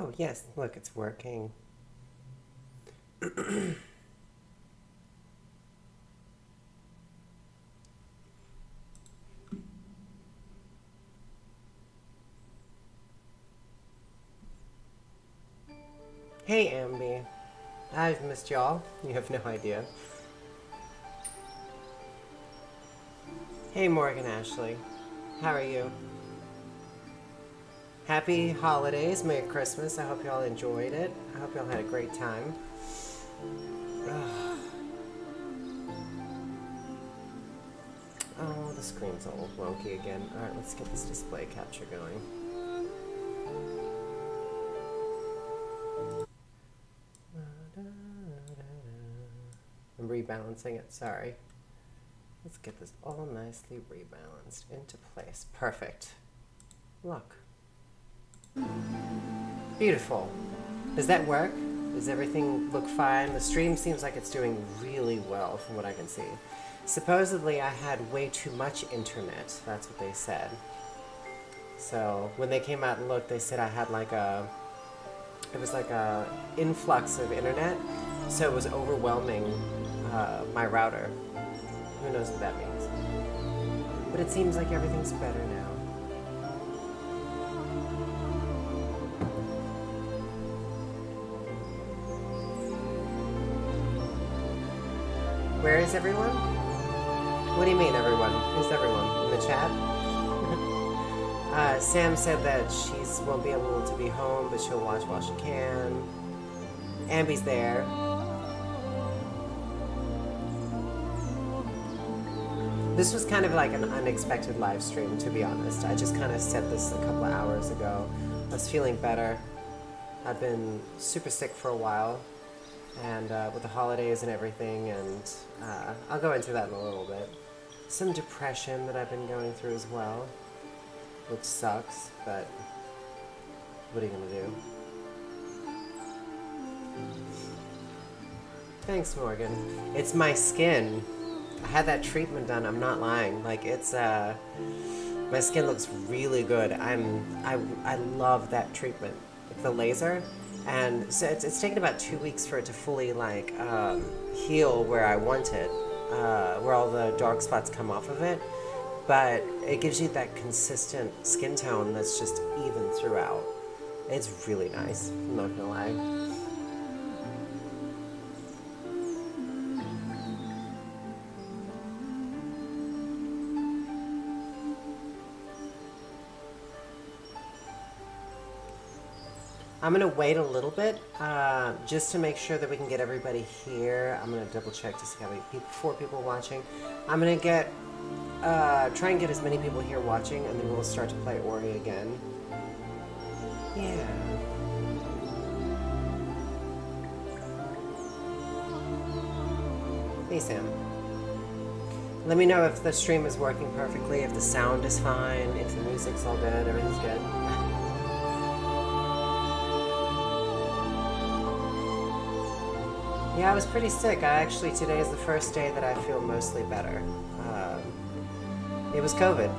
Oh, yes, look, it's working. Hey, Ambi. I've missed y'all. You have no idea. Hey, Morgan Ashley. How are you? Happy holidays. Merry Christmas. I hope y'all enjoyed it. I hope y'all had a great time. Ugh. Oh, the screen's all wonky again. Alright, let's get this display capture going. I'm rebalancing it, sorry. Let's get this all nicely rebalanced into place. Perfect. Look. Beautiful. Does that work? Does everything look fine? The stream seems like it's doing really well from what I can see. Supposedly I had way too much internet. That's what they said. So when they came out and looked, they said I had like a influx of internet. So it was overwhelming my router. Who knows what that means? But it seems like everything's better now. Where is everyone? What do you mean, everyone? Who's everyone? In the chat? Sam said that she won't be able to be home, but she'll watch while she can. Ambi's there. This was kind of like an unexpected live stream, to be honest. I just kind of set this a couple of hours ago. I was feeling better. I've been super sick for a while, and with the holidays and everything, and I'll go into that in a little bit. Some depression that I've been going through as well, which sucks, but what are you gonna do? Thanks, Morgan. It's my skin. I had that treatment done, I'm not lying. Like, it's, my skin looks really good. I love that treatment, like the laser. And so it's taken about 2 weeks for it to fully, like, heal where I want it, where all the dark spots come off of it. But it gives you that consistent skin tone that's just even throughout. It's really nice, I'm not gonna lie. I'm gonna wait a little bit, just to make sure that we can get everybody here. I'm gonna double check to see how many people, 4 people watching. I'm gonna get, try and get as many people here watching, and then we'll start to play Ori again. Yeah. Hey, Sam. Let me know if the stream is working perfectly, if the sound is fine, if the music's all good, everything's good. Yeah, I was pretty sick. Today is the first day that I feel mostly better. It was COVID,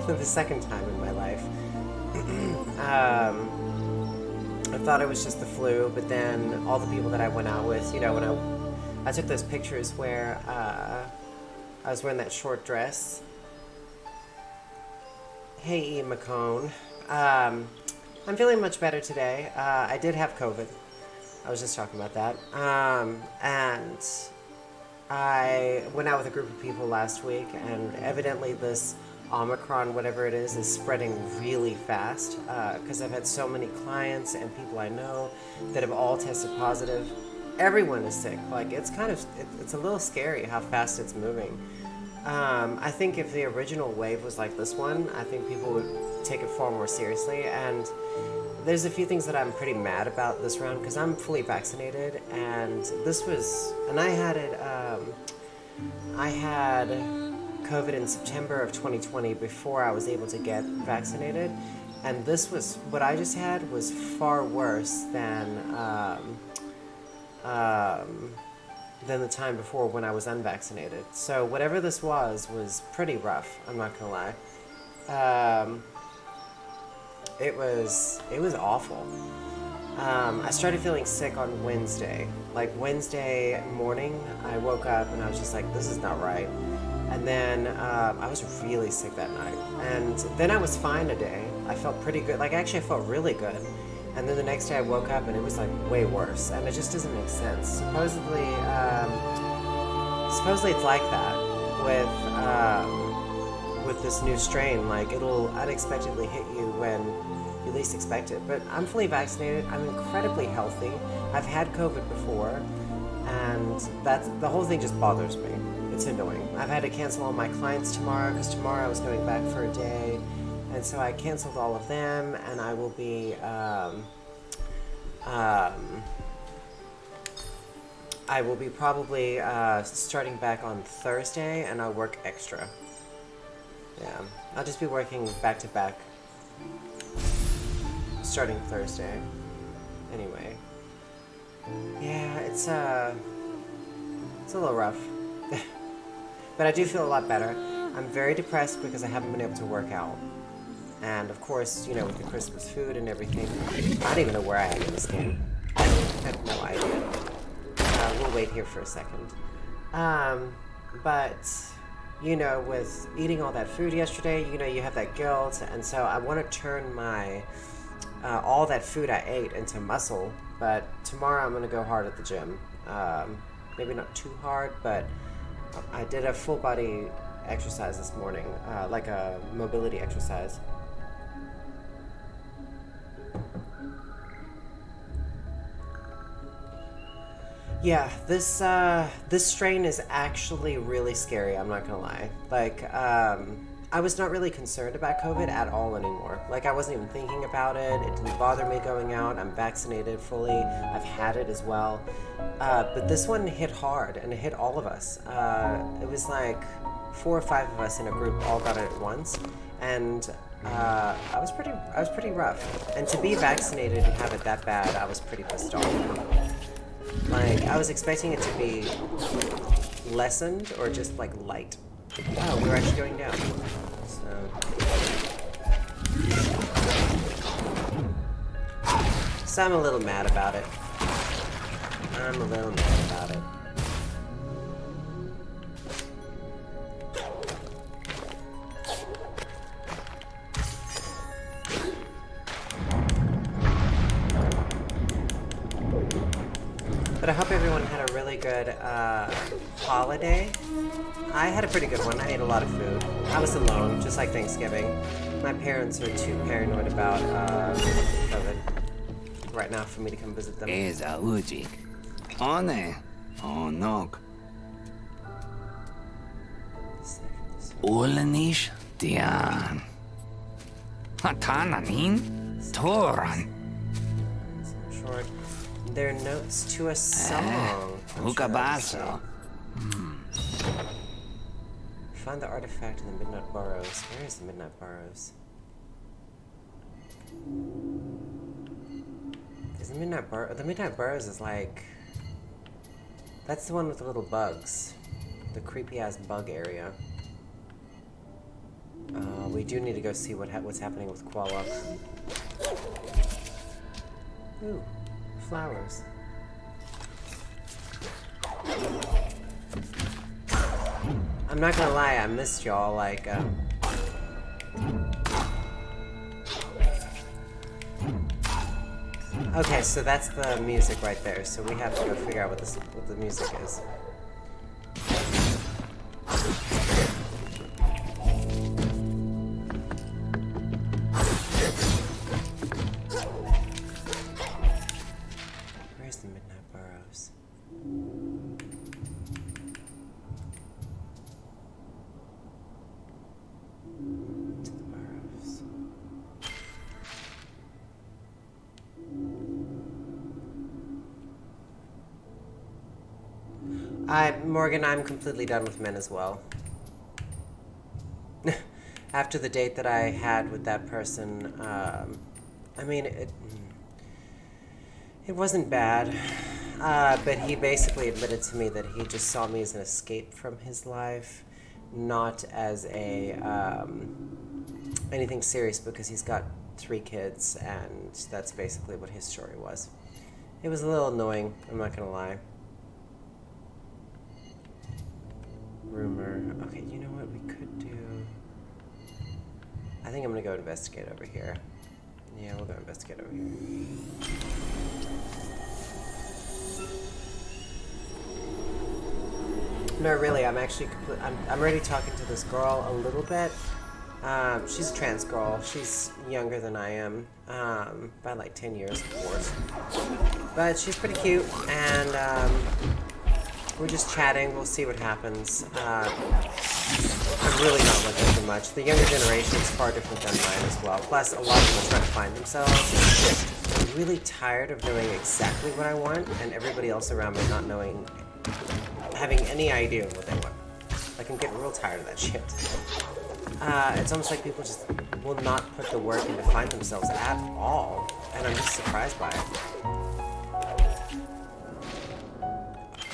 the second time in my life. I thought it was just the flu, but then all the people that I went out with, you know, when I took those pictures where I was wearing that short dress. Hey, E. McCone. I'm feeling much better today. I did have COVID. I was just talking about that. And I went out with a group of people last week, and evidently this Omicron, whatever it is spreading really fast, because I've had so many clients and people I know that have all tested positive. Everyone is sick. Like, it's a little scary how fast it's moving. I think if the original wave was like this one, I think people would take it far more seriously. And there's a few things that I'm pretty mad about this round, because I'm fully vaccinated, and I had COVID in September of 2020 before I was able to get vaccinated, and what I just had was far worse than the time before when I was unvaccinated. So whatever this was pretty rough, I'm not gonna lie. It was awful. I started feeling sick on Wednesday. Like Wednesday morning, I woke up and I was just like, this is not right. And then I was really sick that night. And then I was fine a day. I felt pretty good. Like actually I felt really good. And then the next day I woke up and it was like way worse. And it just doesn't make sense. Supposedly it's like that with this new strain. Like it'll unexpectedly hit you when you least expect it. But I'm fully vaccinated. I'm incredibly healthy. I've had COVID before, and the whole thing just bothers me. It's annoying. I've had to cancel all my clients tomorrow because tomorrow I was going back for a day, and so I canceled all of them, and I will be probably starting back on Thursday, and I'll work extra. Yeah, I'll just be working back to back starting Thursday. Anyway, yeah, it's a little rough, but I do feel a lot better. I'm very depressed because I haven't been able to work out, and of course, you know, with the Christmas food and everything, I don't even know where I am in this game. I have no idea. We'll wait here for a second. But you know, with eating all that food yesterday, you know, you have that guilt, and so I want to turn my all that food I ate into muscle. But tomorrow I'm going to go hard at the gym. Maybe not too hard, but I did a full body exercise this morning, like a mobility exercise. Yeah, this strain is actually really scary, I'm not gonna lie. Like, I was not really concerned about COVID at all anymore. Like, I wasn't even thinking about it. It didn't bother me going out. I'm vaccinated fully. I've had it as well. But this one hit hard, and it hit all of us. It was like 4 or 5 of us in a group all got it at once, and I was pretty rough. And to be vaccinated and have it that bad, I was pretty pissed off. Like, I was expecting it to be lessened or just like light. Oh, we're actually going down. So I'm a little mad about it. But I hope everyone had a really good holiday. I had a pretty good one. I ate a lot of food. I was alone, just like Thanksgiving. My parents are too paranoid about COVID right now for me to come visit them. Ulanish Dian. Hatananin Toran. Short. They're notes to a song. Ukabaso. Find the artifact in the Midnight Burrows. Where is the Midnight Burrows? Is the Midnight Burrows is like... That's the one with the little bugs. The creepy-ass bug area. We do need to go see what's happening with Koala. Ooh, flowers. I'm not gonna lie, I missed y'all, like, Okay, so that's the music right there, so we have to go figure out what the music is. Where's the Midnight Burrows? To the Burrows. Morgan, I'm completely done with men as well. After the date that I had with that person, I mean, it wasn't bad, but he basically admitted to me that he just saw me as an escape from his life, not as a anything serious, because he's got 3 kids, and that's basically what his story was. It was a little annoying, I'm not gonna lie. Rumor. Okay, you know what we could do? I think I'm gonna go investigate over here. Yeah, we'll go investigate over here. No, really, I'm actually I'm already talking to this girl a little bit. She's a trans girl. She's younger than I am, by like 10 years, of course. But she's pretty cute, and we're just chatting. We'll see what happens. I'm really not looking for much. The younger generation is far different than mine as well. Plus, a lot of them are trying to find themselves. I'm really tired of knowing exactly what I want, and everybody else around me not knowing, having any idea what they want. Like, I'm getting real tired of that shit. It's almost like people just will not put the work in to find themselves at all, and I'm just surprised by it.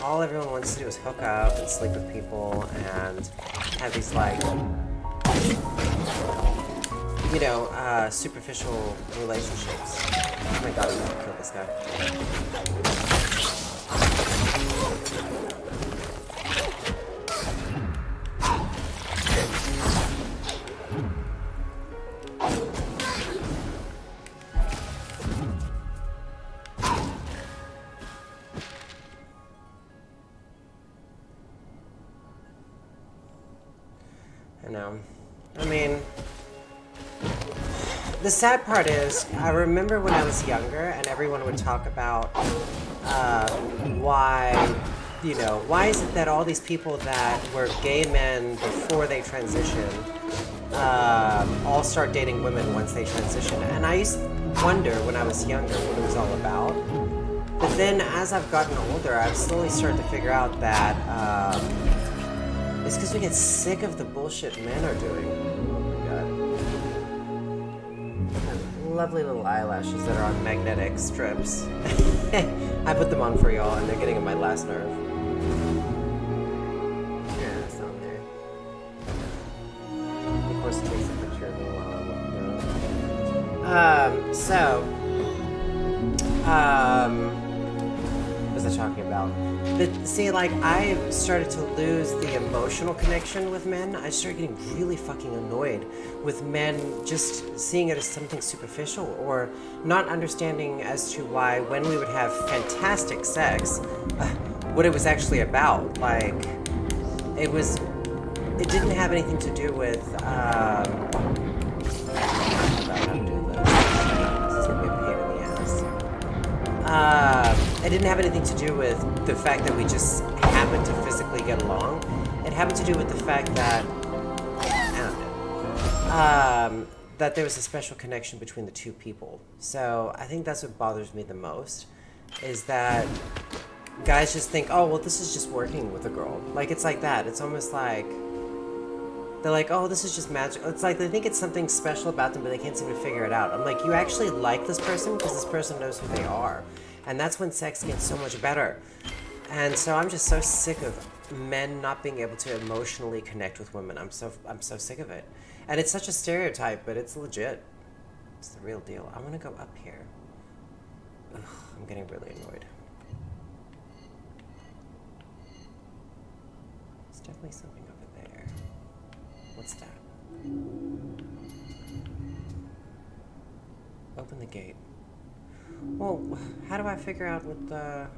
All everyone wants to do is hook up and sleep with people and have these, like, you know, superficial relationships. Oh my god, I'm gonna kill this guy. I know. I mean, the sad part is, I remember when I was younger and everyone would talk about why, you know, why is it that all these people that were gay men before they transition all start dating women once they transition? And I used to wonder when I was younger what it was all about. But then as I've gotten older, I've slowly started to figure out that it's because we get sick of the bullshit men are doing. Oh my god. Lovely little eyelashes that are on magnetic strips. I put them on for y'all and they're getting on my last nerve. Yeah, that's not there. Of course, it takes a picture of me while I'm what was I talking about? But see, like, I started to lose the emotional connection with men. I started getting really fucking annoyed with men just seeing it as something superficial or not understanding as to why when we would have fantastic sex, what it was actually about. Like, it didn't have anything to do with, it didn't have anything to do with the fact that we just happened to physically get along. It happened to do with the fact that, that there was a special connection between the two people. So I think that's what bothers me the most, is that guys just think, oh, well, this is just working with a girl. Like, it's like that. It's almost like, they're like, oh, this is just magic. It's like they think it's something special about them, but they can't seem to figure it out. I'm like, you actually like this person because this person knows who they are. And that's when sex gets so much better. And so I'm just so sick of men not being able to emotionally connect with women. I'm so sick of it. And it's such a stereotype, but it's legit. It's the real deal. I want to go up here. Ugh, I'm getting really annoyed. There's definitely something over there. What's that? Open the gate. Well, how do I figure out what the...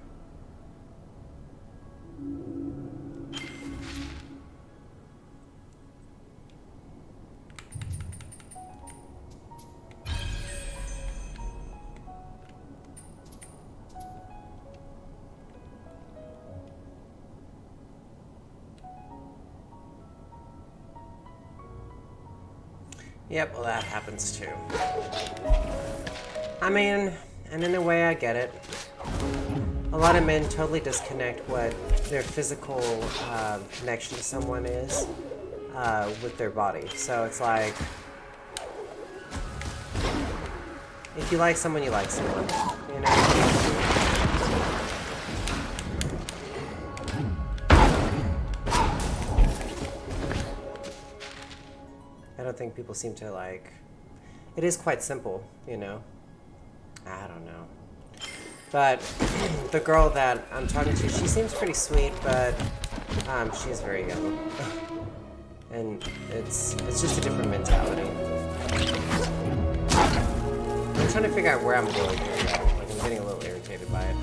Yep, well, that happens too. I mean, and in a way I get it. A lot of men totally disconnect what their physical connection to someone is with their body. So it's like, if you like someone, you like someone, you know? I don't think people seem to like... It is quite simple, you know? I don't know. But the girl that I'm talking to, she seems pretty sweet, but she's very young. And it's just a different mentality. I'm trying to figure out where I'm going here, though. Like, I'm getting a little irritated by it.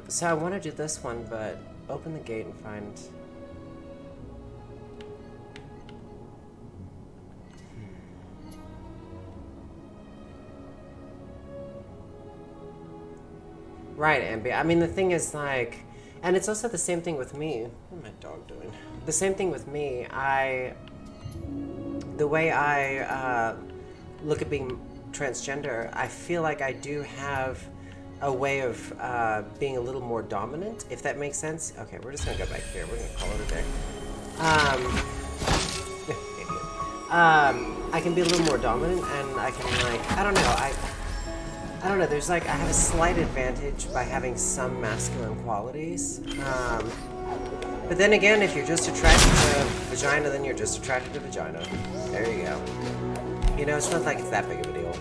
So I want to do this one, but open the gate and find... Right, Ambi. I mean, the thing is, like... And it's also the same thing with me. What is my dog doing? The same thing with me. The way I look at being transgender, I feel like I do have a way of being a little more dominant, if that makes sense. Okay, we're just gonna go back here. We're gonna call it a day. I can be a little more dominant, and I can, like, I don't know, I don't know, there's like, I have a slight advantage by having some masculine qualities. But then again, if you're just attracted to vagina, then you're just attracted to vagina. There you go. You know, it's not like it's that big of a deal.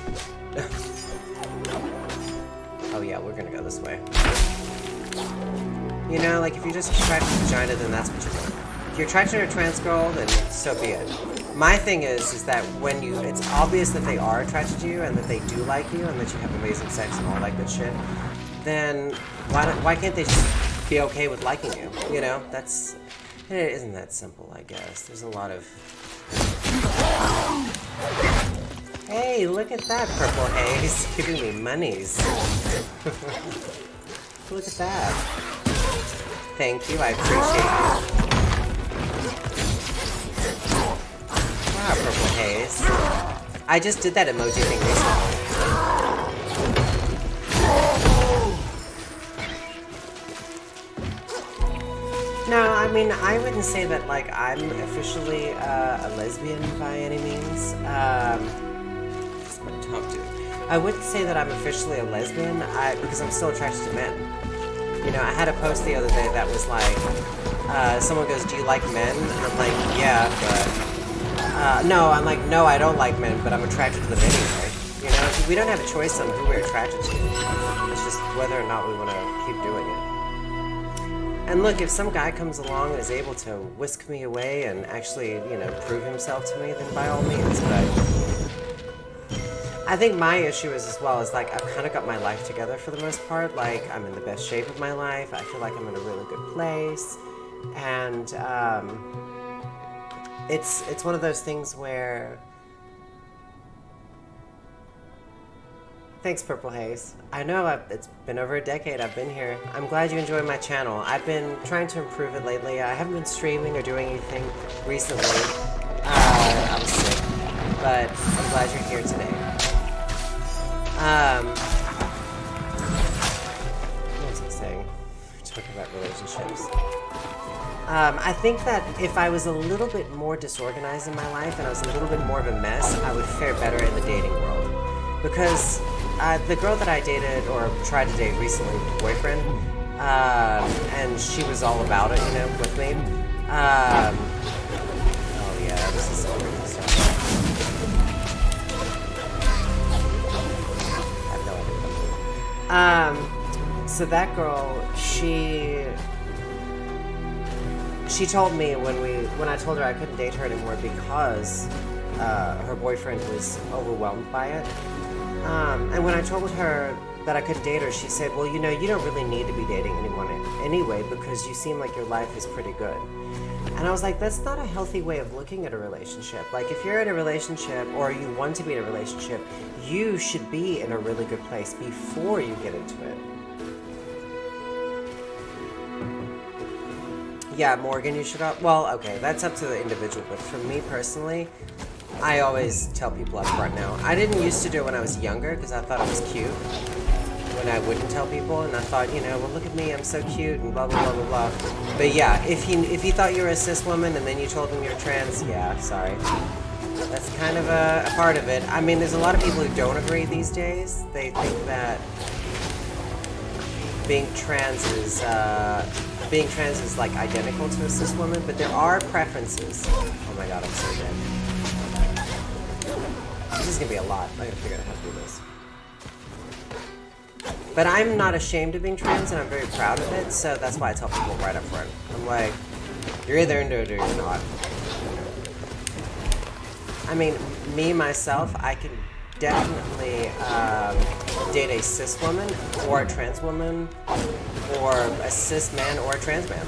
Oh yeah, we're gonna go this way. You know, like if you're just attracted to vagina, then that's what you're doing. If you're attracted to a trans girl, then so be it. My thing is that when it's obvious that they are attracted to you and that they do like you and that you have amazing sex and all that good shit, then why can't they just be okay with liking you? You know, it isn't that simple, I guess. There's a lot of... Hey, look at that, Purple Haze, giving me monies. Look at that. Thank you, I appreciate it. Wow, Purple Haze. I just did that emoji thing recently. No, I mean, I wouldn't say that, like, I'm officially a lesbian by any means. Just my top dude. I wouldn't say that I'm officially a lesbian because I'm still attracted to men. You know, I had a post the other day that was like, someone goes, "Do you like men?" And I'm like, "Yeah, but..." No, I'm like, "No, I don't like men, but I'm attracted to them anyway." You know, we don't have a choice on who we're attracted to. It's just whether or not we want to keep doing it. And look, if some guy comes along and is able to whisk me away and actually, you know, prove himself to me, then by all means. But I think my issue is as well is like I've kind of got my life together for the most part. Like I'm in the best shape of my life. I feel like I'm in a really good place, and it's one of those things where. Thanks, Purple Haze. I know it's been over a decade I've been here. I'm glad you enjoy my channel. I've been trying to improve it lately. I haven't been streaming or doing anything recently. I was sick, but I'm glad you're here today. What was I saying? We're talking about relationships. I think that if I was a little bit more disorganized in my life and I was a little bit more of a mess, I would fare better in the dating world. Because the girl that I dated or tried to date recently, boyfriend, and she was all about it, you know, with me. Oh yeah, this is so weird stuff. I have no idea. So that girl, she told me when I told her I couldn't date her anymore because her boyfriend was overwhelmed by it. And when I told her that I couldn't date her, she said, well, you know, you don't really need to be dating anyone anyway because you seem like your life is pretty good. And I was like, that's not a healthy way of looking at a relationship. Like, if you're in a relationship or you want to be in a relationship, you should be in a really good place before you get into it. Yeah, Morgan, you should... Well, okay, that's up to the individual, but for me personally... I always tell people up front now. I didn't used to do it when I was younger because I thought it was cute when I wouldn't tell people, and I thought, you know, well, look at me, I'm so cute, and blah, blah, blah, blah, blah. But yeah, if he thought you were a cis woman and then you told him you're trans, yeah, sorry. That's kind of a part of it. I mean, there's a lot of people who don't agree these days. They think that being trans is like identical to a cis woman, but there are preferences. Oh my god, I'm so dead. This is gonna be a lot. I gotta figure out how to do this. But I'm not ashamed of being trans, and I'm very proud of it, so that's why I tell people right up front. I'm like, you're either into it or you're not. I mean, me, myself, I can definitely date a cis woman, or a trans woman, or a cis man, or a trans man.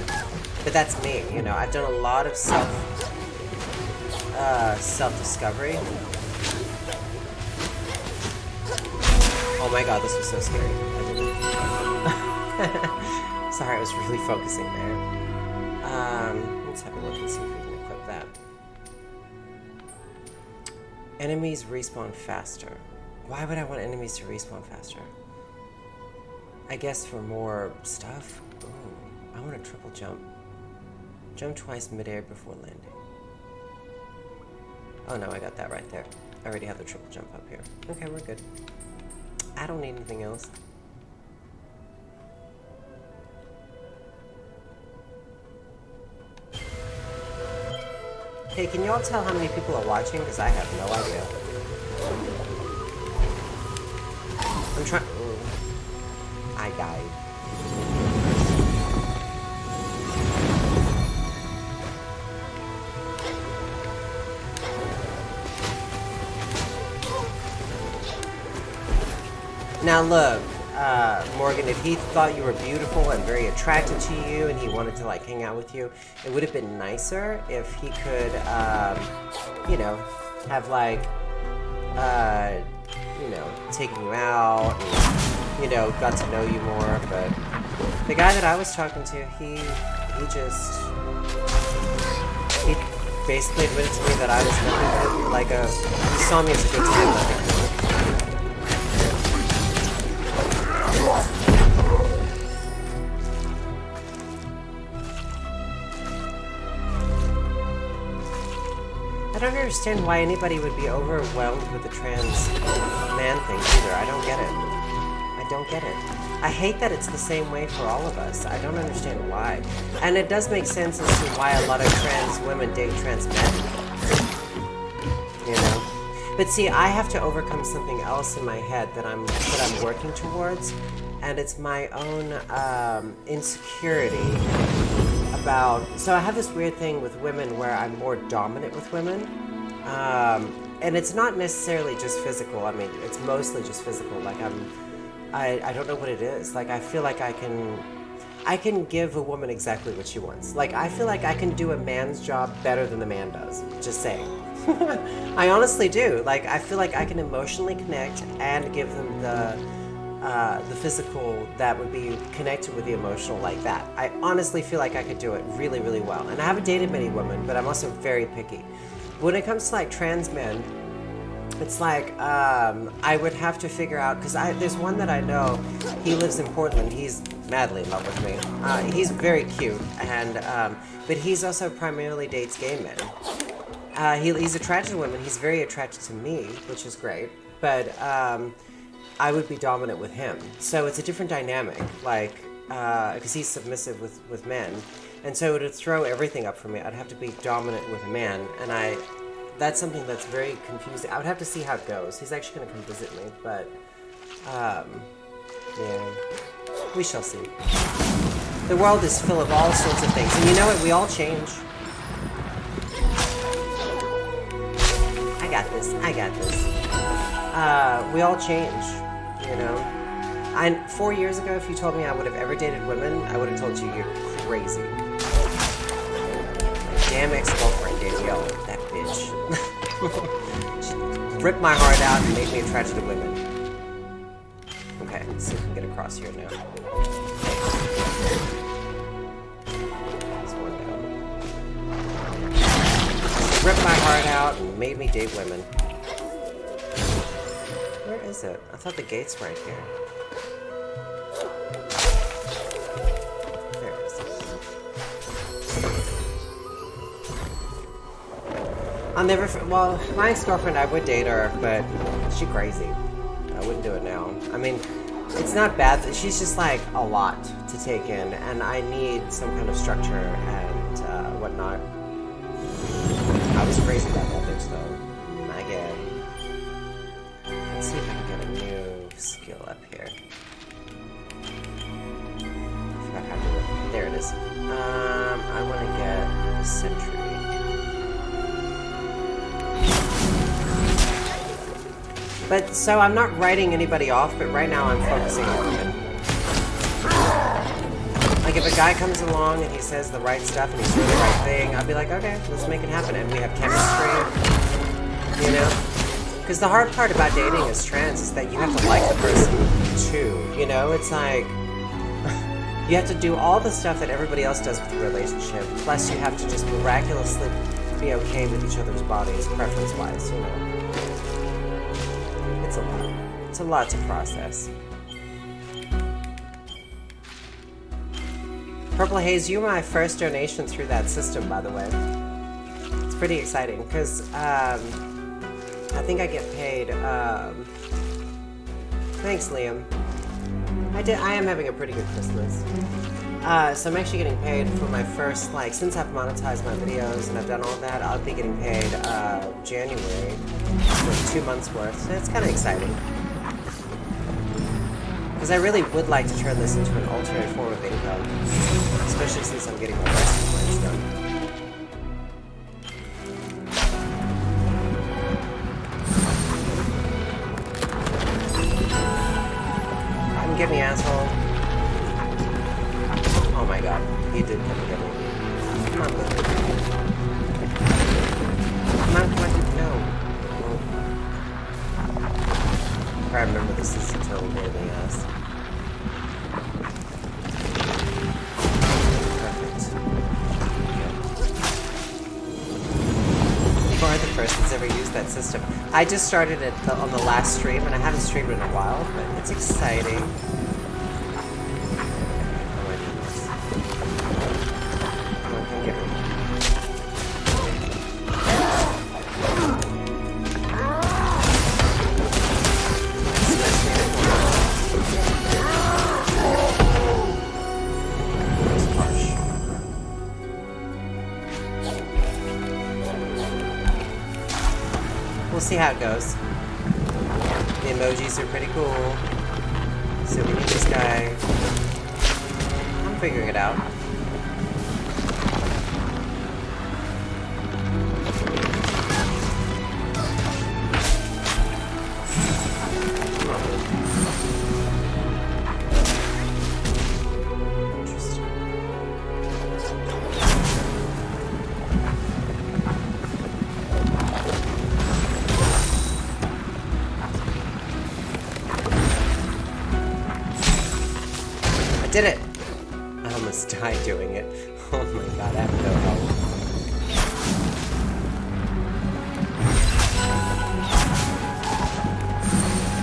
But that's me, you know. I've done a lot of self-discovery. Oh my god, this was so scary. I didn't. Sorry, I was really focusing there. Let's have a look and see if we can equip that. Enemies respawn faster. Why would I want enemies to respawn faster? I guess for more stuff. Ooh, I want a triple jump. Jump twice midair before landing. Oh no, I got that right there. I already have the triple jump up here. Okay, we're good. I don't need anything else. Hey, can y'all tell how many people are watching? Because I have no idea. I'm trying. I died. Now look, Morgan, if he thought you were beautiful and very attracted to you and he wanted to like hang out with you, it would have been nicer if he could, you know, have like, you know, taken you out and, you know, got to know you more. But the guy that I was talking to, he basically admitted to me that I was nothing but like he saw me as a good time, nothing more. I don't understand why anybody would be overwhelmed with the trans man thing either. I don't get it. I don't get it. I hate that it's the same way for all of us. I don't understand why. And it does make sense as to why a lot of trans women date trans men. You know? But see, I have to overcome something else in my head that I'm working towards, and it's my own insecurity about. So I have this weird thing with women where I'm more dominant with women, and it's not necessarily just physical. I mean, it's mostly just physical. Like I don't know what it is. Like I feel like I can give a woman exactly what she wants. Like I feel like I can do a man's job better than the man does. Just saying. I honestly do. Like I feel like I can emotionally connect and give them the physical that would be connected with the emotional like that. I honestly feel like I could do it really, really well. And I haven't dated many women, but I'm also very picky. When it comes to like trans men, it's like I would have to figure out, because there's one that I know, he lives in Portland. He's madly in love with me. He's very cute, and but he's also primarily dates gay men. He's attracted to women. He's very attracted to me, which is great. But I would be dominant with him. So it's a different dynamic, like, because he's submissive with men. And so it would throw everything up for me. I'd have to be dominant with a man, and that's something that's very confusing. I would have to see how it goes. He's actually going to come visit me, but, yeah, we shall see. The world is full of all sorts of things, and you know what? We all change. I got this. We all change, you know. 4 years ago, if you told me I would have ever dated women, I would have told you you're crazy. Damn ex-girlfriend, Danielle, that bitch. She ripped my heart out and made me attracted to women. Okay, let's see if we can get across here now. There's one down. Ripped my heart out and made me date women. Where is it? I thought the gate's right here. There it is. I'll never. Well, my ex-girlfriend, I would date her, but she's crazy. I wouldn't do it now. I mean, it's not bad. She's just like a lot to take in, and I need some kind of structure and whatnot. I was crazy about that bitch, though. My god. Let's see if I can get a new skill up here. Sentry. But, so I'm not writing anybody off, but right now I'm focusing on women. Like, if a guy comes along and he says the right stuff and he's doing the right thing, I'll be like, okay, let's make it happen. And we have chemistry, you know? Because the hard part about dating as trans is that you have to like the person, too. You know, it's like, you have to do all the stuff that everybody else does with a relationship, plus you have to just miraculously be okay with each other's bodies, preference-wise, you know? It's a lot. It's a lot to process. Purple Haze, you were my first donation through that system, by the way. It's pretty exciting, because, I think I get paid, thanks, Liam. I am having a pretty good Christmas. So I'm actually getting paid for my first, like, since I've monetized my videos and I've done all that, I'll be getting paid, January for 2 months worth, so it's kind of exciting. Because I really would like to turn this into an alternate form of income, especially since I'm getting my rest plans done. Get me, asshole. Oh my god, he did come and get me. Come on, Luke. Come on, no. Oh. I remember this is a total pain in the ass. Perfect. You are the first that's ever used that system. I just started it on the last stream, and I haven't streamed in a while, but it's exciting. See how it goes. The emojis are pretty cool. So we need this guy. I'm figuring it out. Did it! I almost died doing it. Oh my god, I have no help.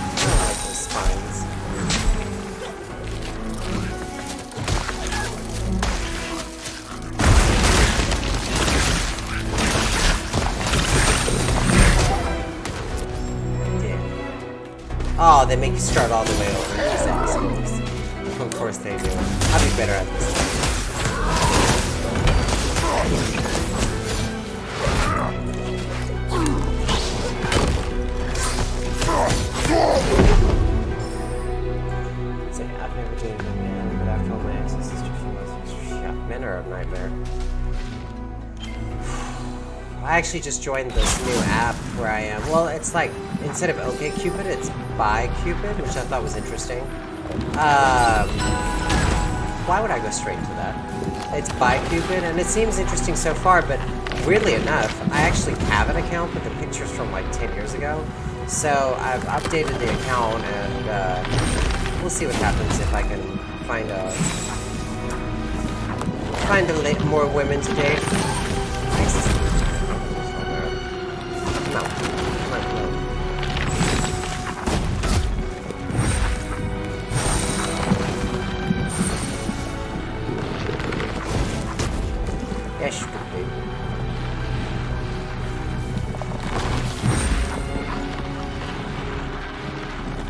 I don't like those spines. Damn. Oh, they make you start all the way over. These assholes. Of course they do. I'll be better at this. Say, I've never dated a man, but after all my exes, sister, men are a nightmare. I actually just joined this new app where I am. Well, it's like, instead of OkCupid, it's BuyCupid, which I thought was interesting. Why would I go straight to that? It's BuyCupid, and it seems interesting so far, but weirdly enough, I actually have an account, but the picture's from like 10 years ago. So I've updated the account, and we'll see what happens if I can find more women to date. Nice. Come on. Come on, come on. Yes, you could be.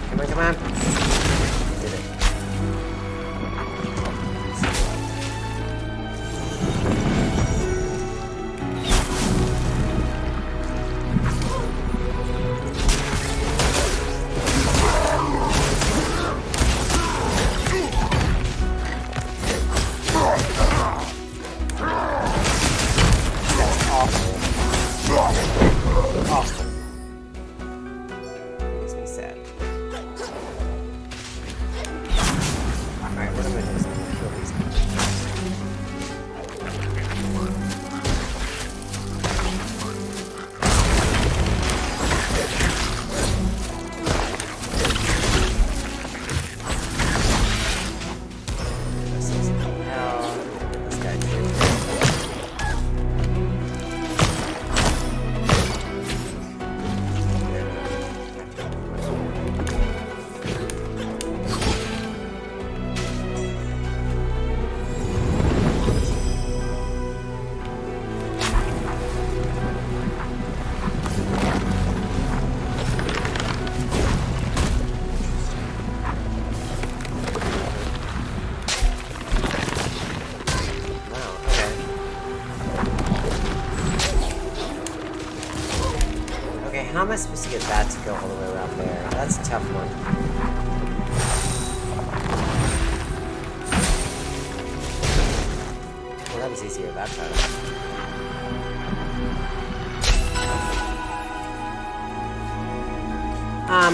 Come on, come on. Did it. Oh. Makes me sad. Alright, what am I doing? I'm gonna kill these How am I supposed to get that to go all the way around there? That's a tough one. Well, that was easier that time.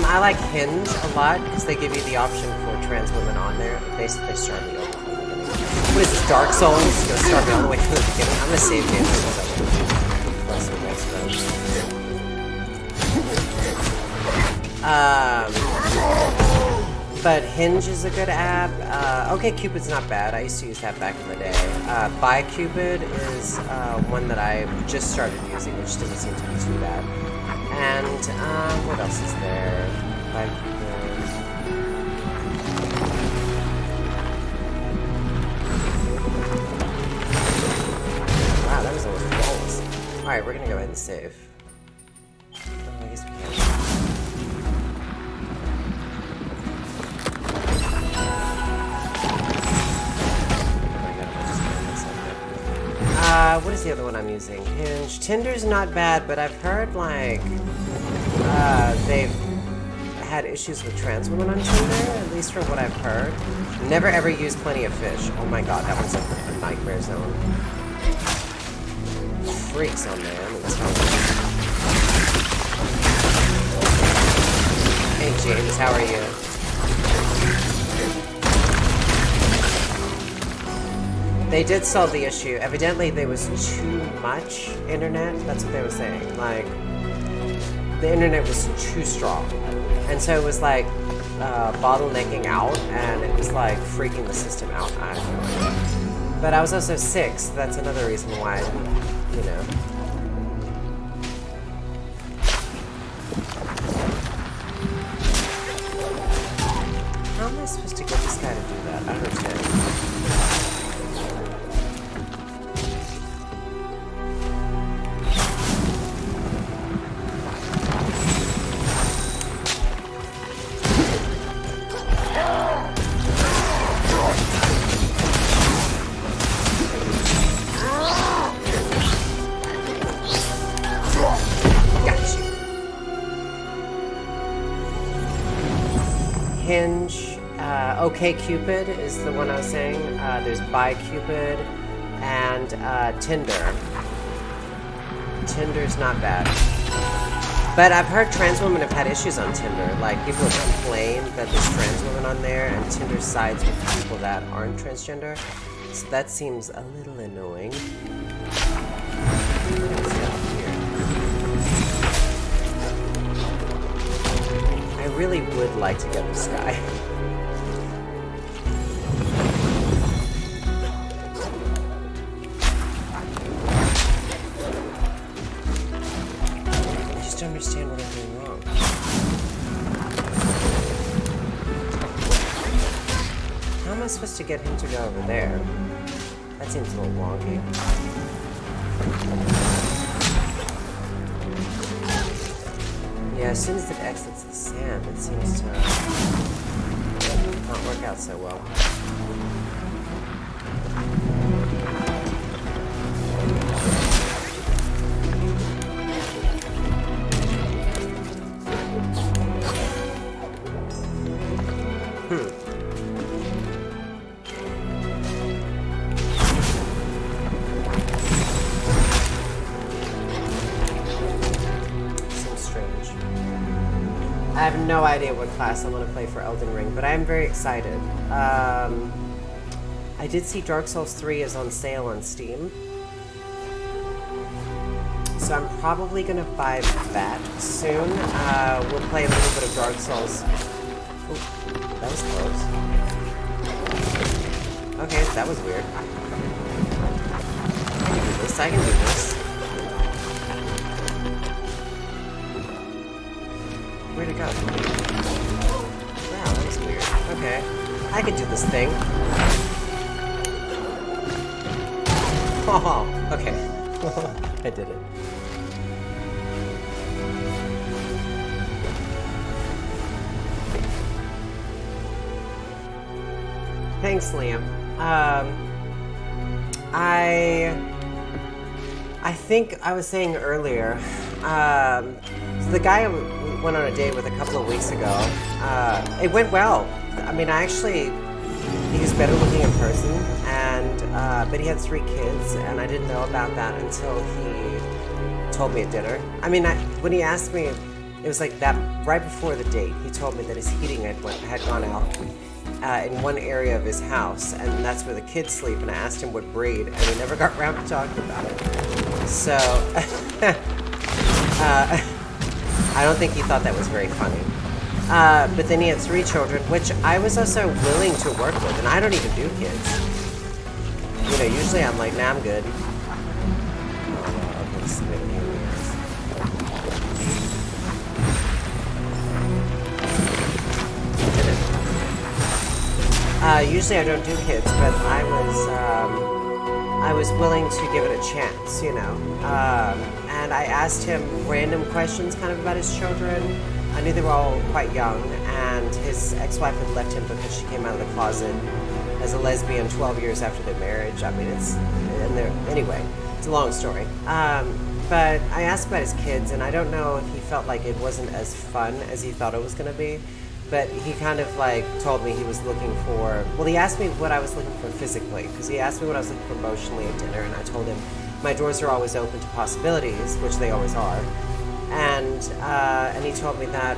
I like Hinge a lot because they give you the option for trans women on there. They start me over from the beginning. What is this, Dark Souls? It's gonna start me all the way from the beginning. I'm gonna save games because I want to play some next round. But Hinge is a good app. OkCupid's not bad. I used to use that back in the day. BuyCupid is one that I just started using, which doesn't seem to be too bad. And what else is there? BuyCupid. Wow, that was almost flawless. All right, we're gonna go ahead and save. Oh, I guess we can. What is the other one I'm using? Hinge. Tinder's not bad, but I've heard, like, they've had issues with trans women on Tinder, at least from what I've heard. Never ever used Plenty of Fish. Oh my god, that one's like a nightmare zone. Freaks on there, I'm gonna tell you. Hey James, how are you? They did solve the issue. Evidently, there was too much internet. That's what they were saying. Like, the internet was too strong. And so it was like bottlenecking out, and it was like freaking the system out. I don't know. But I was also sick, so that's another reason why, you know. How am I supposed to get this guy to do that? I don't understand. Hinge, OkCupid is the one I was saying. There's BuyCupid and Tinder. Tinder's not bad. But I've heard trans women have had issues on Tinder. Like, people have complained that there's trans women on there, and Tinder sides with people that aren't transgender. So that seems a little annoying. I really would like to get this guy. I just don't understand what I'm doing wrong. How am I supposed to get him to go over there? That seems a little wonky. Yeah, as soon as it exits the sand, it seems to not work out so well. I have no idea what class I want to play for Elden Ring, but I am very excited. I did see Dark Souls 3 is on sale on Steam. So I'm probably going to buy that soon. We'll play a little bit of Dark Souls. Ooh, that was close. Okay, that was weird. I can do this, I can do this. Where'd it go? Wow, that was weird. Okay, I can do this thing. Oh, okay. I did it. Thanks, Liam. I think I was saying earlier, so the guy I went on a date with a couple of weeks ago, it went well. I mean, he was better looking in person, and but he had 3 kids, and I didn't know about that until he told me at dinner. I mean, when he asked me, it was like that right before the date, he told me that his heating had gone out in one area of his house, and that's where the kids sleep, and I asked him what breed, and we never got around to talking about it. So, I don't think he thought that was very funny. But then he had 3 children, which I was also willing to work with, and I don't even do kids. You know, usually I'm like, nah, I'm good. Oh, well, okay, this is really weird. Usually I don't do kids, but I was willing to give it a chance, you know. And I asked him random questions kind of about his children. I knew they were all quite young, and his ex-wife had left him because she came out of the closet as a lesbian 12 years after their marriage. I mean, anyway, it's a long story. But I asked about his kids, and I don't know if he felt like it wasn't as fun as he thought it was going to be. But he kind of like told me he was looking for, well, he asked me what I was looking for physically, because he asked me what I was looking for emotionally at dinner, and I told him my doors are always open to possibilities, which they always are. And he told me that,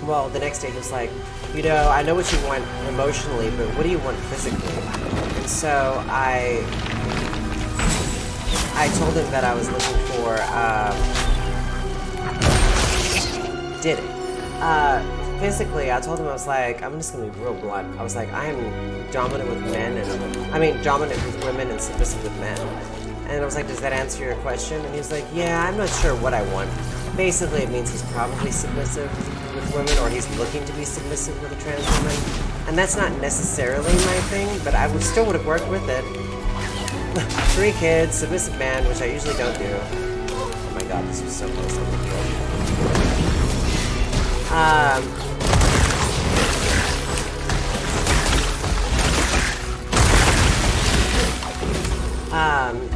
well, the next day he was like, you know, I know what you want emotionally, but what do you want physically? And so I told him that I was looking for, physically, I told him, I was like, I'm just gonna be real blunt. I was like, I am dominant with men, dominant with women and submissive with men. And I was like, does that answer your question? And he was like, yeah, I'm not sure what I want. Basically, it means he's probably submissive with women, or he's looking to be submissive with a trans woman. And that's not necessarily my thing, but I still would have worked with it. 3 kids, submissive man, which I usually don't do. Oh my god, this was so close to the field.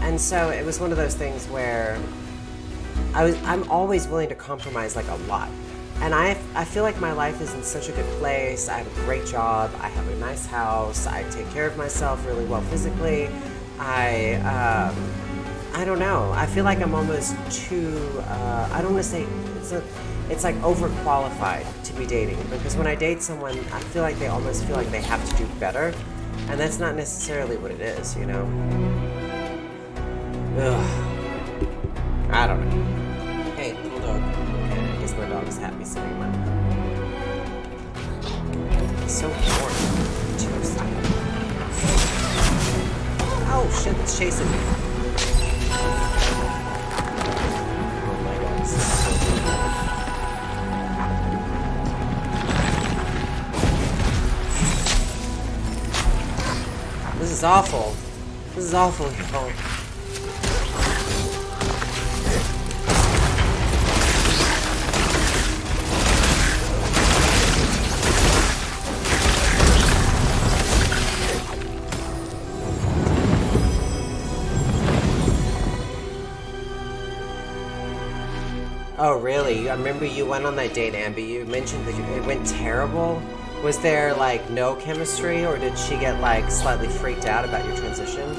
And so it was one of those things where I'm always willing to compromise like a lot. And I feel like my life is in such a good place. I have a great job. I have a nice house. I take care of myself really well physically. I don't know. I feel like I'm almost too, I don't want to say, it's like overqualified to be dating, because when I date someone, I feel like they almost feel like they have to do better, and that's not necessarily what it is, you know? Ugh. I don't know. Hey, little dog. Okay, I guess my dog is happy sitting in my lap. It's so boring. Oh shit, it's chasing me. Oh my god, this is so good. This is awful. This is awful, y'all. Oh, really? I remember you went on that date, Amber. You mentioned that it went terrible. Was there, like, no chemistry, or did she get, like, slightly freaked out about your transition?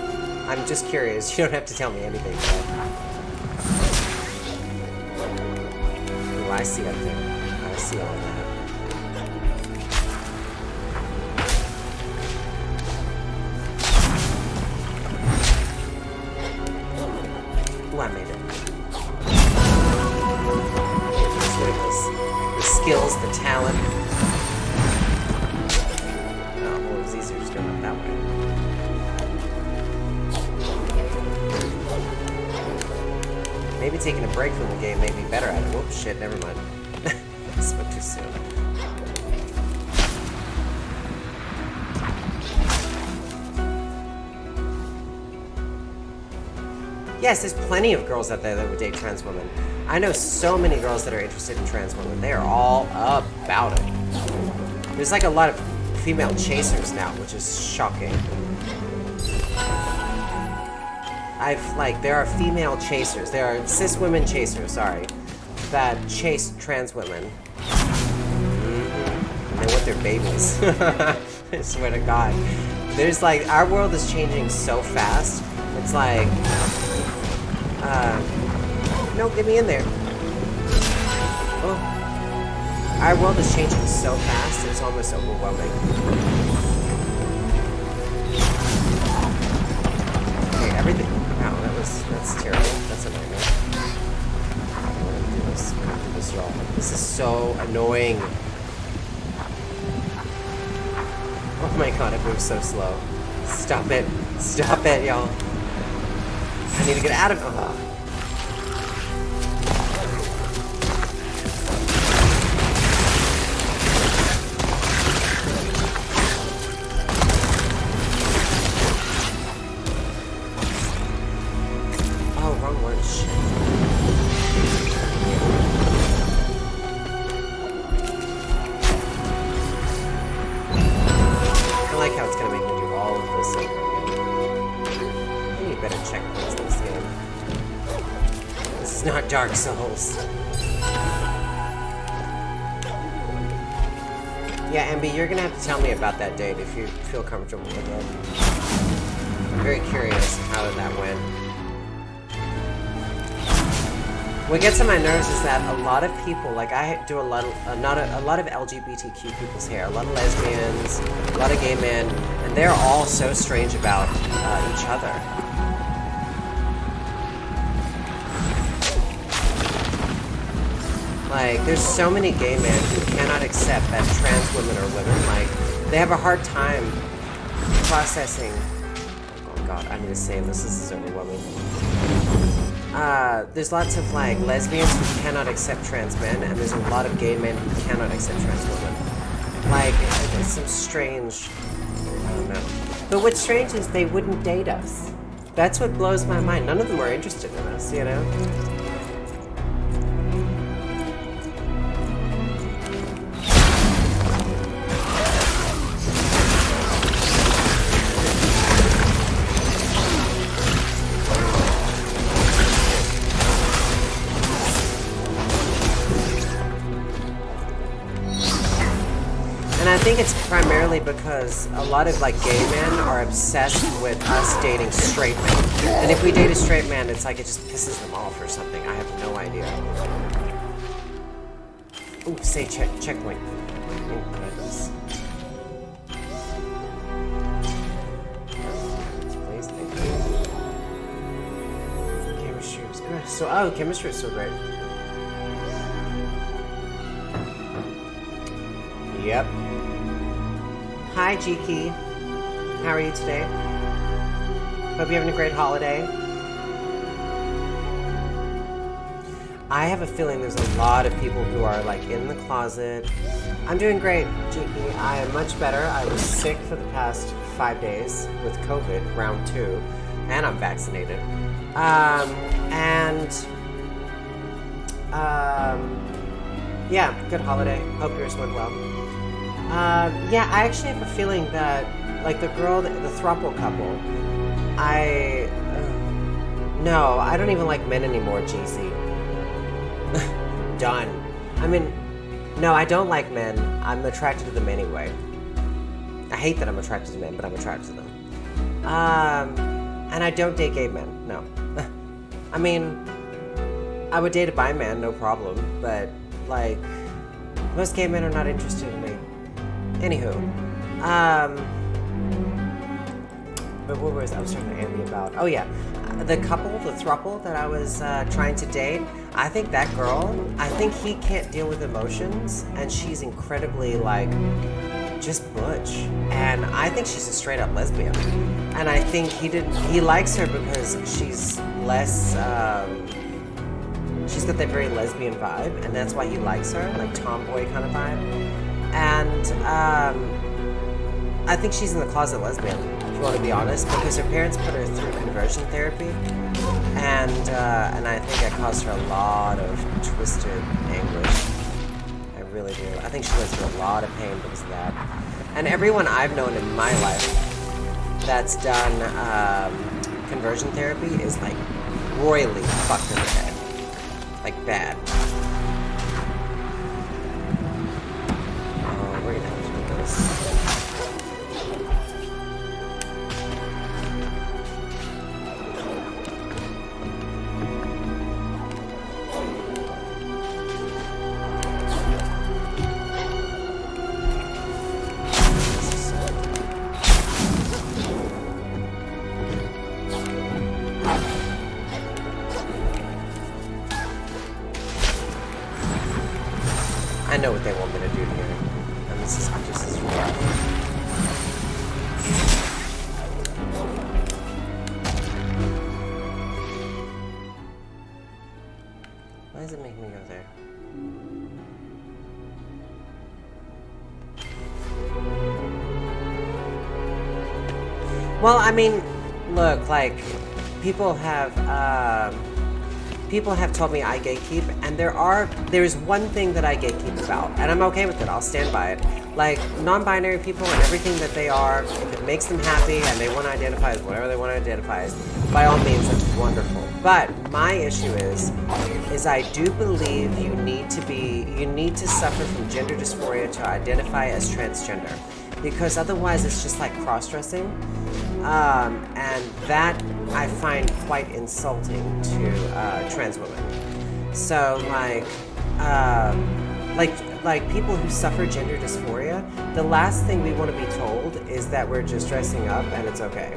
I'm just curious. You don't have to tell me anything, but... Ooh, I see up there. a seal on that. Oh, I made it. The skills, the talent. Oh, well, it was easier just going up that way. Maybe taking a break from the game made me better at it. Whoops, shit, never mind. Spoke too soon. Yes, there's plenty of girls out there that would date trans women. I know so many girls that are interested in trans women. They are all about it. There's like a lot of female chasers now, which is shocking. There are female chasers. There are cis women chasers, sorry, that chase trans women. And they want their babies. I swear to God. There's like, our world is changing so fast. It's like, no, get me in there. Oh. Our world is changing so fast, it's almost overwhelming. Okay, everything. Wow, that's terrible. That's a nightmare. We're gonna do this. We're gonna do this, y'all. This is so annoying. Oh my god, it moves so slow. Stop it. Stop it, y'all. I need to get out of it. Oh, wrong one. Shit. I like how it's gonna make me do all of this over again. I need better checkpoints in this game. This is not Dark Souls. Yeah, Ambi, you're gonna have to tell me about that date if you feel comfortable with it. I'm very curious how that went. What gets on my nerves is that a lot of people, like I do a lot of LGBTQ people's hair, a lot of lesbians, a lot of gay men, and they're all so strange about each other. Like, there's so many gay men who cannot accept that trans women are women. Like, they have a hard time processing. Oh god, I need to save this. This is overwhelming. There's lots of like lesbians who cannot accept trans men, and there's a lot of gay men who cannot accept trans women. Like, it's some strange. I don't know. But what's strange is they wouldn't date us. That's what blows my mind. None of them are interested in us, you know? And I think it's primarily because a lot of like gay men are obsessed with us dating straight men. And if we date a straight man, it's like it just pisses them off or something. I have no idea. Ooh, say checkpoint. Oh, goodness. Please, thank you. Chemistry was good. Chemistry is so great. Yep. Hi, G-Key. How are you today? Hope you're having a great holiday. I have a feeling there's a lot of people who are like in the closet. I'm doing great, G-Key. I am much better. I was sick for the past 5 days with COVID, round 2, and I'm vaccinated. Yeah, good holiday. Hope yours went well. Yeah, I actually have a feeling that, like, the throuple couple, no, I don't even like men anymore, GC. Done. I mean, no, I don't like men. I'm attracted to them anyway. I hate that I'm attracted to men, but I'm attracted to them. And I don't date gay men, no. I mean, I would date a bi man, no problem, but, like, Most gay men are not interested in me. Anywho, but what was I was talking to Andy about? Oh yeah, the throuple that I was trying to date. I think that girl. I think he can't deal with emotions, and she's incredibly like just butch. And I think she's a straight up lesbian. And I think he likes her because she's less. She's got that very lesbian vibe, and that's why he likes her, like tomboy kind of vibe. And I think she's in the closet lesbian, if you want to be honest, because her parents put her through conversion therapy, and I think it caused her a lot of twisted anguish. I really do. I think she went through a lot of pain because of that. And everyone I've known in my life that's done conversion therapy is like royally fucked in the head. Like bad. Oh, we're gonna have to do this. I know what they want me to do here, and this is just as reality. Why does it make me go there? Well, I mean, look, like, people have told me I gatekeep, and there's one thing that I gatekeep about, and I'm okay with it. I'll stand by it. Like, non-binary people and everything that they are, if it makes them happy and they want to identify as whatever they want to identify as, by all means, that's wonderful. But my issue is I do believe you need to suffer from gender dysphoria to identify as transgender, because otherwise it's just like cross-dressing, and that I find quite insulting to trans women. So like people who suffer gender dysphoria, the last thing we want to be told is that we're just dressing up and it's okay.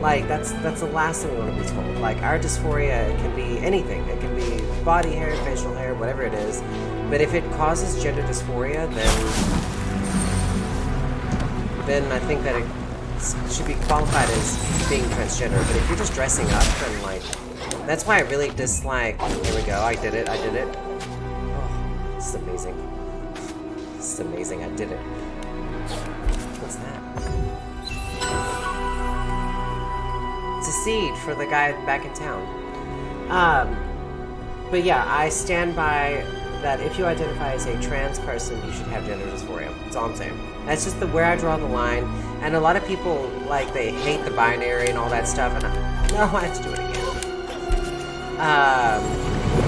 Like that's the last thing we want to be told. Like our dysphoria can be anything. It can be body hair, facial hair, whatever it is. But if it causes gender dysphoria, then I think that it should be qualified as being transgender. But if you're just dressing up, then like, that's why I really dislike. Here we go. I did it. Oh, this is amazing. This is amazing. I did it. What's that? It's a seed for the guy back in town. But yeah, I stand by that. If you identify as a trans person, you should have gender dysphoria. That's all I'm saying. That's just where I draw the line. And a lot of people, like, they hate the binary and all that stuff. And I have to do it again.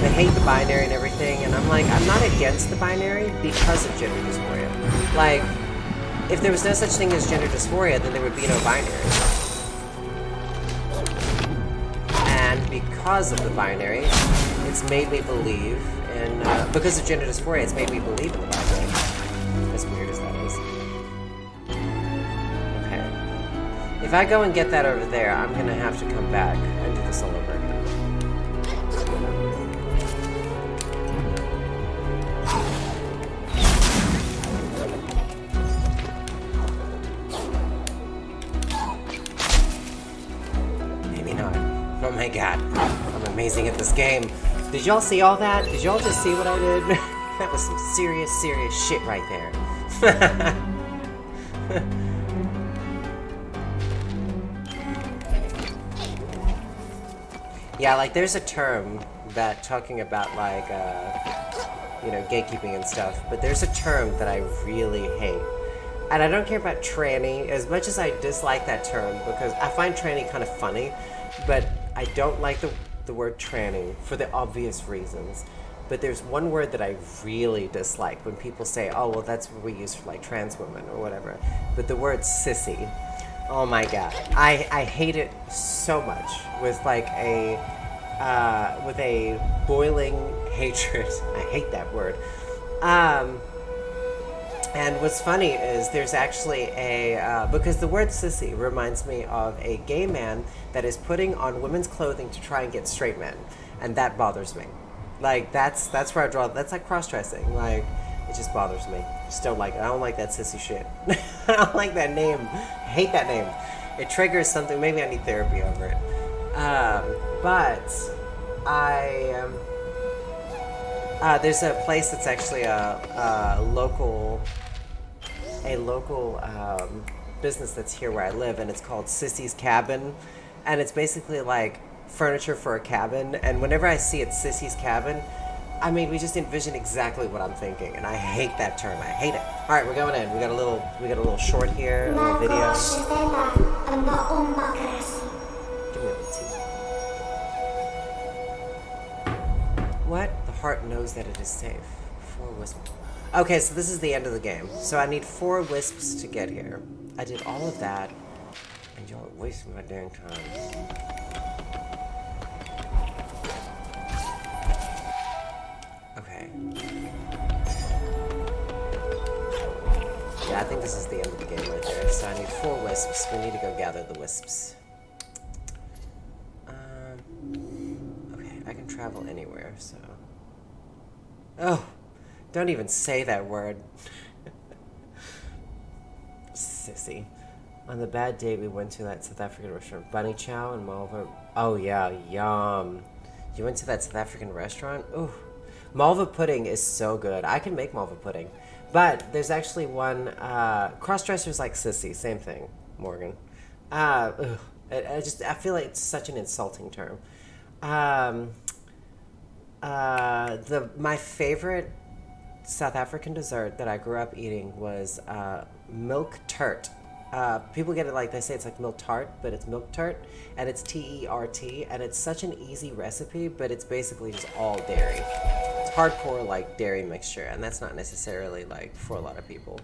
They hate the binary and everything. And I'm like, I'm not against the binary because of gender dysphoria. Like, if there was no such thing as gender dysphoria, then there would be no binary. And because of the binary, it's made me believe in, because of gender dysphoria, it's made me believe in the binary. As weird as that is. Okay. If I go and get that over there, I'm gonna have to come back and do this all over again. Maybe not. Oh my god. I'm amazing at this game. Did y'all see all that? Did y'all just see what I did? That was some serious, serious shit right there. Yeah, like there's a term that talking about like, gatekeeping and stuff, but there's a term that I really hate. And I don't care about tranny as much as I dislike that term because I find tranny kind of funny, but I don't like the word tranny for the obvious reasons. But there's one word that I really dislike when people say, oh, well, that's what we use for like trans women or whatever. But the word sissy, oh my god. I hate it so much with like a boiling hatred. I hate that word. And what's funny is there's actually because the word sissy reminds me of a gay man that is putting on women's clothing to try and get straight men. And that bothers me. Like, that's where I draw, that's like cross-dressing. Like, it just bothers me. Just don't like it. I don't like that sissy shit. I don't like that name. I hate that name. It triggers something. Maybe I need therapy over it. But there's a place that's actually a local business that's here where I live, and it's called Sissy's Cabin, and it's basically like furniture for a cabin. And whenever I see it, Sissy's Cabin, I mean, we just envision exactly what I'm thinking, and I hate that term. I hate it. All right, we're going in. We got a little short here, a little video. Give me a little tea. What? The heart knows that it is safe. 4 wisps. Okay, so this is the end of the game. So I need 4 wisps to get here. I did all of that, and y'all are wasting my dang time. Okay. Yeah, I think this is the end of the game right there. So I need 4 wisps. We need to go gather the wisps. Okay, I can travel anywhere, so... Oh! Don't even say that word. Sissy. On the bad day, we went to that South African restaurant. Bunny Chow and Malva. Oh, yeah. Yum. You went to that South African restaurant? Ooh. Malva pudding is so good. I can make Malva pudding. But there's actually one... cross-dressers like Sissy. Same thing, Morgan. I feel like it's such an insulting term. My favorite South African dessert that I grew up eating was milk tart. People get it like, they say it's like milk tart, but it's milk tart, and it's T-E-R-T, and it's such an easy recipe, but it's basically just all dairy. It's hardcore like dairy mixture, and that's not necessarily like for a lot of people.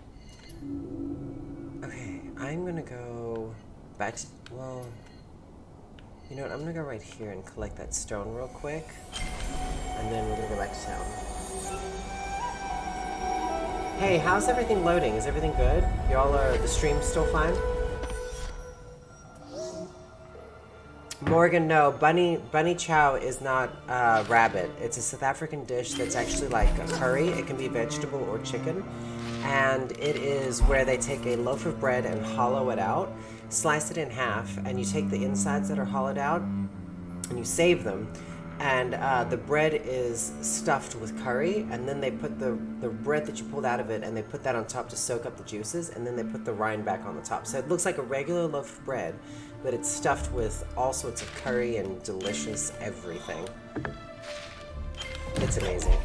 Okay, I'm gonna go back to, well, you know what, I'm gonna go right here and collect that stone real quick, and then we're gonna go back to town. Hey, how's everything loading? Is everything good? Y'all are, the stream's still fine? Morgan, no, bunny chow is not rabbit. It's a South African dish that's actually like a curry. It can be vegetable or chicken. And it is where they take a loaf of bread and hollow it out, slice it in half, and you take the insides that are hollowed out, and you save them. And the bread is stuffed with curry, and then they put the bread that you pulled out of it, and they put that on top to soak up the juices, and then they put the rind back on the top. So it looks like a regular loaf of bread, but it's stuffed with all sorts of curry and delicious everything. It's amazing.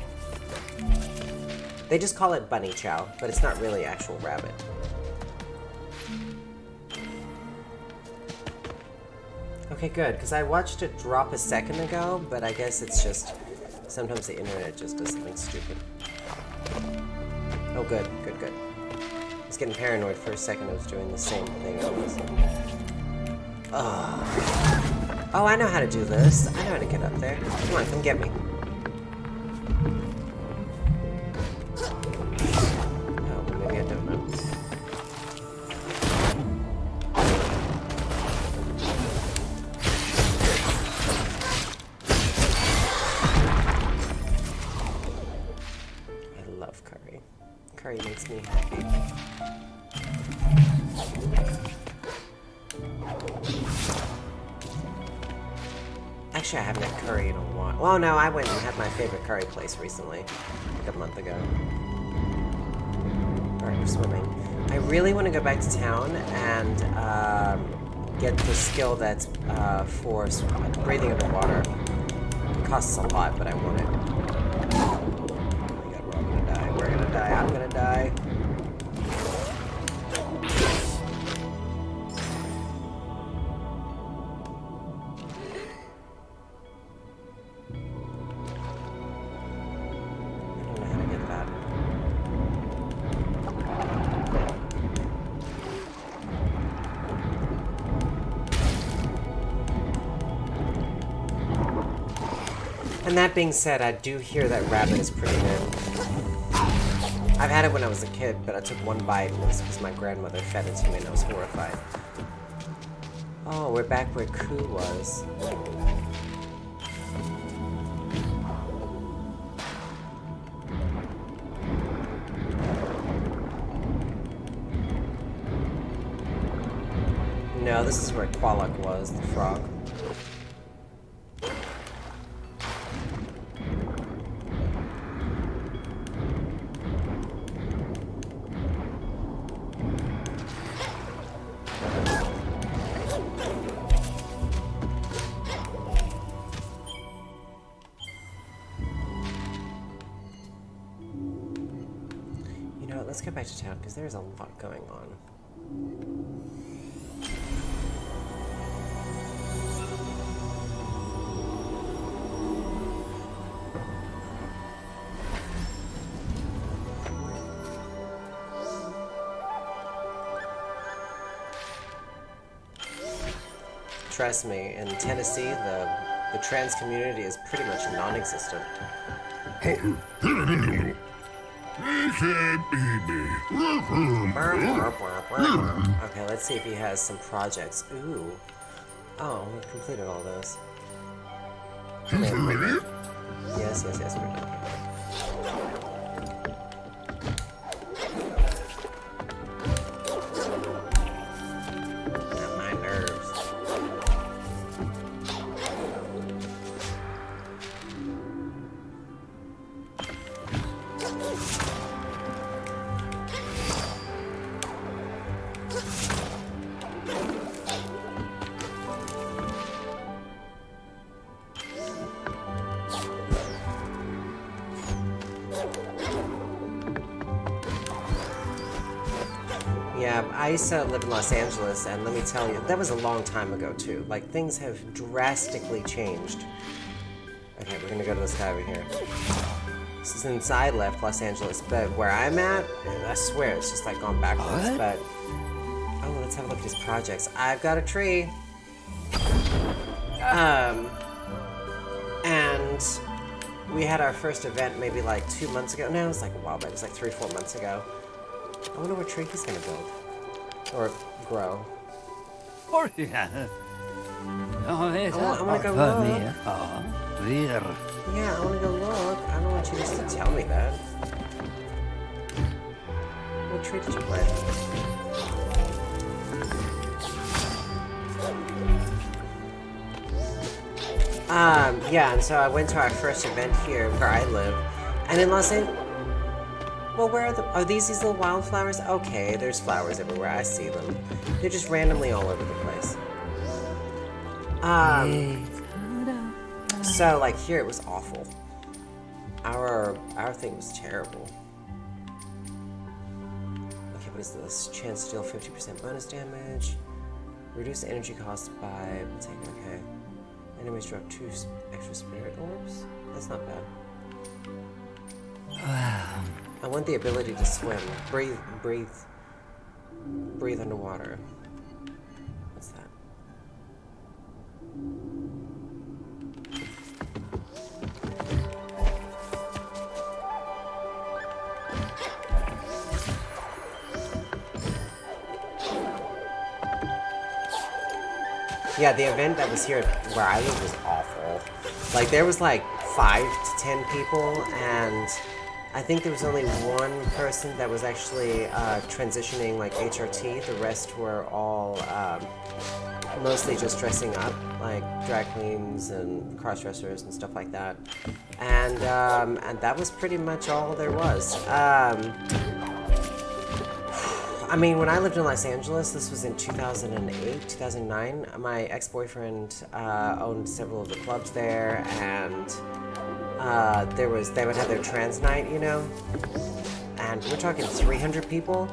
They just call it bunny chow, but it's not really actual rabbit. Okay, good, because I watched it drop a second ago, but I guess it's just, sometimes the internet just does something stupid. Oh, good. I was getting paranoid for a second. I was doing the same thing I was. Oh, I know how to do this. I know how to get up there. Come on, come get me. Oh, maybe I don't know. Curry makes me happy. Actually, I haven't had curry in a while. Well, no, I went and had my favorite curry place recently, like a month ago. Alright, we're swimming. I really want to go back to town and get the skill that's for breathing underwater. It costs a lot, but I want it. We're gonna die. I'm gonna die. I don't know how to get that. And that being said, I do hear that rabbit is pretty good. I've had it when I was a kid, but I took one bite and it was because my grandmother fed it to me and I was horrified. Oh, we're back where Ku was. No, this is where Qualak was, the frog. You know what, let's get back to town because there's a lot going on. Trust me, in Tennessee, the trans community is pretty much non-existent. Okay, let's see if he has some projects. Ooh. Oh, we've completed all those. Yes, we're done. Got my nerves. Yeah, I used to live in Los Angeles, and let me tell you, that was a long time ago, too. Like, things have drastically changed. Okay, we're gonna go to this guy over here. Since I left Los Angeles, but where I'm at, I swear, it's just, like, gone backwards, What? but... Oh, let's have a look at his projects. I've got a tree. And we had our first event maybe, like, 2 months ago. No, it was, like, a while back. It was, like, 3-4 months ago. I wonder what tree he's gonna build. Or grow. Ori. No, it's I wanna go for look. me. Oh, dear. Yeah, I wanna go look. I don't want you just to tell me that. What tree did you plant? Yeah, and so I went to our first event here where I live. And in Los Angeles... Well, where are these little wildflowers? Okay, there's flowers everywhere. I see them. They're just randomly all over the place. So, like, here it was awful. Our thing was terrible. Okay, what is this? Chance to deal 50% bonus damage. Reduce energy cost by... Okay. Enemies drop 2 extra spirit orbs? That's not bad. I want the ability to swim. Breathe underwater. What's that? Yeah, the event that was here where I live was awful. Like, there was like 5 to 10 people, and I think there was only one person that was actually transitioning like HRT. The rest were all mostly just dressing up, like drag queens and cross-dressers and stuff like that. And that was pretty much all there was. I mean, when I lived in Los Angeles, this was in 2008, 2009, my ex-boyfriend owned several of the clubs there, and they would have their trans night, you know, and we're talking 300 people,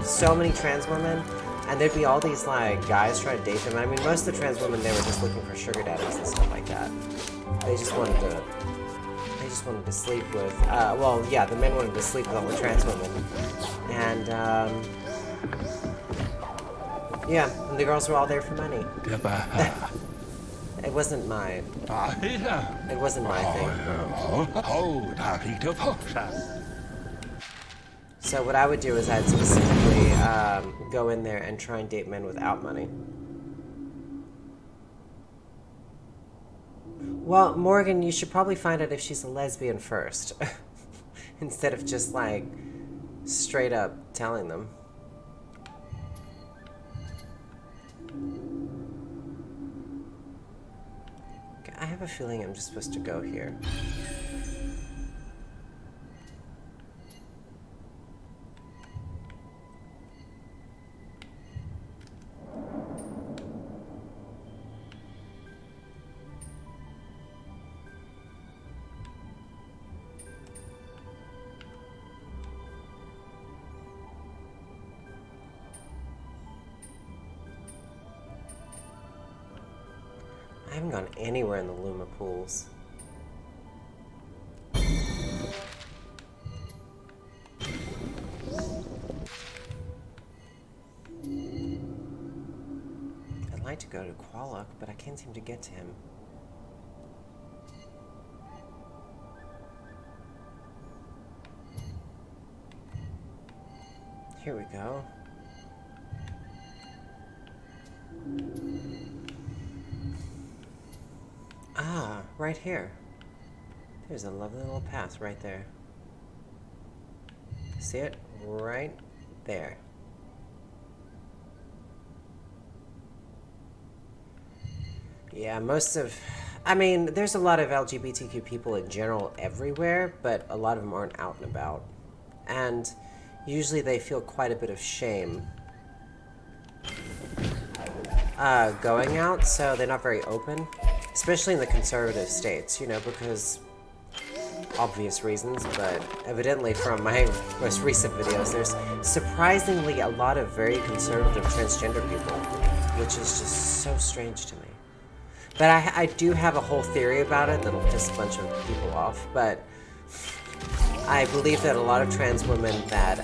so many trans women, and there'd be all these, like, guys trying to date them. I mean, most of the trans women, they were just looking for sugar daddies and stuff like that. They just wanted to sleep with, well, yeah, the men wanted to sleep with all the trans women, and, yeah, and the girls were all there for money. It wasn't my thing. So what I would do is I'd specifically go in there and try and date men without money. Well, Morgan, you should probably find out if she's a lesbian first. Instead of just, like, straight up telling them. Okay, I have a feeling I'm just supposed to go here. I haven't gone anywhere in the Luma pools. I'd like to go to Qualok, but I can't seem to get to him. Here we go. Ah, right here. There's a lovely little path right there. See it? Right there. Yeah, I mean, there's a lot of LGBTQ people in general everywhere, but a lot of them aren't out and about. And usually they feel quite a bit of shame going out, so they're not very open. Especially in the conservative states, you know, because obvious reasons, but evidently from my most recent videos, there's surprisingly a lot of very conservative transgender people, which is just so strange to me. But I do have a whole theory about it that'll piss a bunch of people off, but I believe that a lot of trans women that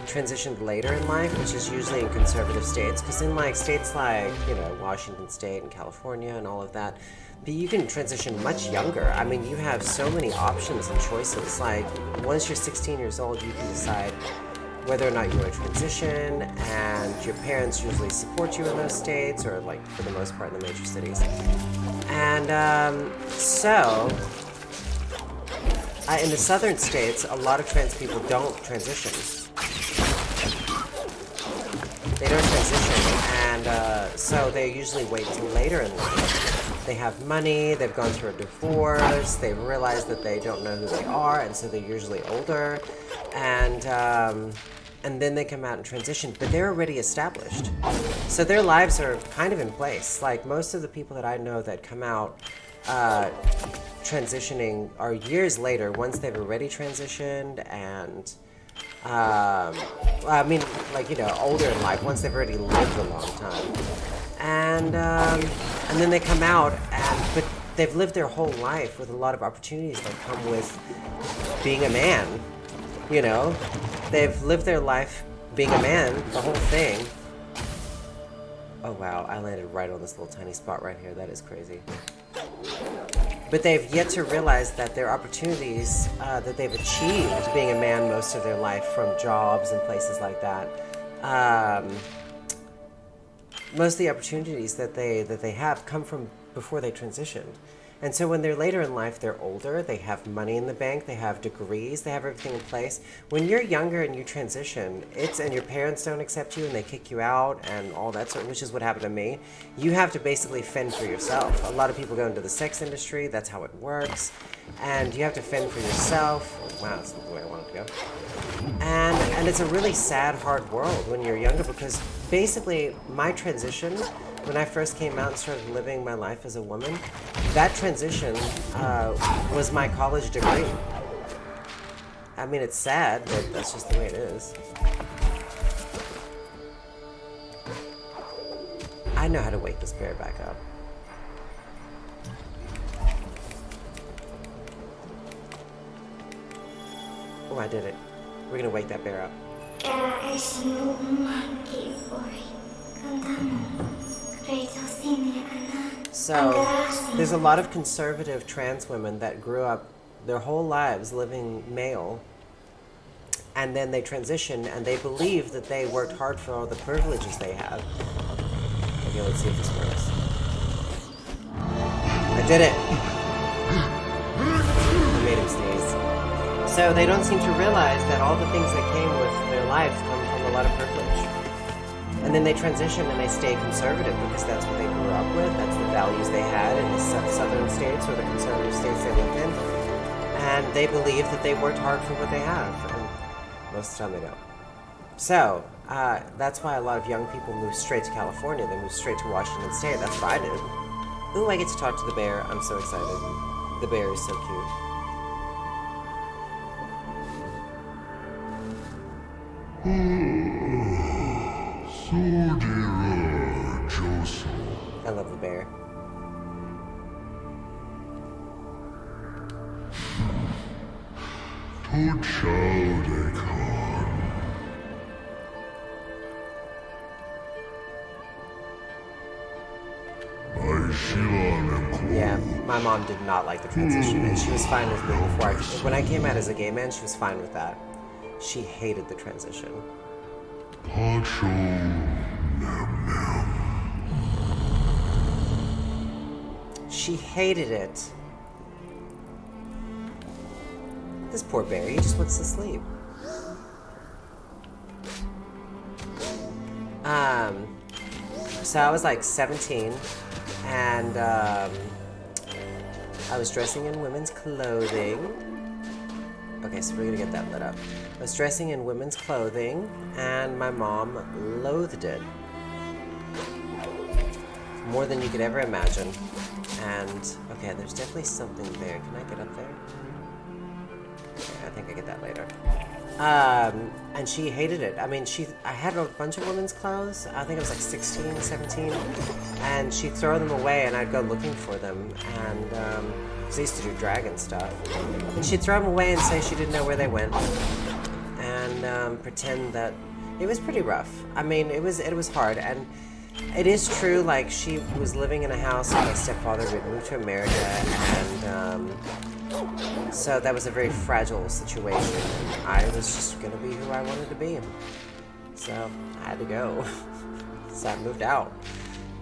transitioned later in life, which is usually in conservative states, because in like states like, you know, Washington State and California and all of that, but you can transition much younger. I mean, you have so many options and choices. Like, once you're 16 years old, you can decide whether or not you want to transition, and your parents usually support you in those states, or like for the most part in the major cities. And in the southern states, a lot of trans people don't transition. They don't transition, and so they usually wait until later in life. They have money, they've gone through a divorce, they realize that they don't know who they are, and so they're usually older, and then they come out and transition, but they're already established. So their lives are kind of in place. Like, most of the people that I know that come out transitioning are years later, once they've already transitioned, and I mean, like, you know, older in life, once they've already lived a long time. And then they come out, but they've lived their whole life with a lot of opportunities that come with being a man, you know? They've lived their life being a man, the whole thing. Oh wow, I landed right on this little tiny spot right here. That is crazy. But they've yet to realize that their opportunities that they've achieved being a man most of their life, from jobs and places like that, most of the opportunities that they have come from before they transitioned. And so when they're later in life, they're older, they have money in the bank, they have degrees, they have everything in place. When you're younger and you transition, and your parents don't accept you and they kick you out and all that sort, which is what happened to me, you have to basically fend for yourself. A lot of people go into the sex industry, that's how it works, and you have to fend for yourself. Oh, wow, that's not the way I wanted to go. And it's a really sad, hard world when you're younger, because basically my transition, when I first came out and started living my life as a woman, that transition was my college degree. I mean, it's sad, but that's just the way it is. I know how to wake this bear back up. Oh, I did it. We're gonna wake that bear up. So, there's a lot of conservative trans women that grew up their whole lives living male, and then they transition, and they believe that they worked hard for all the privileges they have. Okay, let's see if this works. I did it! I made him sneeze. So they don't seem to realize that all the things that came with their lives come from a lot of privilege. And then they transition and they stay conservative because that's what they grew up with, that's the values they had in the southern states or the conservative states they lived in. And they believe that they worked hard for what they have. And most of the time they don't. So, that's why a lot of young people move straight to California. They move straight to Washington State. That's what I did. Ooh, I get to talk to the bear. I'm so excited. The bear is so cute. I love the bear. Yeah, my mom did not like the transition, and she was fine with me before when I came out as a gay man, she was fine with that. She hated the transition. She hated it. This poor bear, he just wants to sleep. So I was like 17, and I was dressing in women's clothing. Okay, so we're gonna get that lit up. I was dressing in women's clothing, and my mom loathed it. More than you could ever imagine. And, okay, there's definitely something there. Can I get up there? Okay, I think I get that later. And she hated it. I mean, I had a bunch of women's clothes. I think I was like 16, 17. And she'd throw them away, and I'd go looking for them. And, because I used to do drag and stuff. And she'd throw them away and say she didn't know where they went. And, pretend that it was pretty rough. I mean, it was hard. And it is true, like, she was living in a house with my stepfather who had moved to America, and so that was a very fragile situation. I was just going to be who I wanted to be. So I had to go. So I moved out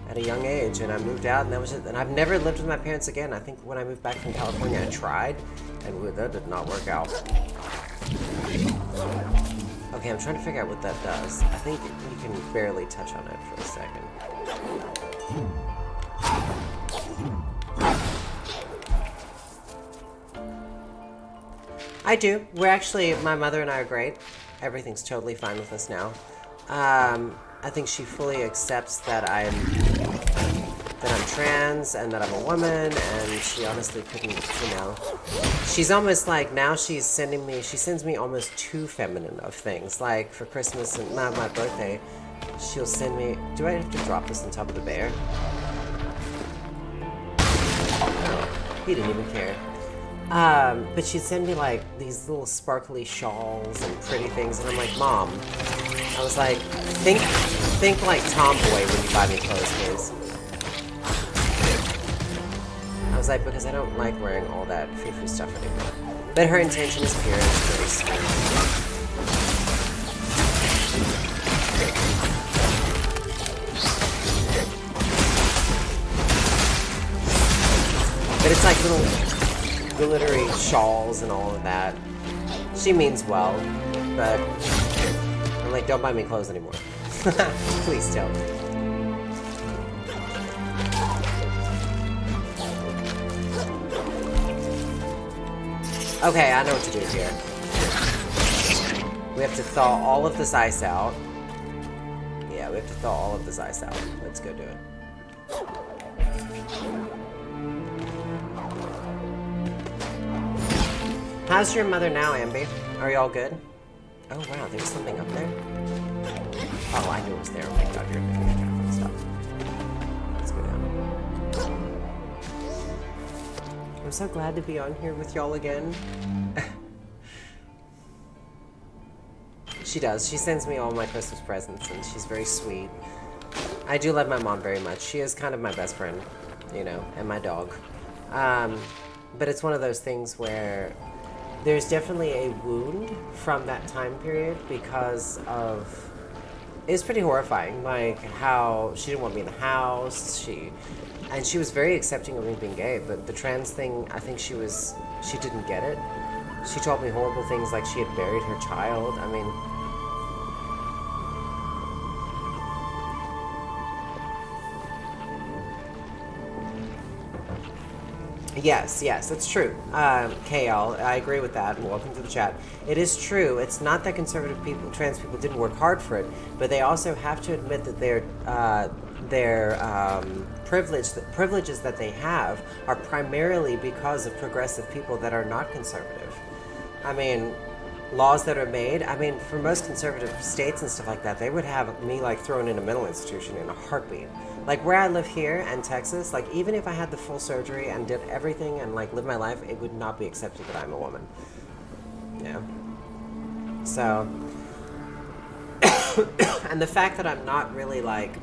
at a young age, and I moved out, and that was it. And I've never lived with my parents again. I think when I moved back from California, I tried, and that did not work out. Okay, I'm trying to figure out what that does. I think you can barely touch on it for a second. I do. We're actually, my mother and I are great. Everything's totally fine with us now. I think she fully accepts that I'm trans and that I'm a woman, and she honestly couldn't, she's almost like, now she sends me almost too feminine of things. Like for Christmas and my birthday, she'll send me, do I have to drop this on top of the bear? He didn't even care. But she'd send me like these little sparkly shawls and pretty things, and I'm like, Mom, I was like, think like tomboy when you buy me clothes, please. I was like, because I don't like wearing all that foo-foo stuff anymore. But her intention is pure, and it's very sweet. But it's like little glittery shawls and all of that. She means well, but I'm like, don't buy me clothes anymore. Please don't. Okay, I know what to do here. We have to thaw all of this ice out. Yeah, we have to thaw all of this ice out. Let's go do it. How's your mother now, Amby? Are y'all good? Oh wow, there's something up there? Oh, I knew it was there. Oh my god, you're making me kind of stop. Let's go down. I'm so glad to be on here with y'all again. She does. She sends me all my Christmas presents, and she's very sweet. I do love my mom very much. She is kind of my best friend, and my dog. But it's one of those things where there's definitely a wound from that time period because of, it's pretty horrifying, like how she didn't want me in the house, and she was very accepting of me being gay, but the trans thing, I think she didn't get it. She told me horrible things like she had buried her child. I mean, yes, it's true. KL, I agree with that, and welcome to the chat. It is true. It's not that conservative people, trans people, didn't work hard for it, but they also have to admit that their privileges that they have are primarily because of progressive people that are not conservative. I mean, laws that are made, I mean, for most conservative states and stuff like that, they would have me like thrown in a mental institution in a heartbeat. Like where I live here in Texas, like even if I had the full surgery and did everything and like lived my life, it would not be accepted that I'm a woman. Yeah. So, and the fact that I'm not really like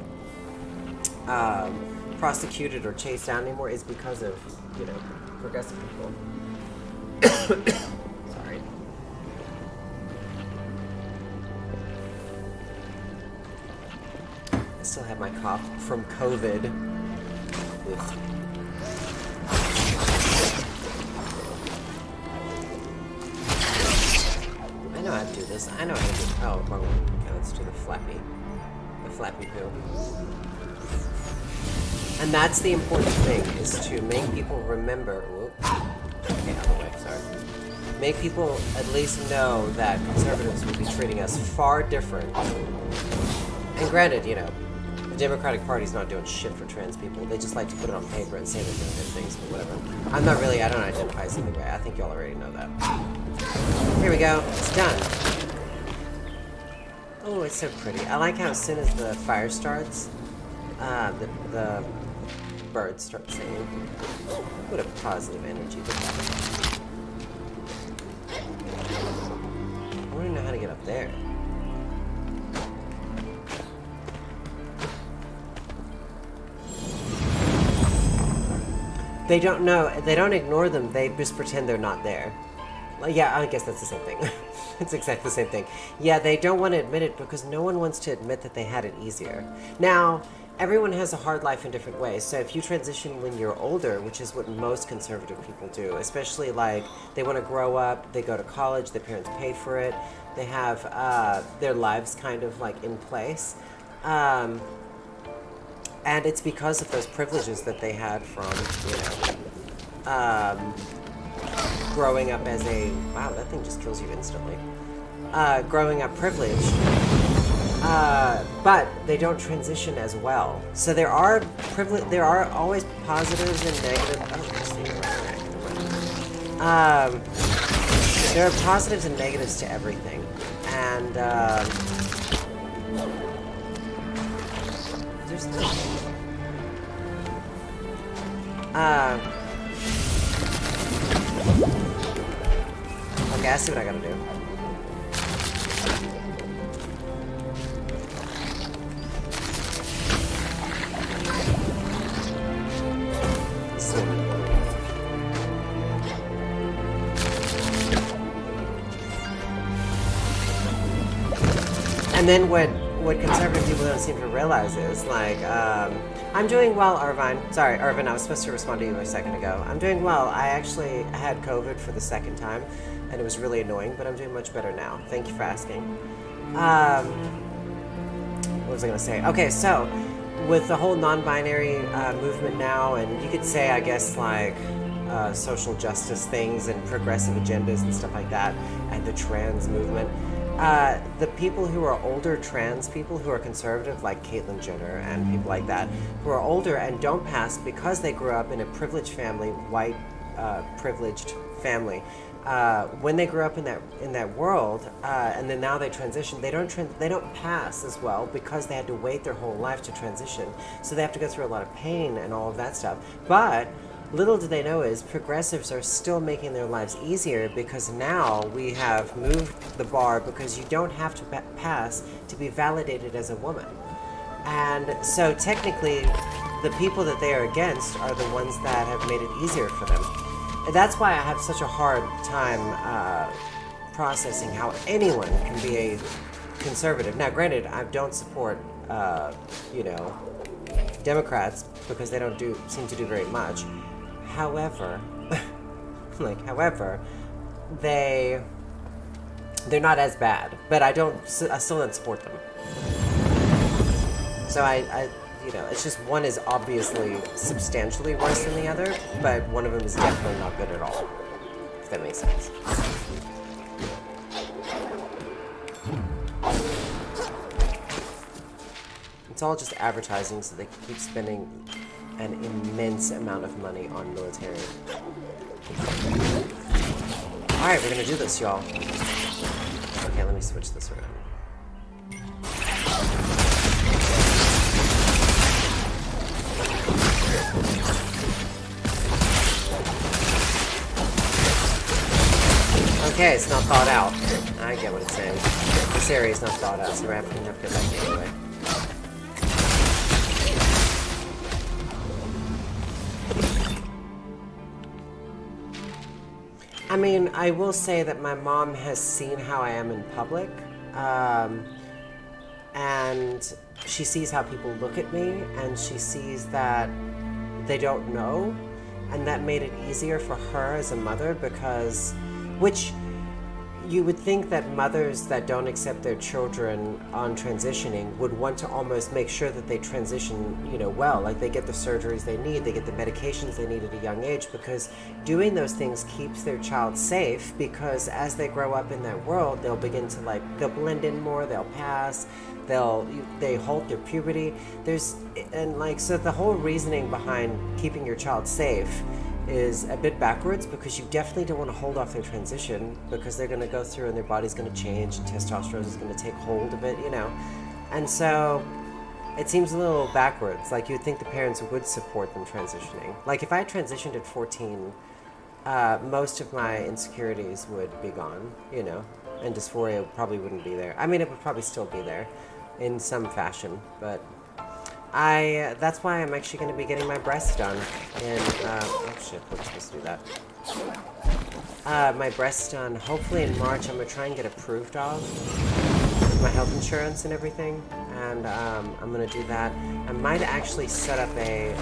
prosecuted or chased down anymore is because of, you know, progressive people. Sorry. I still have my cough from COVID. Oof. I know how to do this. I know how to do. Oh, wrong one. Okay, let's do the flappy poo. And that's the important thing, is to make people remember. Whoop. Okay, out of the way. Sorry. Make people at least know that conservatives will be treating us far different. And granted, you know, the Democratic Party's not doing shit for trans people. They just like to put it on paper and say they're doing good things, but whatever. I don't identify as either way. I think y'all already know that. Here we go. It's done. Oh, it's so pretty. I like how as soon as the fire starts, the birds start singing. What a positive energy. I don't even know how to get up there. They don't know. They don't ignore them. They just pretend they're not there. Like, yeah, I guess that's the same thing. It's exactly the same thing. Yeah, they don't want to admit it because no one wants to admit that they had it easier. Now, everyone has a hard life in different ways. So if you transition when you're older, which is what most conservative people do, especially like they want to grow up, they go to college, their parents pay for it, they have their lives kind of like in place. And it's because of those privileges that they had from, you know, growing up as a, wow, that thing just kills you instantly. Growing up privileged, but they don't transition as well. So there are always positives and negatives. Oh, this thing right there. There are positives and negatives to everything, and there's okay, I see what I gotta do. And then what conservative people don't seem to realize is, like, I'm doing well, Irvine. Sorry, Irvine, I was supposed to respond to you a second ago. I'm doing well. I actually had COVID for the second time, and it was really annoying, but I'm doing much better now. Thank you for asking. What was I going to say? Okay, so with the whole non-binary movement now, and you could say, I guess, like, social justice things and progressive agendas and stuff like that, and the trans movement, the people who are older trans people who are conservative, like Caitlyn Jenner and people like that, who are older and don't pass because they grew up in a privileged family, white privileged family, when they grew up in that world, and then now they transition, they don't pass as well because they had to wait their whole life to transition. So they have to go through a lot of pain and all of that stuff. But little do they know is progressives are still making their lives easier because now we have moved the bar because you don't have to pass to be validated as a woman. And so technically, the people that they are against are the ones that have made it easier for them. That's why I have such a hard time processing how anyone can be a conservative. Now, granted, I don't support, Democrats because they don't seem to do very much. However, they're not as bad. But I still don't support them. So it's just one is obviously substantially worse than the other, but one of them is definitely not good at all. If that makes sense. It's all just advertising, so they keep spending an immense amount of money on military. Alright, we're gonna do this, y'all. Okay, let me switch this around. Okay, it's not thought out. I get what it's saying. This area is not thought out, so we're have to go back anyway. I mean, I will say that my mom has seen how I am in public, and she sees how people look at me, and she sees that they don't know, and that made it easier for her as a mother because, which you would think that mothers that don't accept their children on transitioning would want to almost make sure that they transition, well, like they get the surgeries they need, they get the medications they need at a young age, because doing those things keeps their child safe, because as they grow up in that world, they'll begin to they'll blend in more, they'll pass, they halt their puberty. So the whole reasoning behind keeping your child safe is a bit backwards, because you definitely don't want to hold off their transition, because they're going to go through and their body's going to change and testosterone is going to take hold of it, And so it seems a little backwards. Like you'd think the parents would support them transitioning. Like if I transitioned at 14, most of my insecurities would be gone, and dysphoria probably wouldn't be there. I mean, it would probably still be there in some fashion, but that's why I'm actually going to be getting my breasts done oh shit, we're supposed to do that. My breasts done hopefully in March. I'm going to try and get approved of with my health insurance and everything, and I'm going to do that. I might actually set up a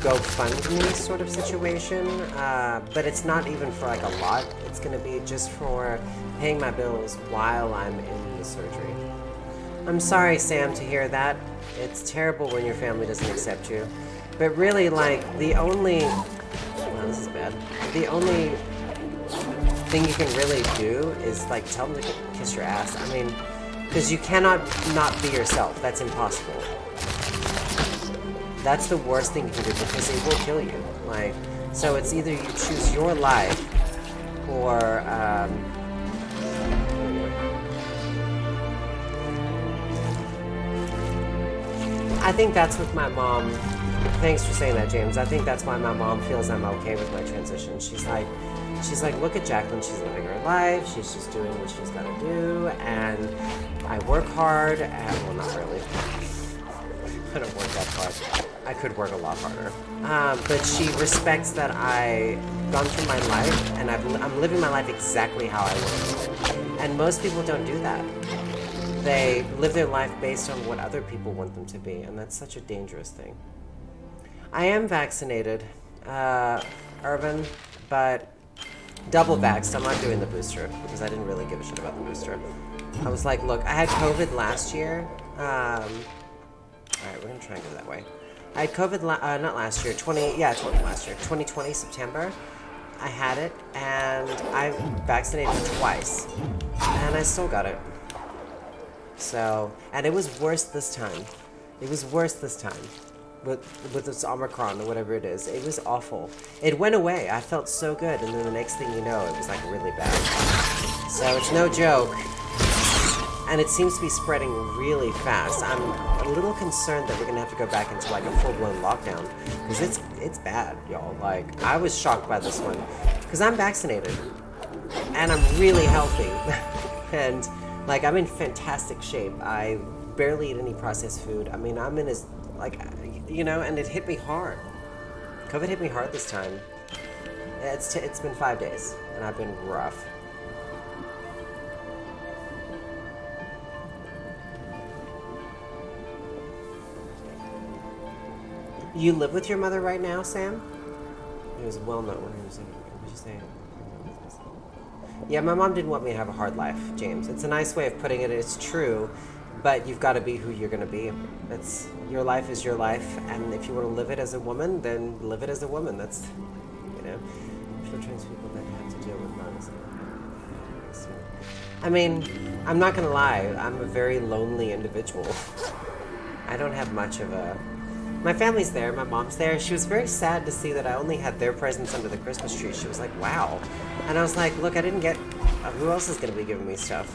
GoFundMe sort of situation, but it's not even for a lot. It's going to be just for paying my bills while I'm in the surgery. I'm sorry, Sam, to hear that. It's terrible when your family doesn't accept you. But really, the only... Wow, this is bad. The only thing you can really do is, tell them to kiss your ass. I mean, because you cannot not be yourself. That's impossible. That's the worst thing you can do, because it will kill you. So it's either you choose your life, or, I think that's what my mom... Thanks for saying that, James. I think that's why my mom feels I'm okay with my transition. She's like, look at Jacqueline. She's living her life. She's just doing what she's got to do. And I work hard. Well, not really. I don't work that hard. I could work a lot harder. But she respects that I've gone through my life, and I'm living my life exactly how I want. And most people don't do that. They live their life based on what other people want them to be, and that's such a dangerous thing. I am vaccinated, Irvin, but double vaxxed. I'm not doing the booster, because I didn't really give a shit about the booster. I was like, look, I had COVID last year. Alright, we're gonna try and go that way. I had COVID, not last year, 2020, September. I had it, and I vaccinated twice, and I still got it. So, and it was worse this time. With this Omicron or whatever it is. It was awful. It went away. I felt so good, and then the next thing you know, it was really bad. So it's no joke. And it seems to be spreading really fast. I'm a little concerned that we're gonna have to go back into a full-blown lockdown, because it's bad, y'all. I was shocked by this one, because I'm vaccinated, and I'm really healthy, and I'm in fantastic shape. I barely eat any processed food. I mean, I'm in and it hit me hard. COVID hit me hard this time. It's been 5 days, and I've been rough. You live with your mother right now, Sam? It was well known when he was like, what did you say? Yeah, my mom didn't want me to have a hard life, James. It's a nice way of putting it. It's true, but you've got to be who you're going to be. That's your life is your life, and if you want to live it as a woman, then live it as a woman. That's, you know, for trans people that have to deal with violence. I mean, I'm not going to lie. I'm a very lonely individual. I don't have much of a... My family's there, my mom's there. She was very sad to see that I only had their presents under the Christmas tree. She was like, wow. And I was like, look, I didn't get... who else is going to be giving me stuff?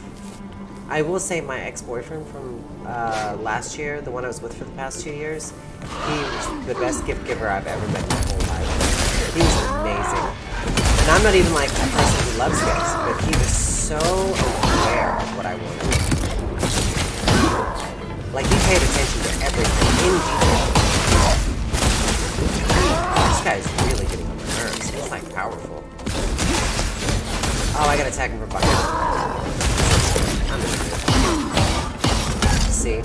I will say my ex-boyfriend from last year, the one I was with for the past 2 years, he was the best gift giver I've ever met in my whole life. He was amazing. And I'm not even like a person who loves gifts, but he was so aware of what I wanted. Like, he paid attention to everything in detail. This guy's really getting on my nerves. He's like powerful. Oh, I gotta attack him from behind. I'm gonna do it. See?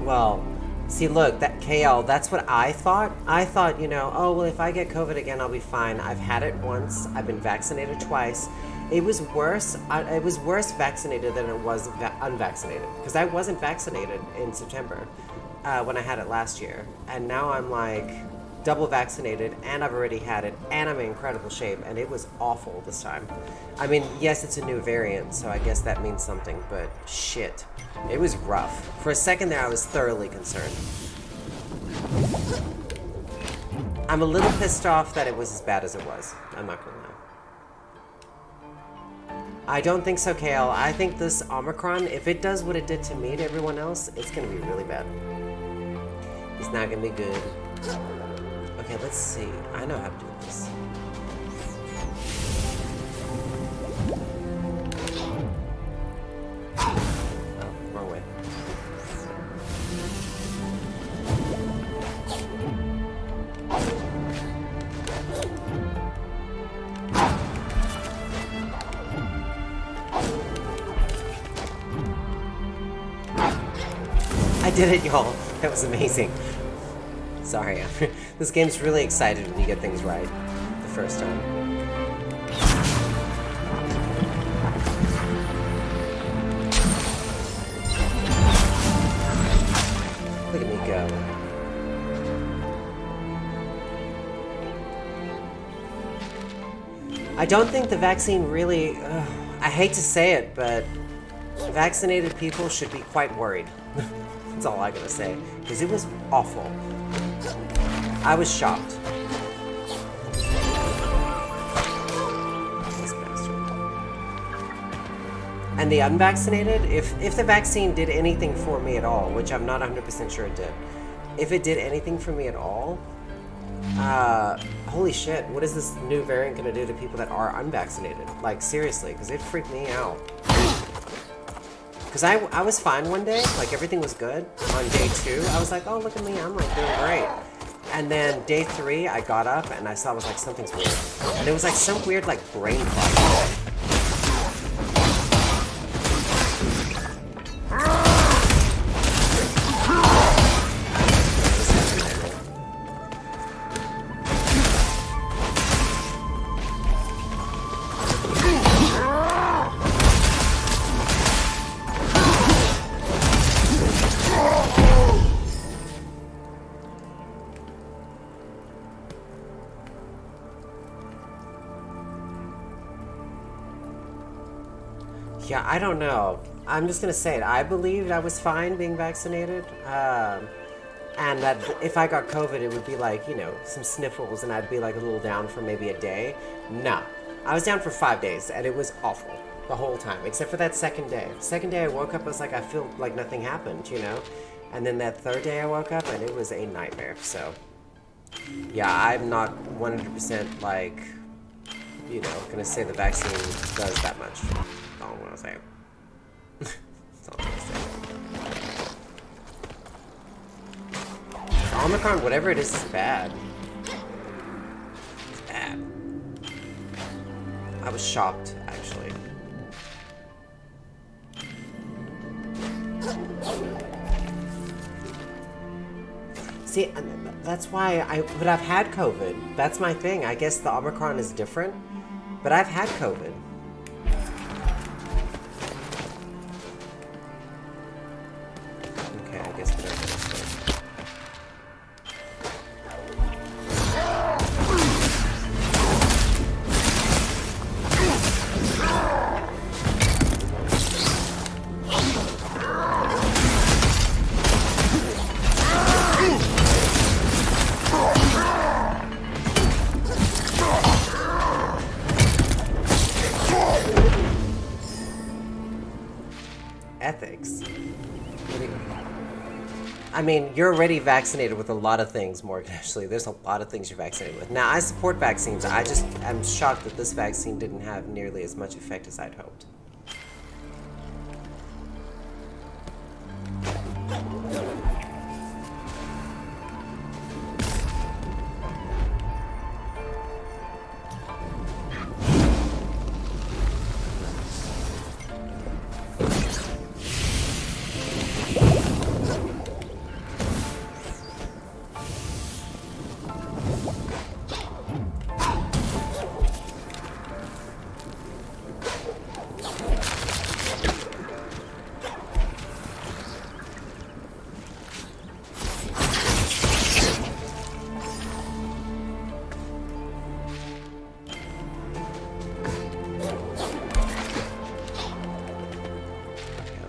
Well, see, look, that KL, that's what I thought. I thought, you know, oh, well, if I get COVID again, I'll be fine. I've had it once. I've been vaccinated twice. It was worse. It was worse vaccinated than it was unvaccinated. Because I wasn't vaccinated in September when I had it last year. And now I'm like double vaccinated, and I've already had it, and I'm in incredible shape. And it was awful this time. I mean, yes, it's a new variant, so I guess that means something. But shit. It was rough. For a second there, I was thoroughly concerned. I'm a little pissed off that it was as bad as it was. I'm not gonna lie. I don't think so, KL. I think this Omicron, if it does what it did to me to everyone else, it's gonna be really bad. It's not gonna be good. Okay, let's see. I know how to do this. Wrong way. I did it, y'all. That was amazing. Sorry. This game's really excited when you get things right the first time. Look at me go. I don't think the vaccine really... I hate to say it, but vaccinated people should be quite worried. That's all I gotta say. Because it was awful. I was shocked. This bastard. And the unvaccinated, if the vaccine did anything for me at all, which I'm not 100% sure it did, if it did anything for me at all, holy shit, what is this new variant gonna do to people that are unvaccinated? Like, seriously, because it freaked me out. Because I was fine one day, like everything was good. On day 2, I was like, oh, look at me, I'm like doing great. And then day 3, I got up and I saw it was like, something's weird. And it was like some weird like brain fog. Yeah, I don't know. I'm just gonna say it. I believed I was fine being vaccinated, and that if I got COVID, it would be like, you know, some sniffles, and I'd be like a little down for maybe a day. No, I was down for 5 days, and it was awful the whole time, except for that second day. Second day I woke up, I was like, I feel like nothing happened, you know? And then that third day I woke up, and it was a nightmare, so. Yeah, I'm not 100% like you know, gonna say the vaccine does that much. That's all I'm gonna say. That's all I'm gonna say. Omicron, whatever it is bad. It's bad. I was shocked, actually. See, that's why but I've had COVID. That's my thing. I guess the Omicron is different, but I've had COVID. Okay, I guess whatever. Ethics. I mean, you're already vaccinated with a lot of things, Morgan, actually. There's a lot of things you're vaccinated with. Now, I support vaccines. I just am shocked that this vaccine didn't have nearly as much effect as I'd hoped.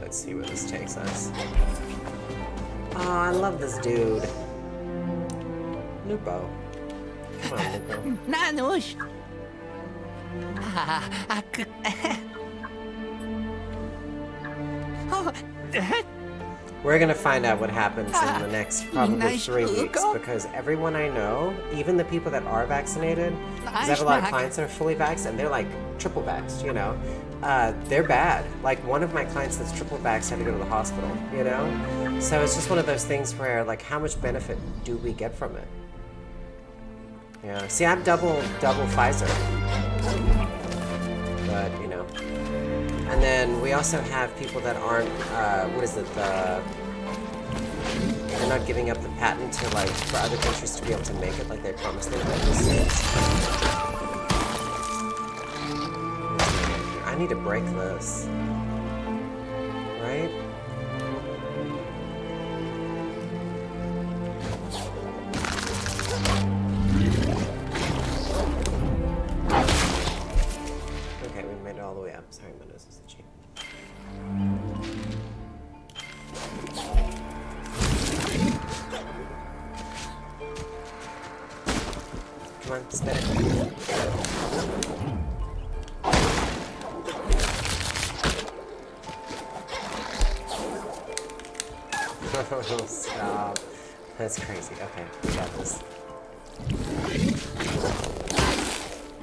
See where this takes us. Oh, I love this dude. Lupo. Come on, Lupo. Nanush. We're gonna find out what happens in the next probably 3 weeks, because everyone I know, even the people that are vaccinated, because I have a lot of clients that are fully vaxxed, and they're like triple vaxxed, you know? They're bad. Like, one of my clients that's triple vaxxed had to go to the hospital, you know? So it's just one of those things where, like, how much benefit do we get from it? Yeah. See, I'm double Pfizer. But, you know. And then we also have people that aren't, what is it, they're not giving up the patent to, like, for other countries to be able to make it like they promised they would. I need to break this. Right? Okay, we made it all the way up. Sorry, my nose is itchy. Come on, spit it. Oh, stop. That's crazy. Okay, we got this.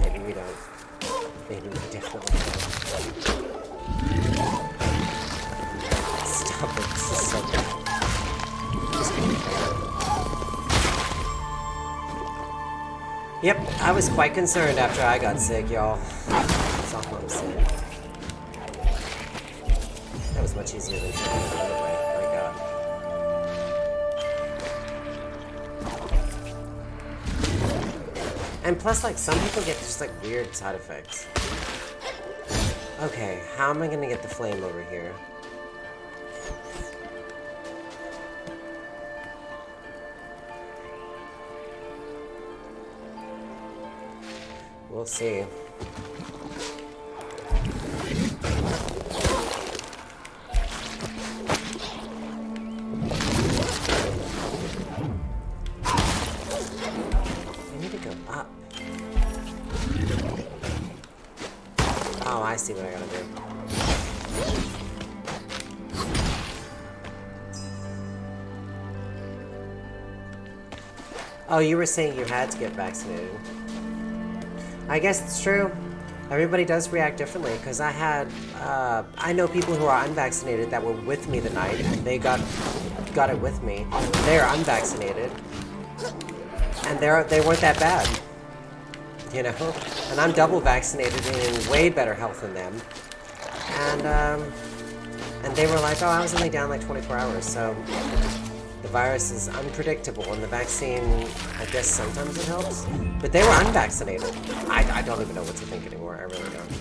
Maybe we don't. Maybe we definitely don't. Stop it. This is so bad. Yep, I was quite concerned after I got sick, y'all. That's all I'm saying. That was much easier than trying to get away. My God. And plus, like, some people get just, like, weird side effects. Okay, how am I gonna get the flame over here? We'll see. I see what I gotta do. Oh, you were saying you had to get vaccinated. I guess it's true. Everybody does react differently, because I know people who are unvaccinated that were with me the night, and they got it with me. They're unvaccinated, and they weren't that bad, you know? And I'm double vaccinated and in way better health than them. And they were like, oh, I was only down like 24 hours, so the virus is unpredictable, and the vaccine, I guess sometimes it helps. But they were unvaccinated. I don't even know what to think anymore. I really don't.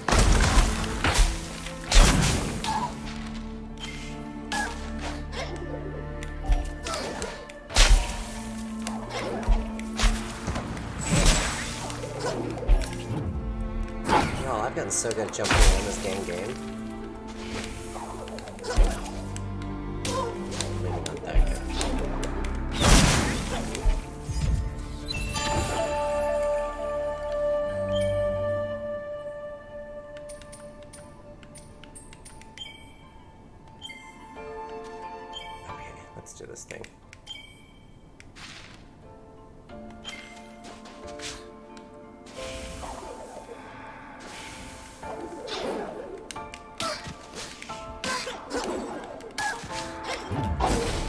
Y'all, I've gotten so good at jumping around this game. Maybe not that good. Let's do this thing.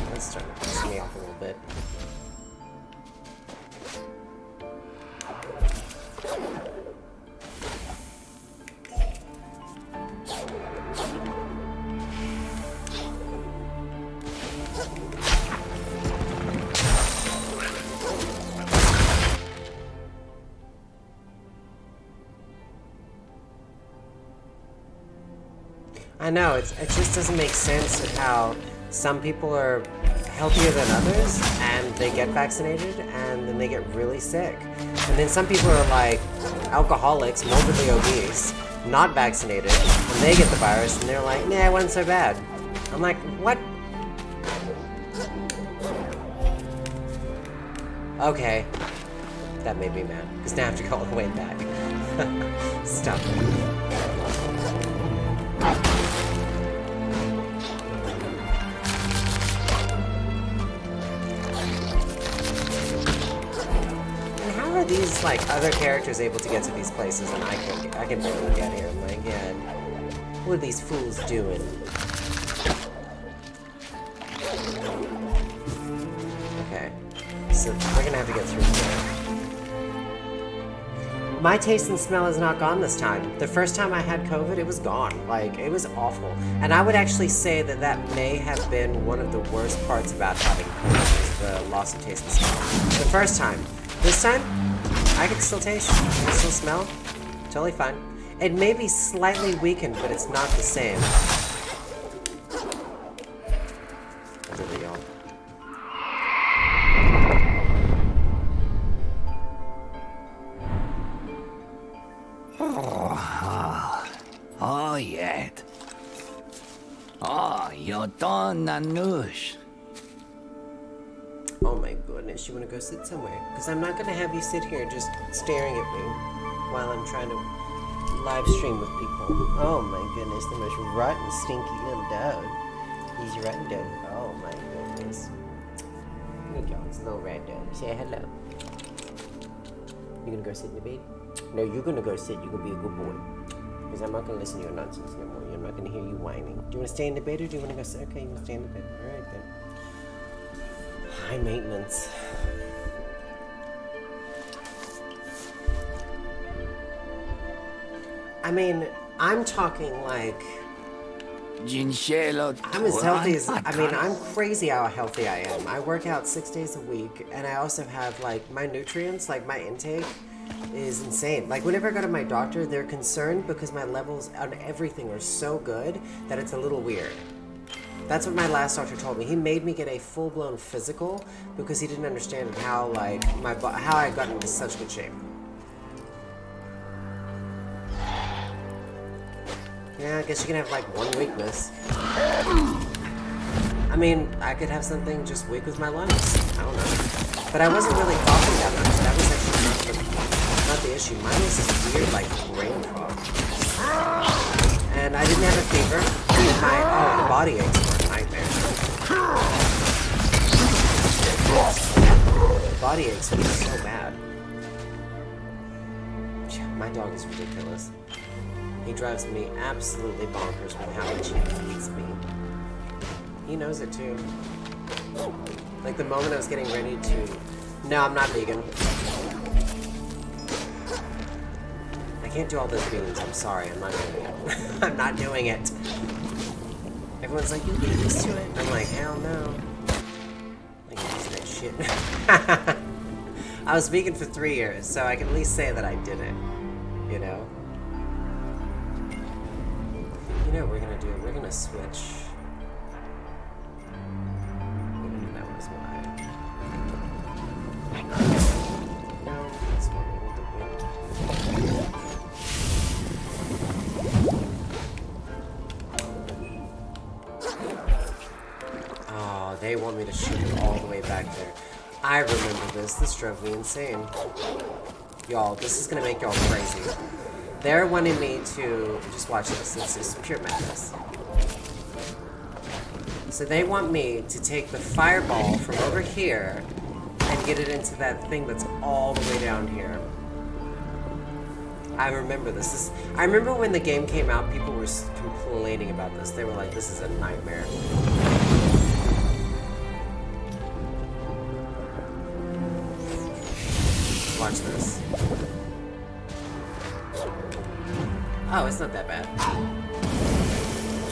That's starting to piss me off a little bit. I know, it just doesn't make sense of how some people are healthier than others and they get vaccinated and then they get really sick. And then some people are like alcoholics, morbidly obese, not vaccinated, and they get the virus and they're like, nah, it wasn't so bad. I'm like, what? Okay. That made me mad, because now I have to go all the way back. Stop. These like other characters able to get to these places and I can barely get here. I'm like, yeah, what are these fools doing? Okay, so we're gonna have to get through here. My taste and smell is not gone this time. The first time I had COVID, it was gone. Like, it was awful. And I would actually say that that may have been one of the worst parts about having COVID, is the loss of taste and smell. The first time. This time, I can still taste, I can still smell, totally fine. It may be slightly weakened, but it's not the same. There we go. Oh, yet. Oh, you're done, Nanush. Oh my goodness, you want to go sit somewhere? Because I'm not going to have you sit here just staring at me while I'm trying to live stream with people. Oh my goodness, the most rotten, stinky little dog. He's a rotten dog. Oh my goodness. Good dog, it's a little rat dog. Say hello. You gonna go sit in the bed? No, you're gonna go sit. You're gonna be a good boy. Because I'm not gonna listen to your nonsense no more. I'm not gonna hear you whining. Do you want to stay in the bed or do you want to go sit? Okay, you want to stay in the bed. Alright then. High maintenance. I mean, I'm talking like... I'm as healthy as... I mean, I'm crazy how healthy I am. I work out 6 days a week, and I also have, like, my nutrients, like, my intake is insane. Like, whenever I go to my doctor, they're concerned because my levels on everything are so good that it's a little weird. That's what my last doctor told me. He made me get a full-blown physical because he didn't understand how, like, how I got into such good shape. Yeah, I guess you can have, like, one weakness. I mean, I could have something just weak with my lungs. I don't know. But I wasn't really coughing that much. That was actually not the issue. Mine was this weird, like, brain fog. And I didn't have a fever. The body aches were a nightmare. The body aches were so bad. my dog is ridiculous. He drives me absolutely bonkers with how much he feeds me. He knows it too. Like the moment I was getting ready to... No, I'm not vegan. I can't do all those beans. I'm sorry. I'm not doing it. I'm not doing it. Everyone's like, you get used to it. I'm like, hell no. I get used to that shit. I was vegan for 3 years, so I can at least say that I did it. You know? You know what we're gonna do? We're gonna switch. That was why. No, that's why we need to Oh, they want me to shoot it all the way back there. I remember this. This drove me insane. Y'all, this is gonna make y'all crazy. They're wanting me to... Just watch this. This is pure madness. So they want me to take the fireball from over here and get it into that thing that's all the way down here. I remember this. I remember when the game came out, people were complaining about this. They were like, this is a nightmare. Watch this. Oh, it's not that bad.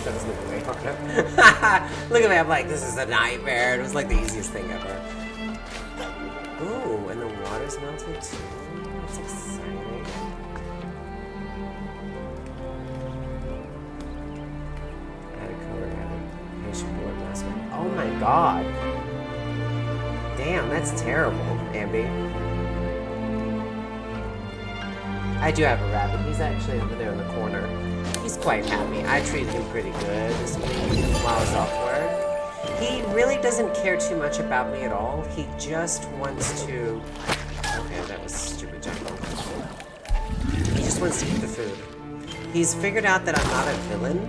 That was looking way harder. Look at me, I'm like, this is a nightmare. It was like the easiest thing ever. Ooh, and the water's melted too. That's exciting. Add a color, add a patient board last one. Oh my god. Damn, that's terrible, Ambi. I do have a rabbit. He's actually over there in the corner. He's quite happy. I treated him pretty good this week while I was off work. He really doesn't care too much about me at all. He just wants to... Okay, that was stupid jungle. He just wants to eat the food. He's figured out that I'm not a villain,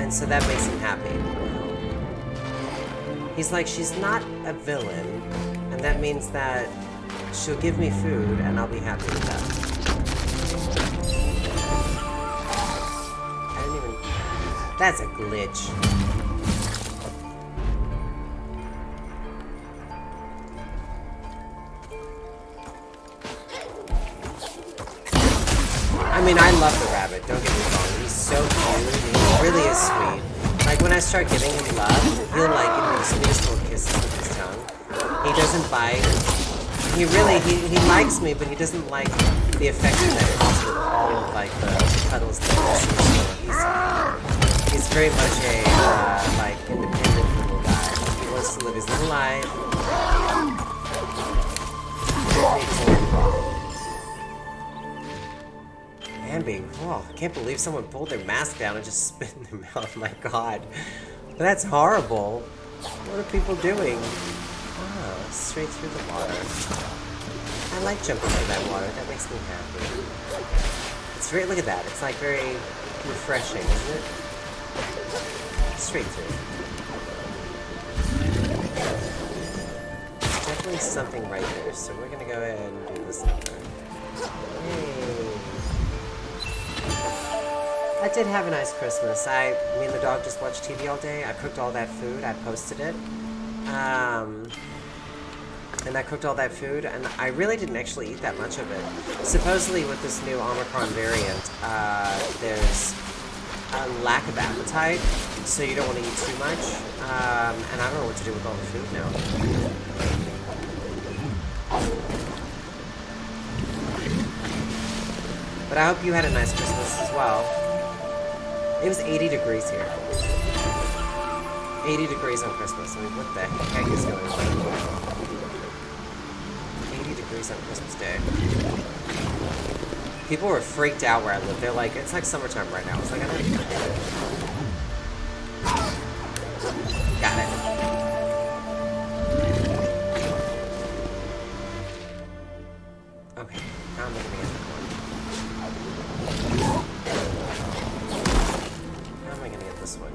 and so that makes him happy. He's like, she's not a villain, and that means that she'll give me food, and I'll be happy with that. That's a glitch. I mean, I love the rabbit, don't get me wrong. He's so cute. He really is sweet. Like, when I start giving him love, he'll, like, give me the sweetest little kisses with his tongue. He doesn't bite. He really, he likes me, but he doesn't like the affection that comes with all of, like, the cuddles that he's very much a, like, independent little guy. He wants to live his little life. Ambi, oh, I can't believe someone pulled their mask down and just spit in their mouth. My god. That's horrible. What are people doing? Oh, straight through the water. I like jumping in that water. That makes me happy. It's very, look at that. It's like very refreshing, isn't it? Straight through. There's definitely something right there, so we're gonna go ahead and do this number. Yay. I did have a nice Christmas. Me and the dog just watched TV all day. I cooked all that food. I posted it. And I cooked all that food, and I really didn't actually eat that much of it. Supposedly with this new Omicron variant, there's a lack of appetite, so you don't want to eat too much. And I don't know what to do with all the food now. But I hope you had a nice Christmas as well. It was 80 degrees here. 80 degrees on Christmas. I mean, what the heck is going on? 80 degrees on Christmas Day. People were freaked out where I live. They're like, it's like summertime right now. It's like, I don't even get it. Got it. Okay, now I'm looking at that one. How am I gonna get this one?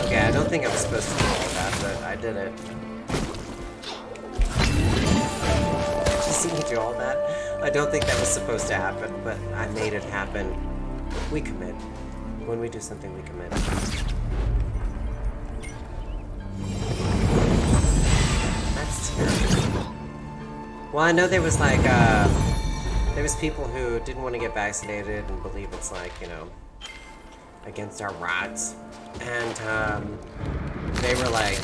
Okay, I don't think I was supposed to do all that, but did it. Did you see me do all that? I don't think that was supposed to happen, but I made it happen. We commit. When we do something, we commit. That's terrible. Well, I know there was like, there was people who didn't want to get vaccinated and believe it's like, you know, against our rights. And they were like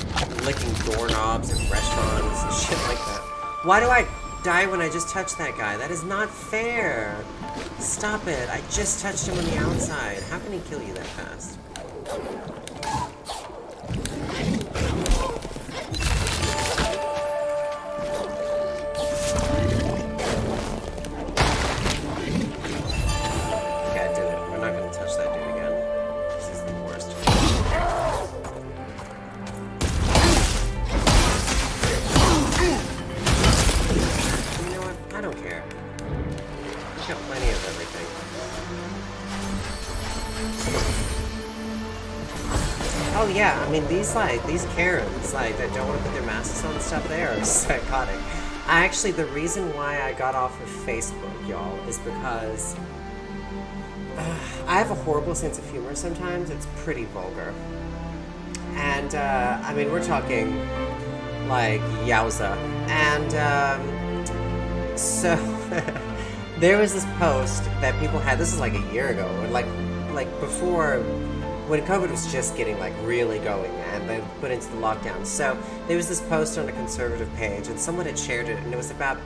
licking doorknobs at restaurants and shit like that. Why do I die when I just touched that guy? That is not fair. Stop it. I just touched him on the outside. How can he kill you that fast? Okay, I did it. We're not going to touch that dude again. This is the worst. You know what? I don't care. We've got plenty of everything. Oh yeah, I mean these Karens that don't want to put their masks on and stuff, they are psychotic. The reason why I got off of Facebook, y'all, is because I have a horrible sense of humor sometimes. It's pretty vulgar. And I mean we're talking like yowza. And so there was this post that people had, this is like a year ago, and like before, when COVID was just getting like really going and they went into the lockdown. So there was this post on a conservative page and someone had shared it, and it was about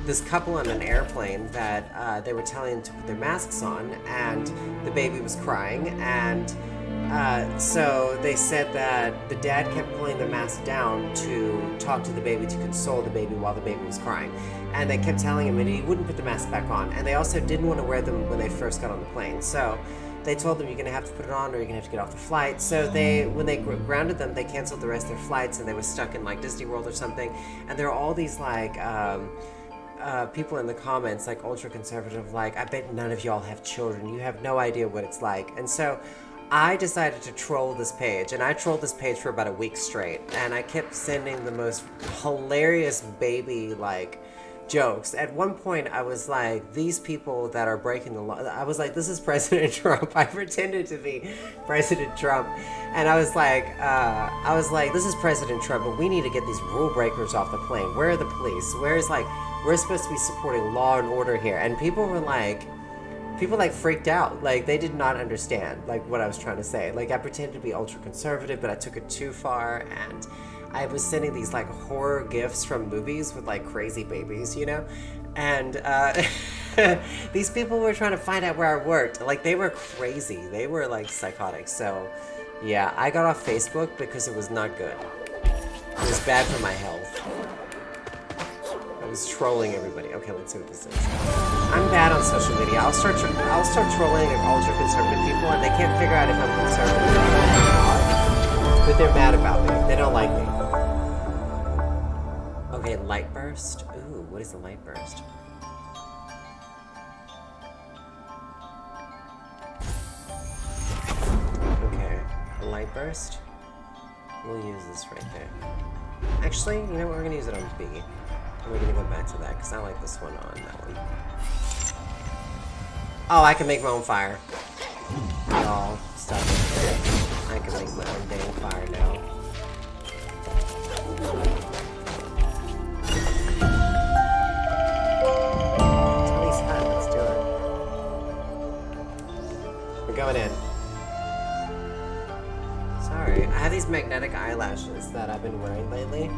this couple on an airplane that they were telling them to put their masks on, and the baby was crying, and so they said that the dad kept pulling the mask down to talk to the baby, to console the baby while the baby was crying. And they kept telling him, and he wouldn't put the mask back on. And they also didn't want to wear them when they first got on the plane. So they told them, you're going to have to put it on or you're going to have to get off the flight. So when they grounded them, they canceled the rest of their flights, and they were stuck in like Disney World or something. And there are all these like people in the comments, like ultra conservative, like, I bet none of y'all have children. You have no idea what it's like. And so I decided to troll this page, and I trolled this page for about a week straight, and I kept sending the most hilarious baby like jokes. At one point I was like, these people that are breaking the law, I was like, this is President Trump. I pretended to be President Trump, and I was like, this is President Trump, but we need to get these rule breakers off the plane. Where are the police? We're supposed to be supporting law and order here. And people freaked out. Like, they did not understand like what I was trying to say. Like, I pretended to be ultra conservative, but I took it too far, and I was sending these like horror gifs from movies with like crazy babies, you know? And these people were trying to find out where I worked. Like, they were crazy. They were like psychotic. So yeah, I got off Facebook because it was not good. It was bad for my health. I was trolling everybody. Okay, let's see what this is. I'm bad on social media. I'll start trolling ultra conservative people, and they can't figure out if I'm conservative or not. But they're mad about me. They don't like me. Okay, light burst. Ooh, what is a light burst? Okay, a light burst. We'll use this right there. Actually, you know what? We're gonna use it on B. And we're gonna go back to that because I like this one on that one. Oh, I can make my own fire. Y'all, stop it. I can make my own dang fire now. Tony's hot, let's do it. We're going in. Sorry, I have these magnetic eyelashes that I've been wearing lately.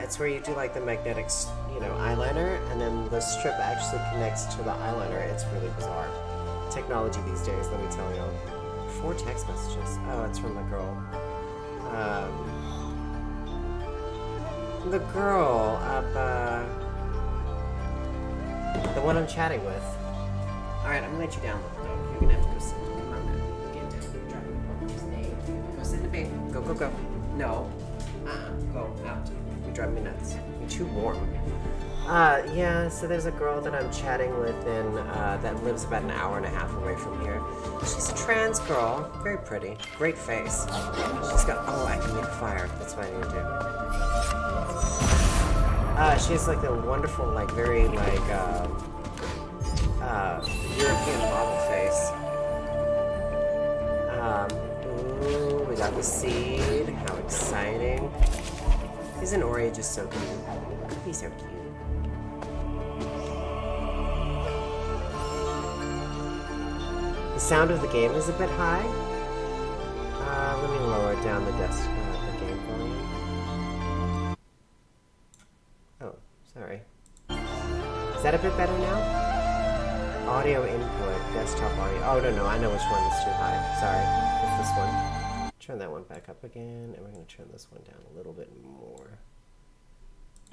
It's where you do like the magnetic, eyeliner, and then the strip actually connects to the eyeliner. It's really bizarre. Technology these days, let me tell you. 4 text messages. Oh, it's from the girl. The girl up, the one I'm chatting with. Alright, I'm gonna let you down, though. You're gonna have to go sit. Come on, man. Get down. Drive me. Go sit in the bed. Go. No. Go out. You're driving me nuts. You're too warm. Yeah, so there's a girl that I'm chatting with that lives about an hour and a half away from here. She's a trans girl, very pretty, great face. She's got, oh, I can make fire, that's what I need to do. She has like a wonderful, like very like, European model face. Ooh, we got the seed, how exciting. Isn't Ori just so cute? He's so cute. The sound of the game is a bit high. Let me lower down the the game volume. Oh, sorry. Is that a bit better now? Audio input, desktop audio. Oh, no, I know which one is too high. Sorry, it's this one. Turn that one back up again, and we're going to turn this one down a little bit more.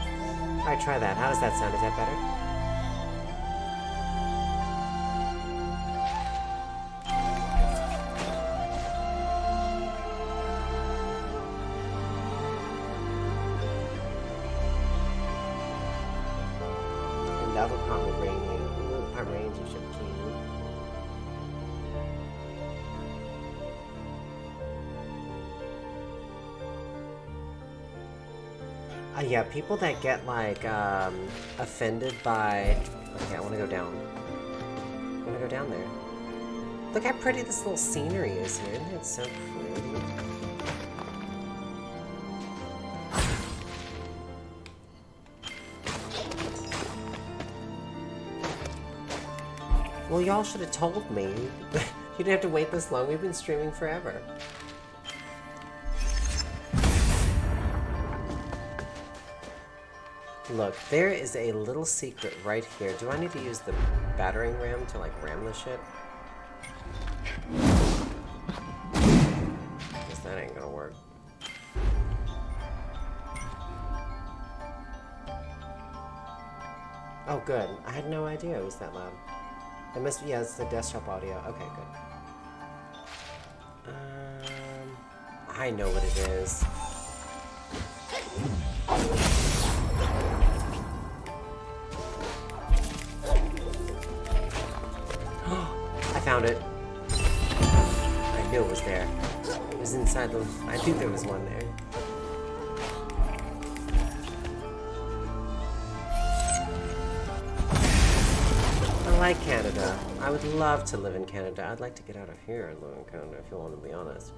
Alright, try that. How does that sound? Is that better? Double Pomeranian should be cute. Yeah, people that get like offended by. Okay, I want to go down. I want to go down there. Look how pretty this little scenery is here. Isn't it so pretty? Well, y'all should have told me. You didn't have to wait this long. We've been streaming forever. Look, there is a little secret right here. Do I need to use the battering ram to, like, ram the shit? Guess that ain't gonna work. Oh, good. I had no idea it was that loud. It must be, yeah, it's the desktop audio. Okay, good. I know what it is. I found it. I knew it was there. It was inside the... I think there was one there. I like Canada. I would love to live in Canada. I'd like to get out of here and live in Canada, if you want to be honest.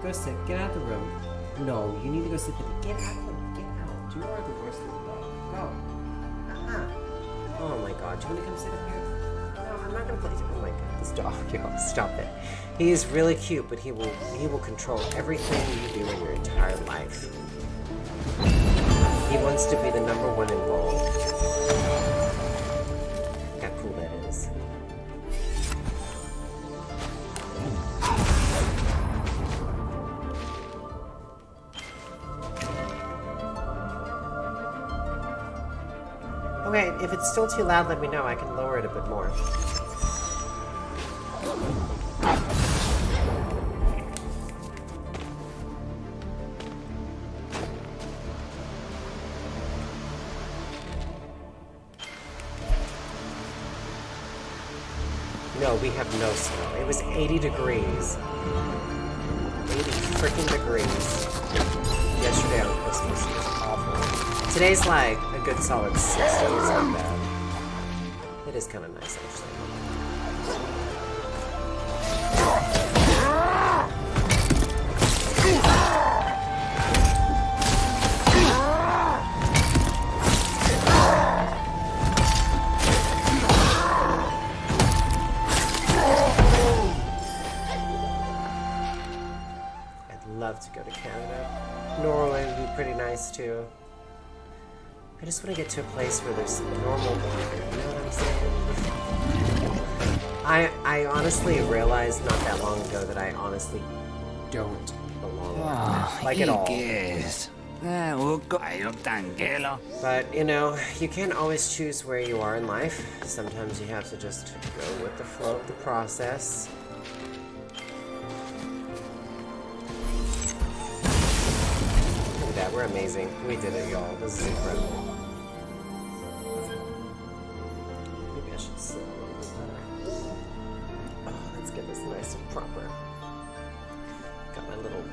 Go sit. Get out of the room. No, you need to go sit there. Get out of the room. Get out. You are the worst little dog. Go. Oh my god. Do you want to come sit up here? No, I'm not going to play. Oh my god. This dog. Yo, stop it. He is really cute, but he will control everything you do in your entire life. He wants to be the #1 enrolled. Look how cool that is. Okay, if it's still too loud, let me know. I can lower it a bit more. No, we have no snow. It was 80 degrees. 80 freaking degrees. Yesterday on Christmas. It was awful. Today's like a good solid 60. It's not bad. It is kind of nice, actually. Love to go to Canada. Norway would be pretty nice too. I just want to get to a place where there's normal water. You know what I'm saying? I honestly realized not that long ago that I honestly don't belong like at all. But you know, you can't always choose where you are in life. Sometimes you have to just go with the flow of the process. We're amazing. We did it, y'all. This is incredible. Maybe I should sit a little bit better. Oh, let's get this nice and proper. Got my little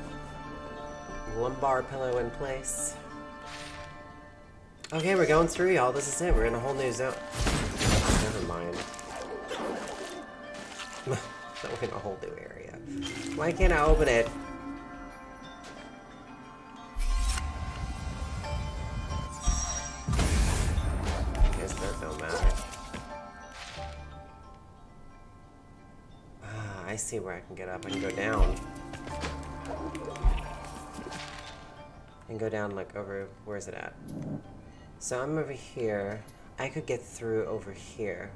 lumbar pillow in place. Okay, we're going through, y'all. This is it. We're in a whole new zone. Never mind. We're in a whole new area. Why can't I open it? Guess that don't matter. Ah, I see where I can get up. I can go down. And go down like over, where is it at? So I'm over here. I could get through over here,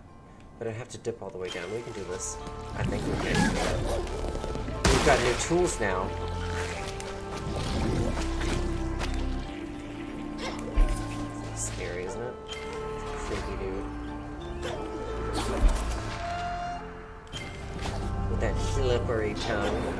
but I'd have to dip all the way down. We can do this. I think we can. We've got new tools now. It's scary, isn't it? Freaky dude. With that slippery tongue.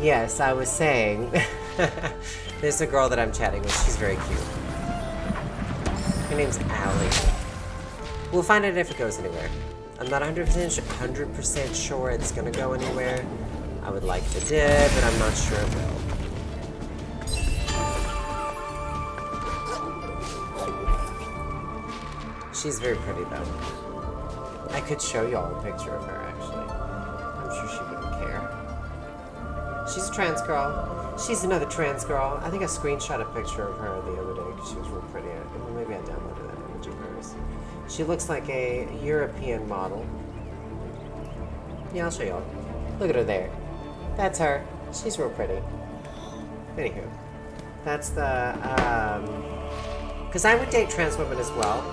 Yes, I was saying, there's a girl that I'm chatting with. She's very cute. Her name's Allie. We'll find out if it goes anywhere. I'm not 100% sure it's gonna go anywhere. I would like if it did, but I'm not sure it will. She's very pretty, though. I could show y'all a picture of her, actually. I'm sure she wouldn't care. She's a trans girl. She's another trans girl. I think I screenshot a picture of her the other day because she was real pretty. Maybe I downloaded that image of hers. She looks like a European model. Yeah, I'll show y'all. Look at her there. That's her. She's real pretty. Anywho. That's the, because I would date trans women as well.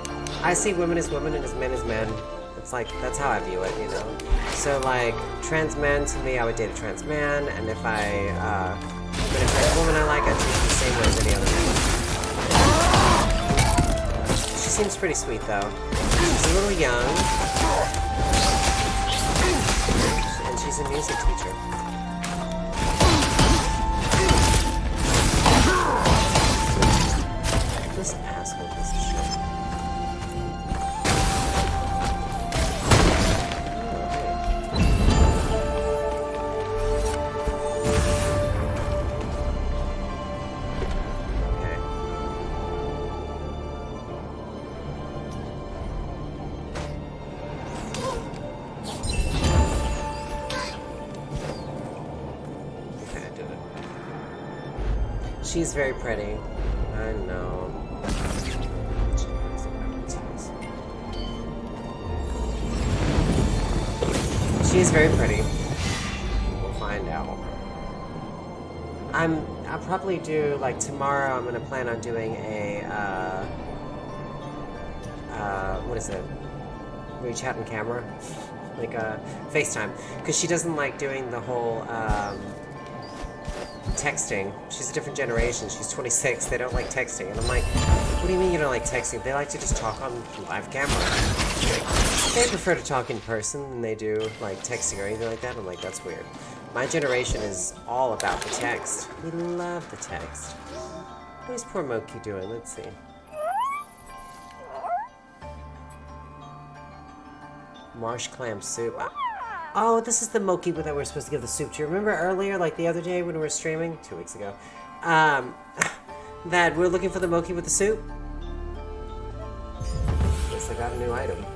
I see women as women and as men as men. It's like, that's how I view it, you know? So, like, trans men, to me, I would date a trans man, and if I, but if a woman I like, I'd treat her the same way as any other man. She seems pretty sweet, though. She's a little young. And she's a music teacher. This asshole piece of shit. She's very pretty. I know. She's very pretty. We'll find out. I'll probably do, like, tomorrow I'm gonna plan on doing a, what is it? Where you chat on camera? Like, FaceTime. Because she doesn't like doing the whole, texting. She's a different generation. She's 26. They don't like texting. And I'm like, what do you mean you don't like texting? They like to just talk on live camera. They prefer to talk in person than they do, like, texting or anything like that. I'm like, that's weird. My generation is all about the text. We love the text. What is poor Moki doing? Let's see. Marsh clam soup. Oh, this is the Moki that we're supposed to give the soup to. Remember earlier, like the other day when we were streaming? 2 weeks ago. That we're looking for the Moki with the soup? Guess I got a new item.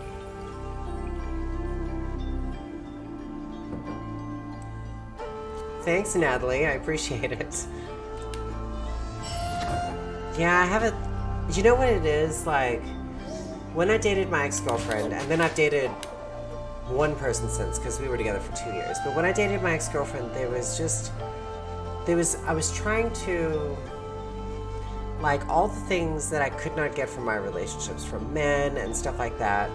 Thanks, Natalie. I appreciate it. Yeah, I haven't... You know what it is? Like, when I dated my ex-girlfriend, and then I've dated one person since, because we were together for 2 years. But when I dated my ex-girlfriend, I was trying to, like, all the things that I could not get from my relationships, from men and stuff like that,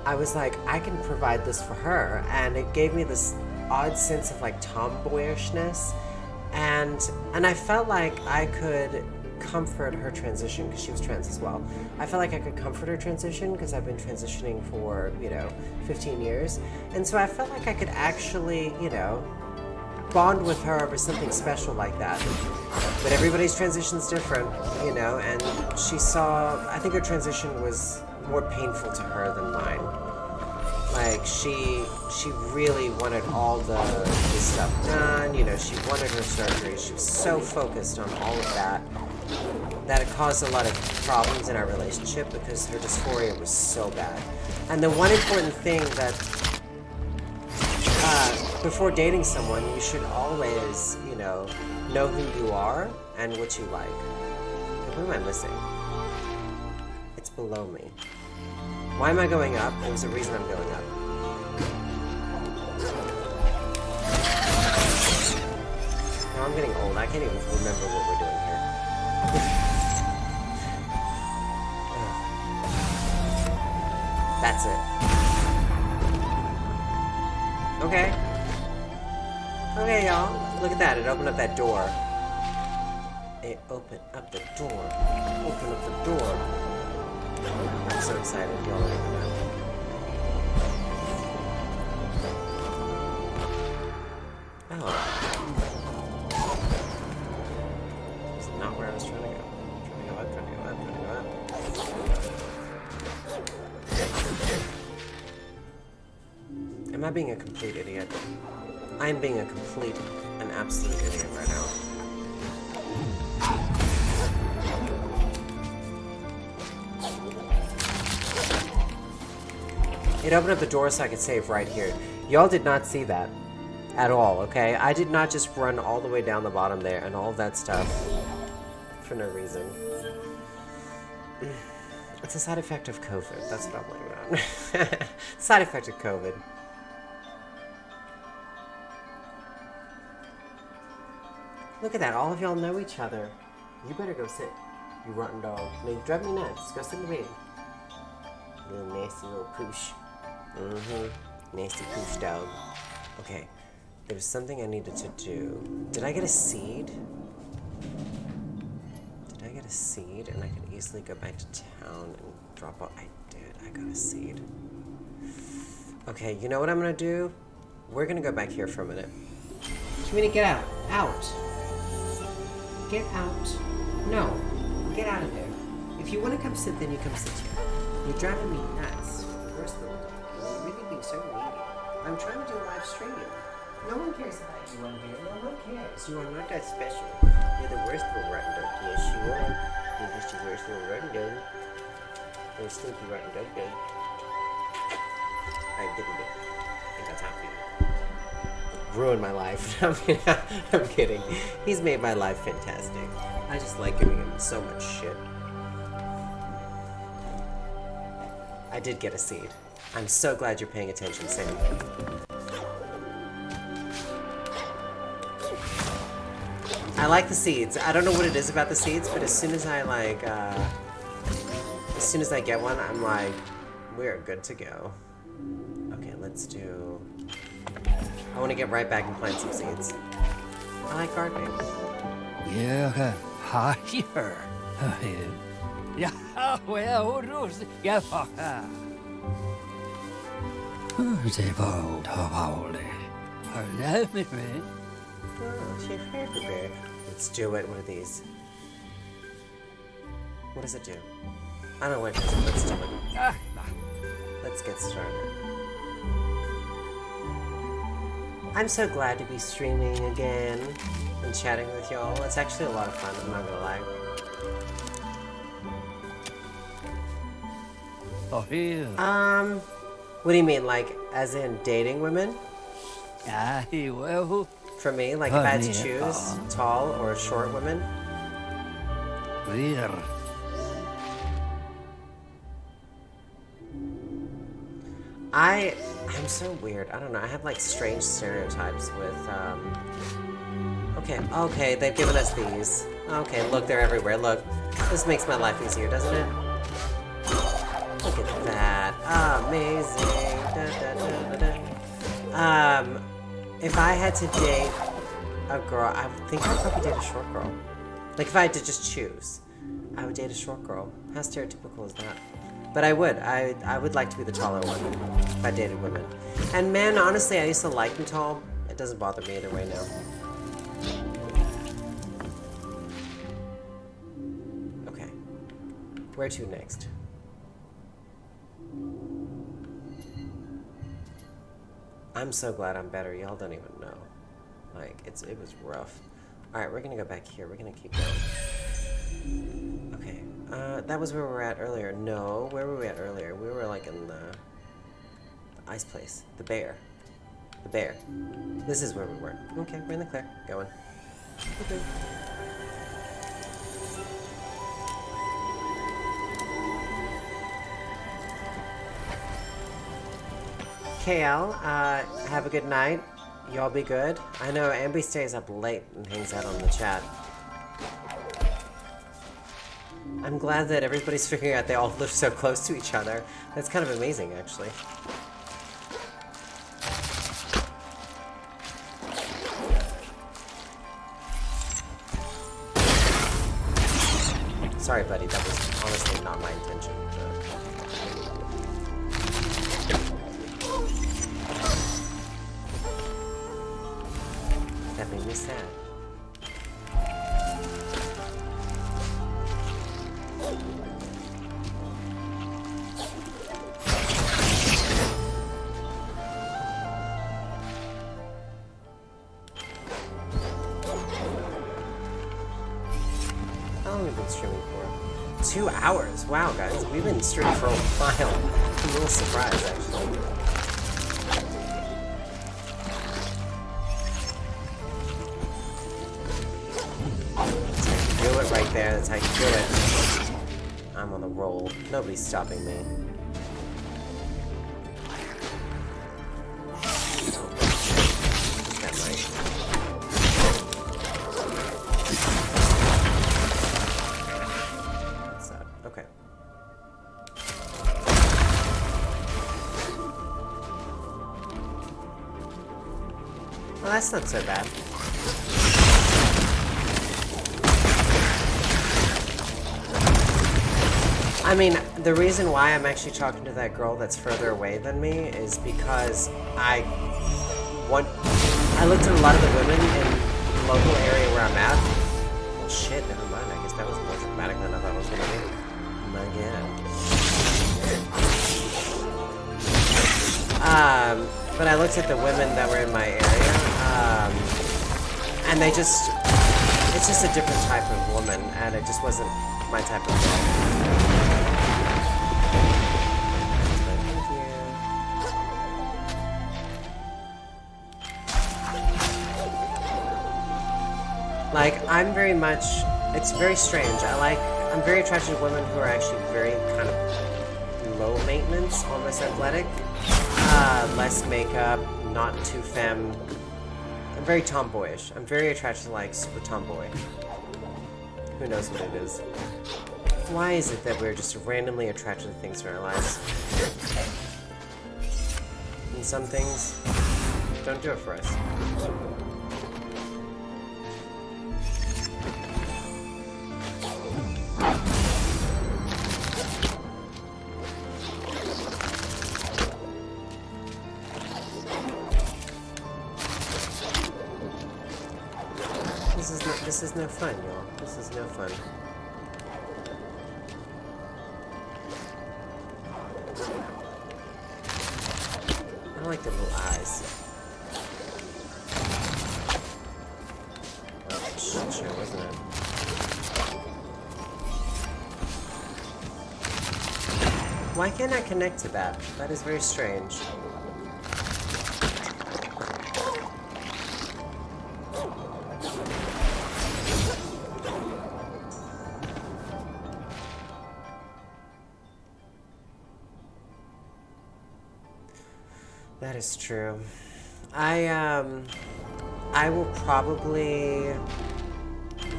I was like, I can provide this for her. And it gave me this odd sense of, like, tomboyishness. And I felt like I could comfort her transition, because she was trans as well. I felt like I could comfort her transition because I've been transitioning for, 15 years. And so I felt like I could actually, bond with her over something special like that. But everybody's transition's different, and I think her transition was more painful to her than mine. Like, she really wanted all this stuff done, she wanted her surgery. She was so focused on all of that it caused a lot of problems in our relationship because her dysphoria was so bad. And the one important thing that, before dating someone, you should always, know who you are and what you like. What am I missing? It's below me. Why am I going up? There's a reason I'm going up. Now I'm getting old. I can't even remember what we're doing here. That's it. Okay. Okay, y'all. Look at that. It opened up that door. It opened up the door. Open up the door. I'm so excited. Y'all don't even know. Oh. It's not where I was trying to go. Trying to go up, trying to go up, trying to go up. Am I being a complete idiot? I am being a complete and absolute idiot right now. It opened up the door so I could save right here. Y'all did not see that at all, okay? I did not just run all the way down the bottom there and all of that stuff for no reason. It's a side effect of COVID. That's what I'm blaming it on. Side effect of COVID. Look at that. All of y'all know each other. You better go sit, you rotten dog. No, you drive me nuts. Go sit in the bed. Little nasty little poosh. Nasty poosh dog. Okay. There was something I needed to do. Did I get a seed? Did I get a seed? And I could easily go back to town and drop off. I did. I got a seed. Okay, you know what I'm gonna do? We're gonna go back here for a minute. Community, get out. Out. Get out. No. Get out of there. If you want to come sit, then you come sit here. You're driving me nuts. Worst little dog. You're really being so needy. I'm trying to do a live stream. No one cares about you on here. No one cares. You are not that special. You're the worst little rotten dog. Yes, you are. You're just the worst little rotten dog. You're a stinky rotten dog, dog. I didn't do. I think that's happy. Ruined my life. I'm kidding. He's made my life fantastic. I just like giving him so much shit. I did get a seed. I'm so glad you're paying attention, Sam. I like the seeds. I don't know what it is about the seeds, but as soon as I get one, I'm like, we're good to go. Okay, let's do... I want to get right back and plant some seeds. I like gardening. Yeah, higher. Yeah, well, yeah, Let's do it. What are these? What does it do? I don't know what it does. Let's do it. Let's get started. I'm so glad to be streaming again and chatting with y'all. It's actually a lot of fun, I'm not gonna lie. Oh, yeah. What do you mean, like, as in dating women? Well. For me, like, if I had to choose tall or short women? Weird. I'm so weird. I don't know. I have like strange stereotypes with Okay, they've given us these. Okay, look, they're everywhere. Look. This makes my life easier, doesn't it? Look at that. Amazing. If I had to date a girl, I think I'd probably date a short girl. Like, if I had to just choose, I would date a short girl. How stereotypical is that? But I would. I would like to be the taller one if I dated women. And men, honestly, I used to like them tall. It doesn't bother me either way now. Okay. Where to next? I'm so glad I'm better. Y'all don't even know. Like, it was rough. Alright, we're gonna go back here. We're gonna keep going. Okay. That was where we were at earlier. No, where were we at earlier? We were like in the ice place. The bear. The bear. This is where we were. Okay, we're in the clear. Going. Okay. KL, have a good night. Y'all be good. I know Ambi stays up late and hangs out on the chat. I'm glad that everybody's figuring out they all live so close to each other. That's kind of amazing, actually. Sorry, buddy, that was honestly not my intention. That made me sad. How long have we been streaming for? 2 hours. Wow, guys, we've been streaming for a while. I'm a little surprised, actually. Do it right there. That's how you do it. I'm on the roll. Nobody's stopping me. That might. That's that. Okay. Well, that's not so bad. I mean, the reason why I'm actually talking to that girl that's further away than me is because I looked at a lot of the women in the local area where I'm at. Well, shit, never mind. I guess that was more dramatic than I thought it was gonna be. My God. But I looked at the women that were in my area, and it's just a different type of woman, and it just wasn't my type of girl. Like, I'm very much, it's very strange. I'm very attracted to women who are actually very kind of low maintenance, almost athletic. Less makeup, not too femme. I'm very tomboyish. I'm very attracted to, like, super tomboy. Who knows what it is. Why is it that we're just randomly attracted to things in our lives? And some things don't do it for us. This is no fun, y'all. This is no fun. I don't like the little eyes. Oh, shit show, wasn't it? Why can't I connect to that? That is very strange. That is true. I will probably,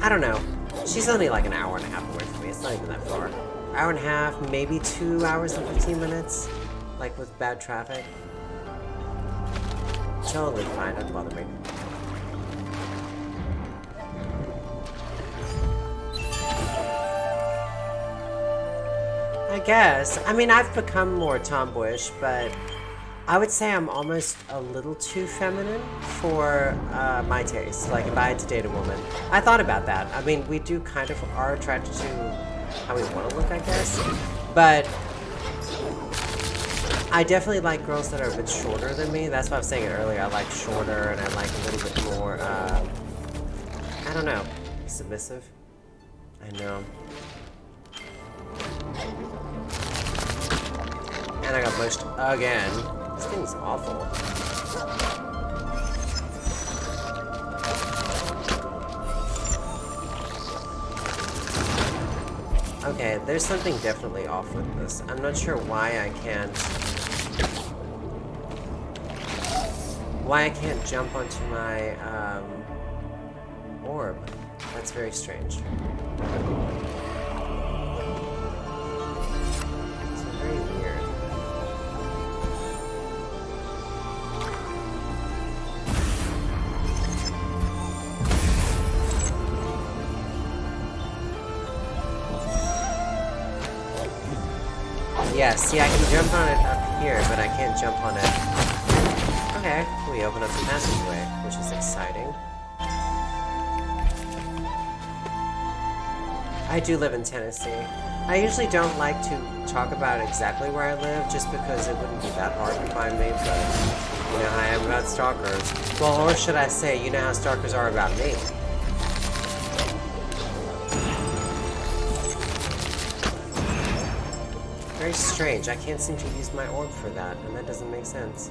I don't know. She's only like an hour and a half away from me. It's not even that far. Hour and a half, maybe 2 hours and 15 minutes, like with bad traffic. Totally fine, doesn't bother me. guess. I mean, I've become more tomboyish, but I would say I'm almost a little too feminine for my taste. Like, if I had to date a woman. I thought about that. I mean, we do kind of are attracted to how we want to look, I guess. But I definitely like girls that are a bit shorter than me. That's why I was saying it earlier. I like shorter, and I like a little bit more, I don't know, submissive. I know. And I got pushed again. This thing's awful. Okay, there's something definitely off with this. I'm not sure why I can't jump onto my orb. That's very strange. It's very weird. Yeah, see, I can jump on it up here, but I can't jump on it. Okay, we open up the passageway, which is exciting. I do live in Tennessee. I usually don't like to talk about exactly where I live, just because it wouldn't be that hard to find me, but you know how I am about stalkers. Well, or should I say, you know how stalkers are about me. Very strange. I can't seem to use my orb for that, and that doesn't make sense.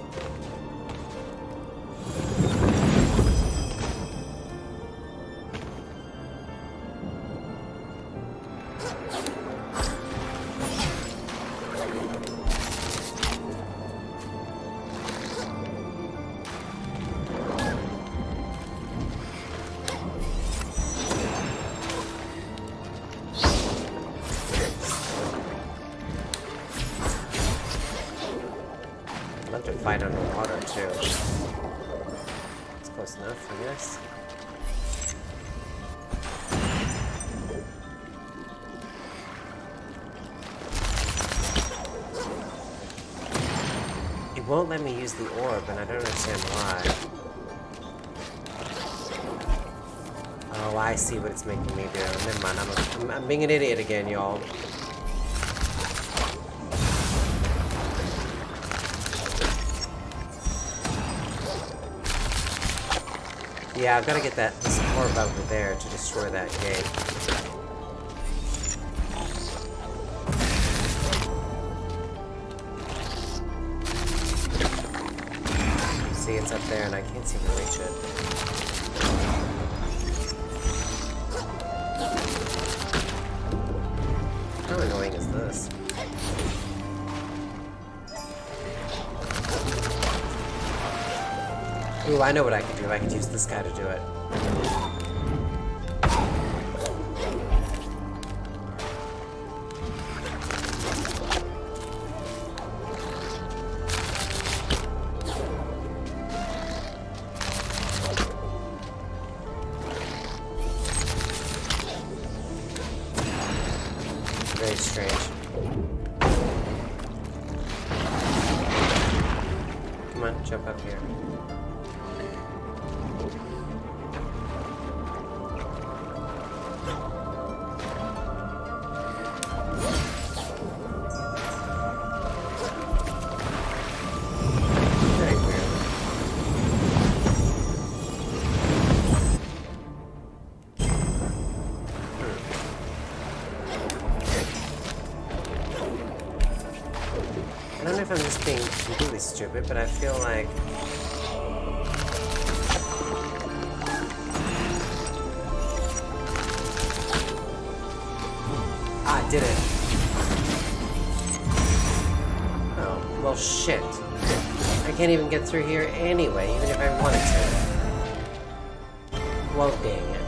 I'd love to fight underwater, too. It's close enough, I guess. It won't let me use the orb, and I don't understand why. Oh, I see what it's making me do. Never mind, I'm being an idiot again, y'all. Yeah, I've got to get this orb over there to destroy that gate. See, it's up there and I can't seem to reach it. How annoying is this? Ooh, I know what I could do. I could use this guy to do it. Very strange. Come on, jump up here. I don't know if I'm just being completely stupid, but I feel like... Ah, I did it. Oh, well shit. I can't even get through here anyway, even if I wanted to. Well, dang it.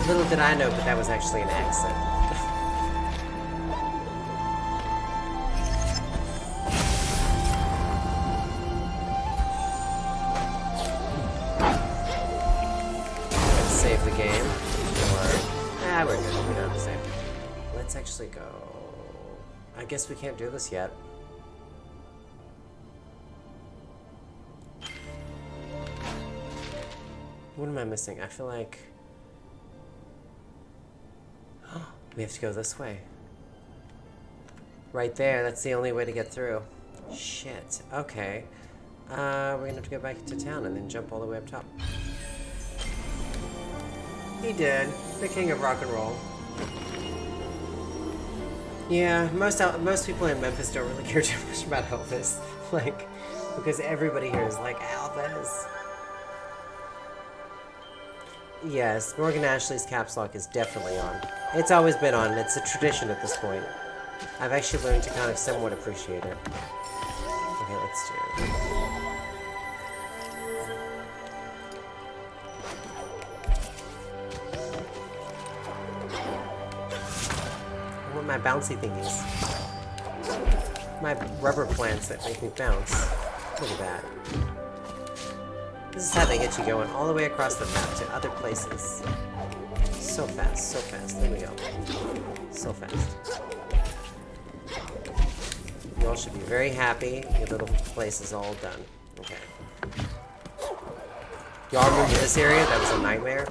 Little did I know, but that was actually an accident. Save the game, or Ah, we're good. We don't have to save. Let's actually go. I guess we can't do this yet. What am I missing? I feel like we have to go this way. Right there. That's the only way to get through. Shit. Okay. We're gonna have to go back to town and then jump all the way up top. He did. The king of rock and roll. Yeah, most people in Memphis don't really care too much about Elvis. Like, because everybody here is like, Elvis. Yes, Morgan Ashley's caps lock is definitely on. It's always been on. It's a tradition at this point. I've actually learned to kind of somewhat appreciate it. Okay, let's do it. I want my bouncy thingies. My rubber plants that make me bounce. Look at that. This is how they get you going all the way across the map to other places. So fast, so fast. There we go. So fast. You all should be very happy. Your little place is all done. Okay. Y'all remember this area? That was a nightmare.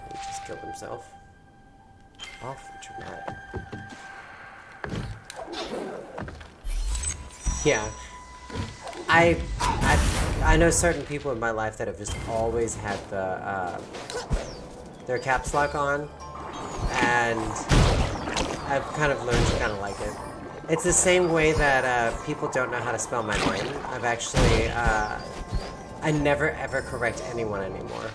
He just killed himself. Awful dramatic. Yeah. I know certain people in my life that have just always had the their caps lock on, and I've kind of learned to kind of like it. It's the same way that people don't know how to spell my name. I've actually I never ever correct anyone anymore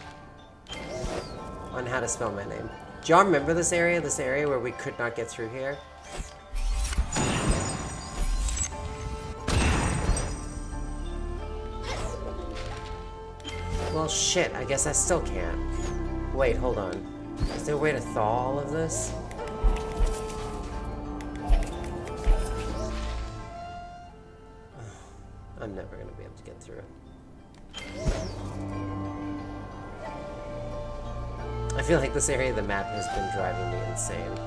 on how to spell my name. Do y'all remember this area? This area where we could not get through here? Well, shit, I guess I still can't. Wait, hold on. Is there a way to thaw all of this? I'm never gonna be able to get through. I feel like this area of the map has been driving me insane.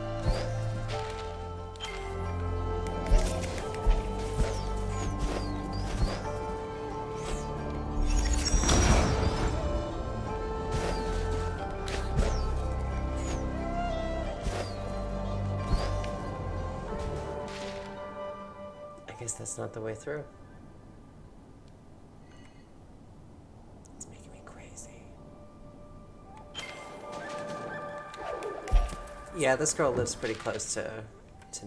I guess that's not the way through. It's making me crazy. Yeah, this girl lives pretty close to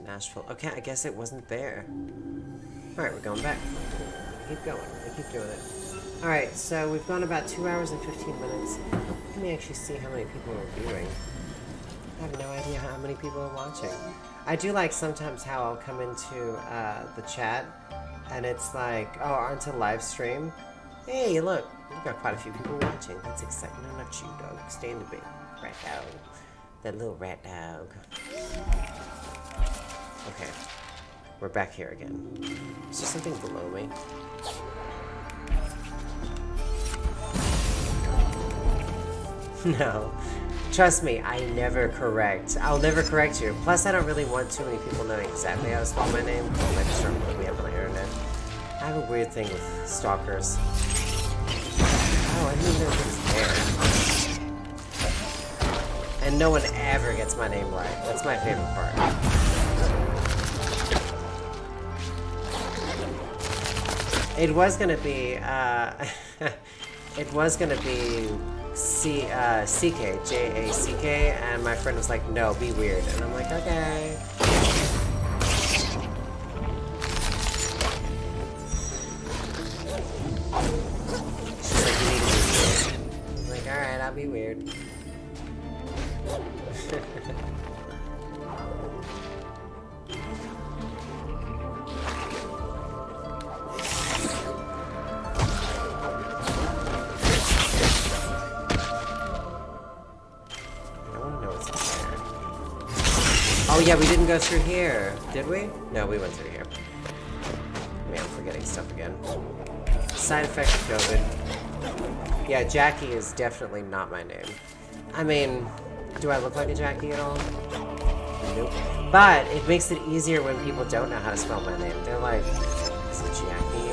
Nashville. Okay, I guess it wasn't there. Alright, we're going back. Keep going. We keep doing it. Alright, so we've gone about 2 hours and 15 minutes. Let me actually see how many people are viewing. I have no idea how many people are watching. I do like sometimes how I'll come into the chat and it's like, oh, onto live stream. Hey, look, we've got quite a few people watching. That's exciting. No, not you, dog. Stay in the big rat dog. That little rat dog. Okay, we're back here again. Is there something below me? No. Trust me, I never correct. I'll never correct you. Plus, I don't really want too many people knowing exactly how to spell my name. I'll make sure what we have on the internet. I have a weird thing with stalkers. Oh, I didn't know it was there. And no one ever gets my name right. That's my favorite part. It was gonna be, it was gonna be CK, J-A-C-K, and my friend was like, no, be weird. And I'm like, okay. She's like, you need to be weird. I'm like, alright, I'll be weird. Oh yeah, we didn't go through here, did we? No, we went through here. Man, I'm forgetting stuff again. Side effect of COVID. Yeah, Jackie is definitely not my name. I mean, do I look like a Jackie at all? Nope. But it makes it easier when people don't know how to spell my name. They're like, is it Jackie?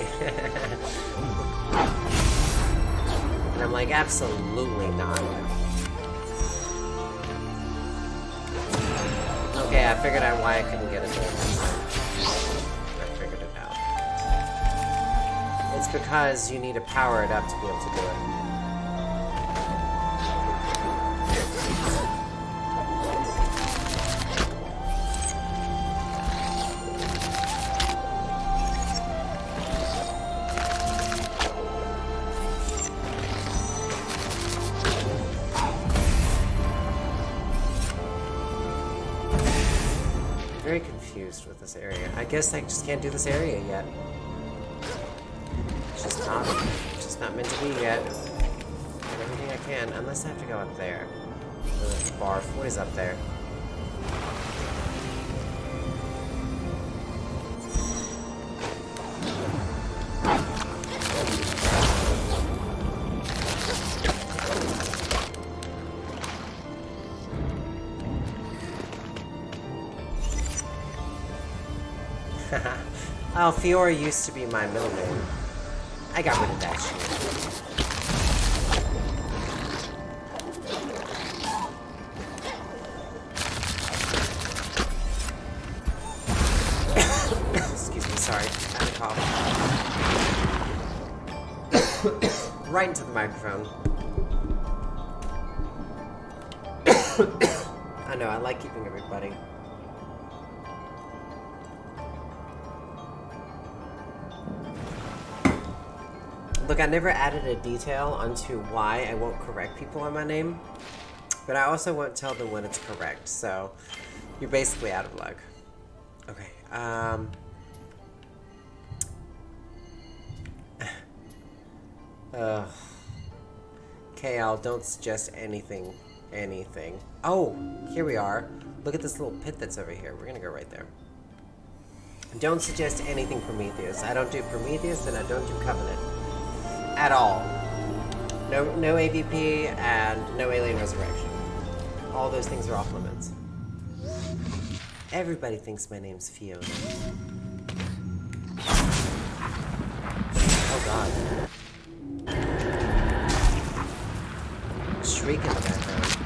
And I'm like, absolutely not. Okay, I figured out why I couldn't get it there. I figured it out. It's because you need to power it up to be able to do it. Very confused with this area. I guess I just can't do this area yet. It's just not meant to be yet. Get everything I can, unless I have to go up there. Barf. What is up there? Oh, Fiora used to be my middle name. I got rid of that shit. Excuse me, sorry. I had a cough. Right into the microphone. I know, I like keeping everybody. Look, I never added a detail onto why I won't correct people on my name, but I also won't tell them when it's correct, so you're basically out of luck. Okay, KL, don't suggest anything. Oh, here we are. Look at this little pit that's over here. We're gonna go right there. Don't suggest anything Prometheus. I don't do Prometheus and I don't do Covenant. At all. No AVP and no Alien Resurrection. All those things are off limits. Everybody thinks my name's Fiona. Oh god. Shriek in the background.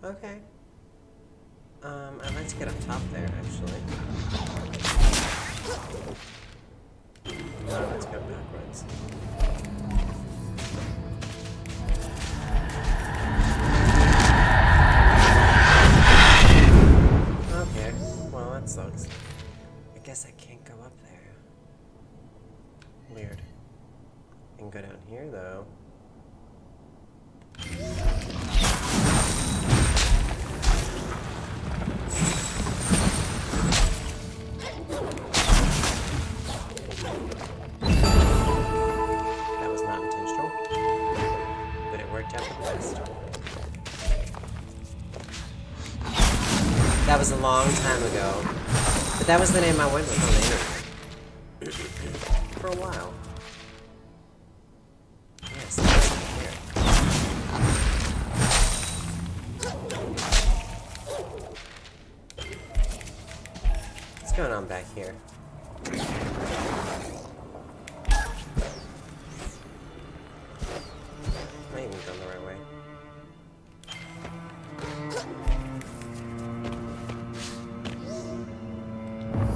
Okay. I'd like to get up top there, actually. No, let's go backwards. Okay, well that sucks. I guess I can't go up there. Weird. I can go down here, though. That was not intentional, but it worked out the best. That was a long time ago, but that was the name I went with on the internet for a while. Yes, that's here. What's going on back here? Am I even going the right way?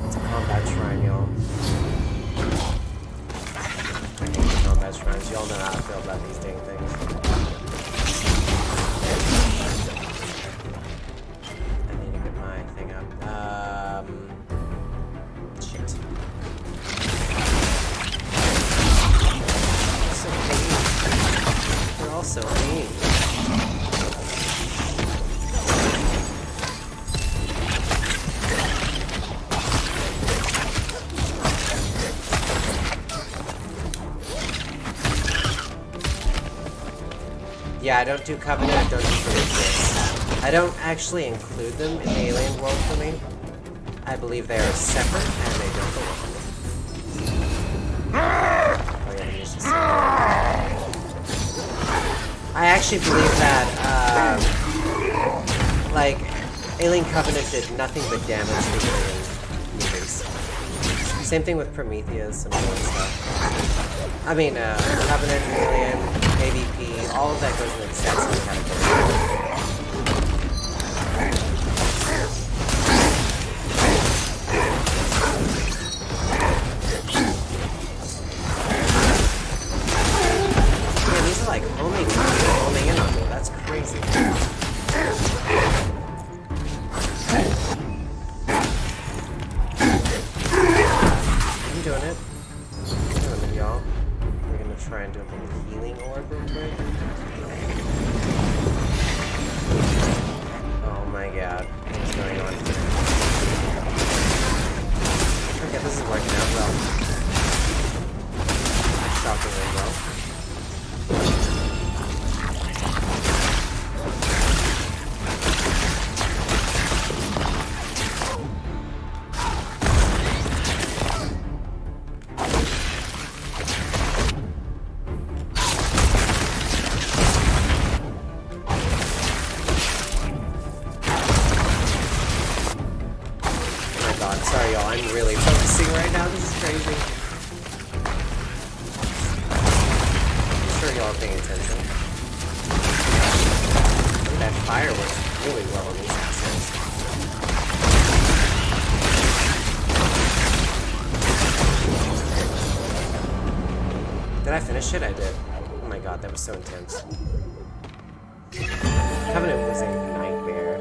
It's a combat shrine, y'all. I hate combat shrines. Y'all know how I feel about these dang things. I need to get my thing up. Shit. So mean. They're all so mean. Yeah, I don't do Covenant, I don't do Prometheus. I don't actually include them in the alien world for me. I believe they are separate and they don't belong. Oh yeah, he's just... I actually believe that, like, Alien Covenant did nothing but damage to alien movies. Same thing with Prometheus and all that stuff. I mean, Covenant, Alien, AVP, all of that goes in the exact same category. Like homing in on me. That's crazy. I'm doing it. I'm doing it, y'all. We're gonna try and do a little healing orb real quick. Oh my god. What's going on here? Okay, this is working out well. Shockingly well. Sorry, y'all. I'm really focusing right now. This is crazy. I'm sure y'all are paying attention. That fire works really well on these assets. Did I finish it? I did. Oh my god, that was so intense. Covenant was a nightmare.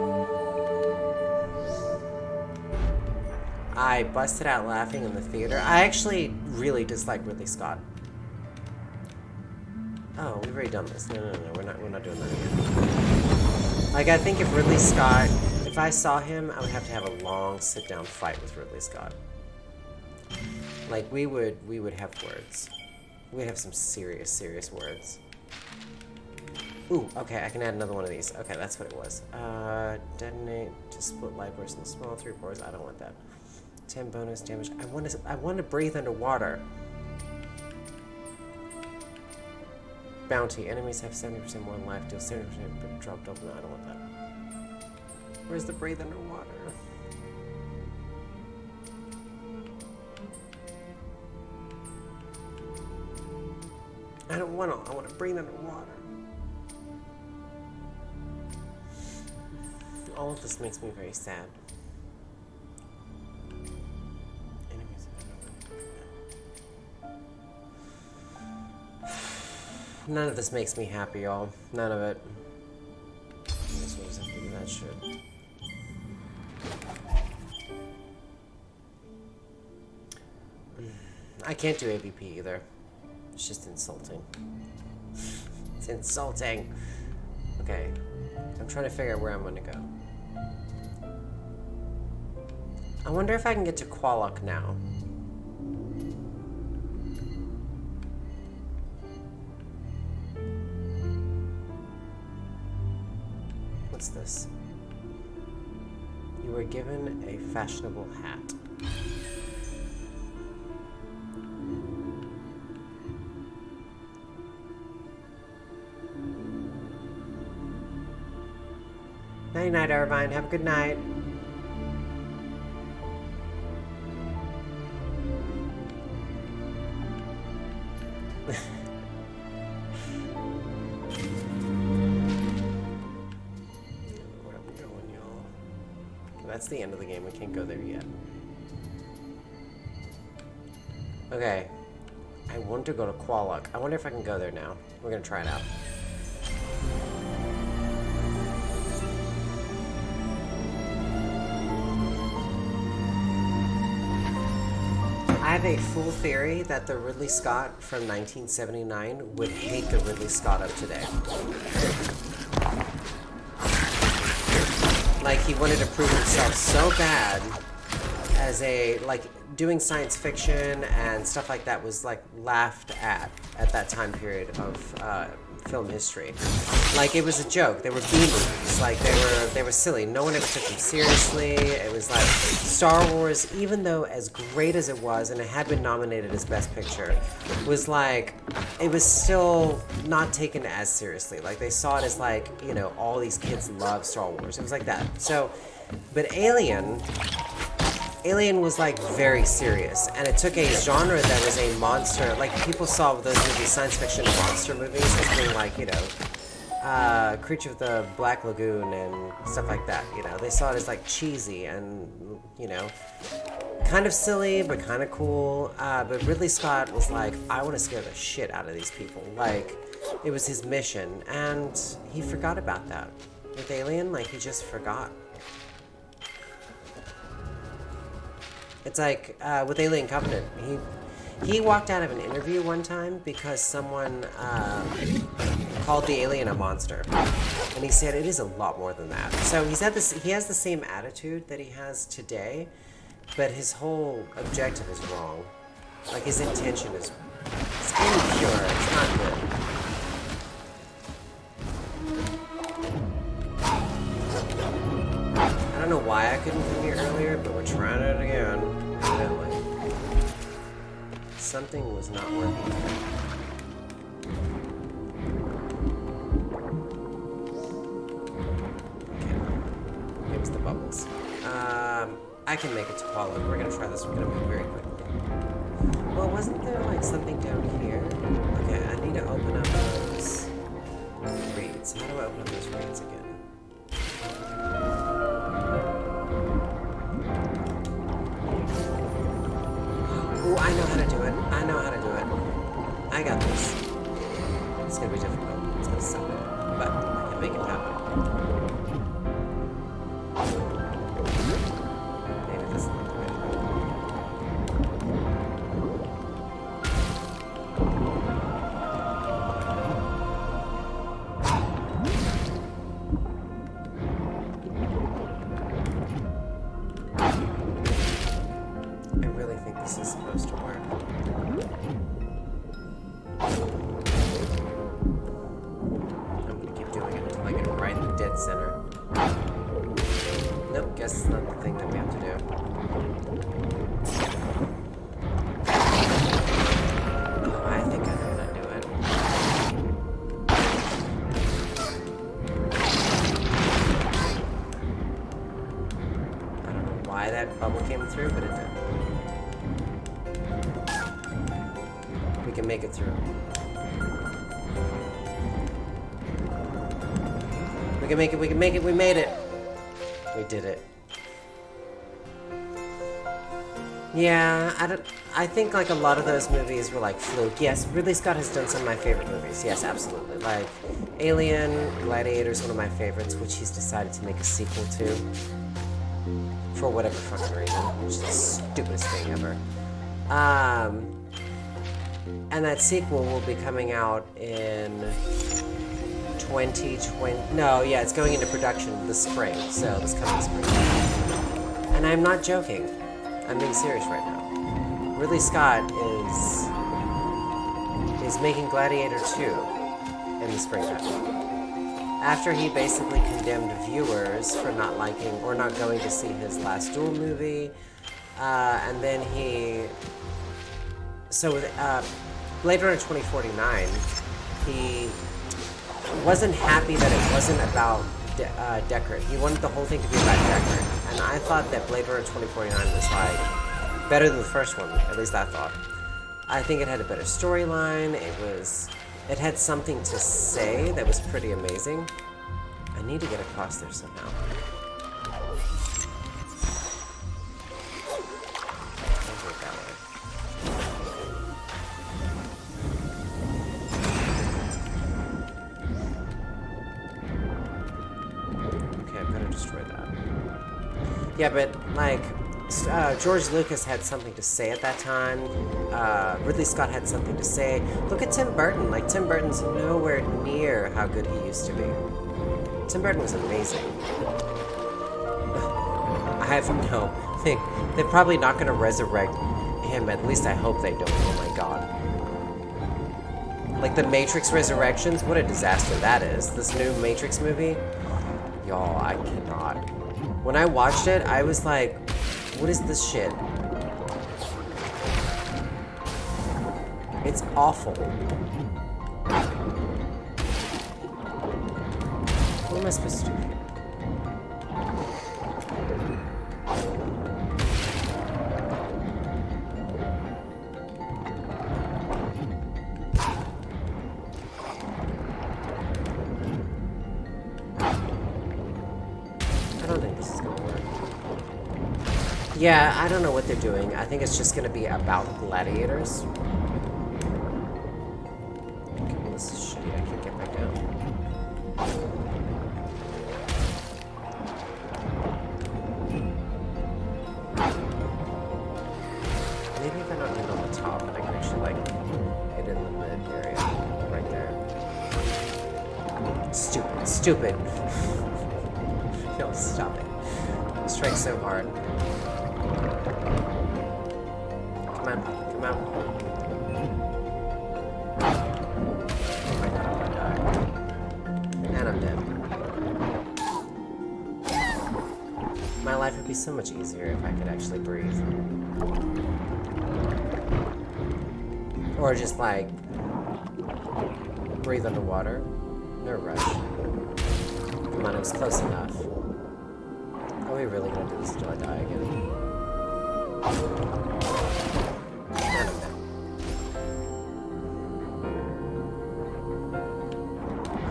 I busted out laughing in the theater. I actually really dislike Ridley Scott. Oh, we've already done this. No, we're not doing that again. Like, I think if Ridley Scott, if I saw him, I would have to have a long sit-down fight with Ridley Scott. Like, we would have words. We'd have some serious words. Ooh, okay, I can add another one of these. Okay, that's what it was. Detonate to split light bursts into small 3 cores. I don't want that. 10 bonus damage. I want to breathe underwater. Bounty. Enemies have 70% more life. Deal 70% but drop double. No, I don't want that. Where's the breathe underwater? I don't want to. I want to breathe underwater. All of this makes me very sad. None of this makes me happy, y'all. None of it. I guess we'll just have to do that shit. I can't do AVP either. It's just insulting. It's insulting. Okay. I'm trying to figure out where I'm going to go. I wonder if I can get to Qualok now. What's this? You were given a fashionable hat. Night night, Irvine. Have a good night. That's the end of the game. We can't go there yet. Okay. I want to go to Qualok. I wonder if I can go there now. We're gonna try it out. I have a full theory that the Ridley Scott from 1979 would hate the Ridley Scott of today. Like, he wanted to prove himself so bad as a, like, doing science fiction and stuff like that was, like, laughed at that time period of film history. Like, it was a joke. They were B movies. Like, they were silly. No one ever took them seriously. It was like Star Wars, even though as great as it was, and it had been nominated as Best Picture, was like, it was still not taken as seriously. Like, they saw it as like, you know, all these kids love Star Wars. It was like that. So, but Alien was like very serious, and it took a genre that was a monster. Like, people saw those movies, science fiction monster movies, as being like, you know, Creature of the Black Lagoon and stuff like that. You know, they saw it as like cheesy and, you know, kind of silly but kind of cool. But Ridley Scott was like, I want to scare the shit out of these people. Like, it was his mission, and he forgot about that with Alien. Like, he just forgot. It's like with Alien Covenant, he walked out of an interview one time because someone called the alien a monster, and he said it is a lot more than that. So he has the same attitude that he has today, but his whole objective is wrong. Like, his intention is impure. It's not good. I don't know why I couldn't come here earlier, but we're trying it again. Evidently. Something was not working. Okay. It was the bubbles. I can make it to Paulo. We're gonna try this. We're gonna move very quickly. Well, wasn't there like something down here? Okay, I need to open up those reads. How do I open up those reads again? Ooh, I know how to do it. I know how to do it. I got this. It's gonna be difficult. It's gonna suck. But I can make it happen. Maybe this is not the way to go. I really think this is supposed to work. I'm gonna keep doing it until I get it right in the dead center. Nope, guess it's not the thing that we have to do. Oh, I think I know how to do it. I don't know why that bubble came through, but it did. We can make it through. We can make it, we can make it, we made it! We did it. Yeah, I think like a lot of those movies were like fluke. Yes, Ridley Scott has done some of my favorite movies. Yes, absolutely. Like Alien, Gladiator is one of my favorites, which he's decided to make a sequel to. For whatever fucking reason, which is the stupidest thing ever. And that sequel will be coming out in 2020. No, yeah, it's going into production this spring, so this coming spring. And I'm not joking. I'm being serious right now. Ridley Scott is making Gladiator 2 in the springtime. After he basically condemned viewers for not liking or not going to see his last Duel movie, and then so with Blade Runner 2049, he wasn't happy that it wasn't about Deckard. He wanted the whole thing to be about Deckard, and I thought that Blade Runner 2049 was like better than the first one. At least I thought. I think it had a better storyline. It had something to say that was pretty amazing. I need to get across there somehow. I'll do it that way. Okay, I'm gonna destroy that. Yeah, but like, George Lucas had something to say at that time. Ridley Scott had something to say. Look at Tim Burton. Like, Tim Burton's nowhere near how good he used to be. Tim Burton was amazing. I have no think they're probably not going to resurrect him. At least I hope they don't. Oh my god. Like the Matrix Resurrections, what a disaster that is. This new Matrix movie, y'all, I cannot. When I watched it, I was like, what is this shit? It's awful. What am I supposed to do here? I don't think this is gonna work. Yeah, I don't know what they're doing. I think it's just gonna be about gladiators. Okay, well, this is shitty. I can't get back down. Maybe if I don't hit on the top, and I can actually like hit in the mid area, right there. Stupid, stupid. No, stop it. Strike so hard. Come on, come on. Oh my god, I'm gonna die. And I'm dead. My life would be so much easier if I could actually breathe. Or just like breathe underwater. No rush. Come on, it was close enough. Are we really gonna do this until I die again? And I'm dead.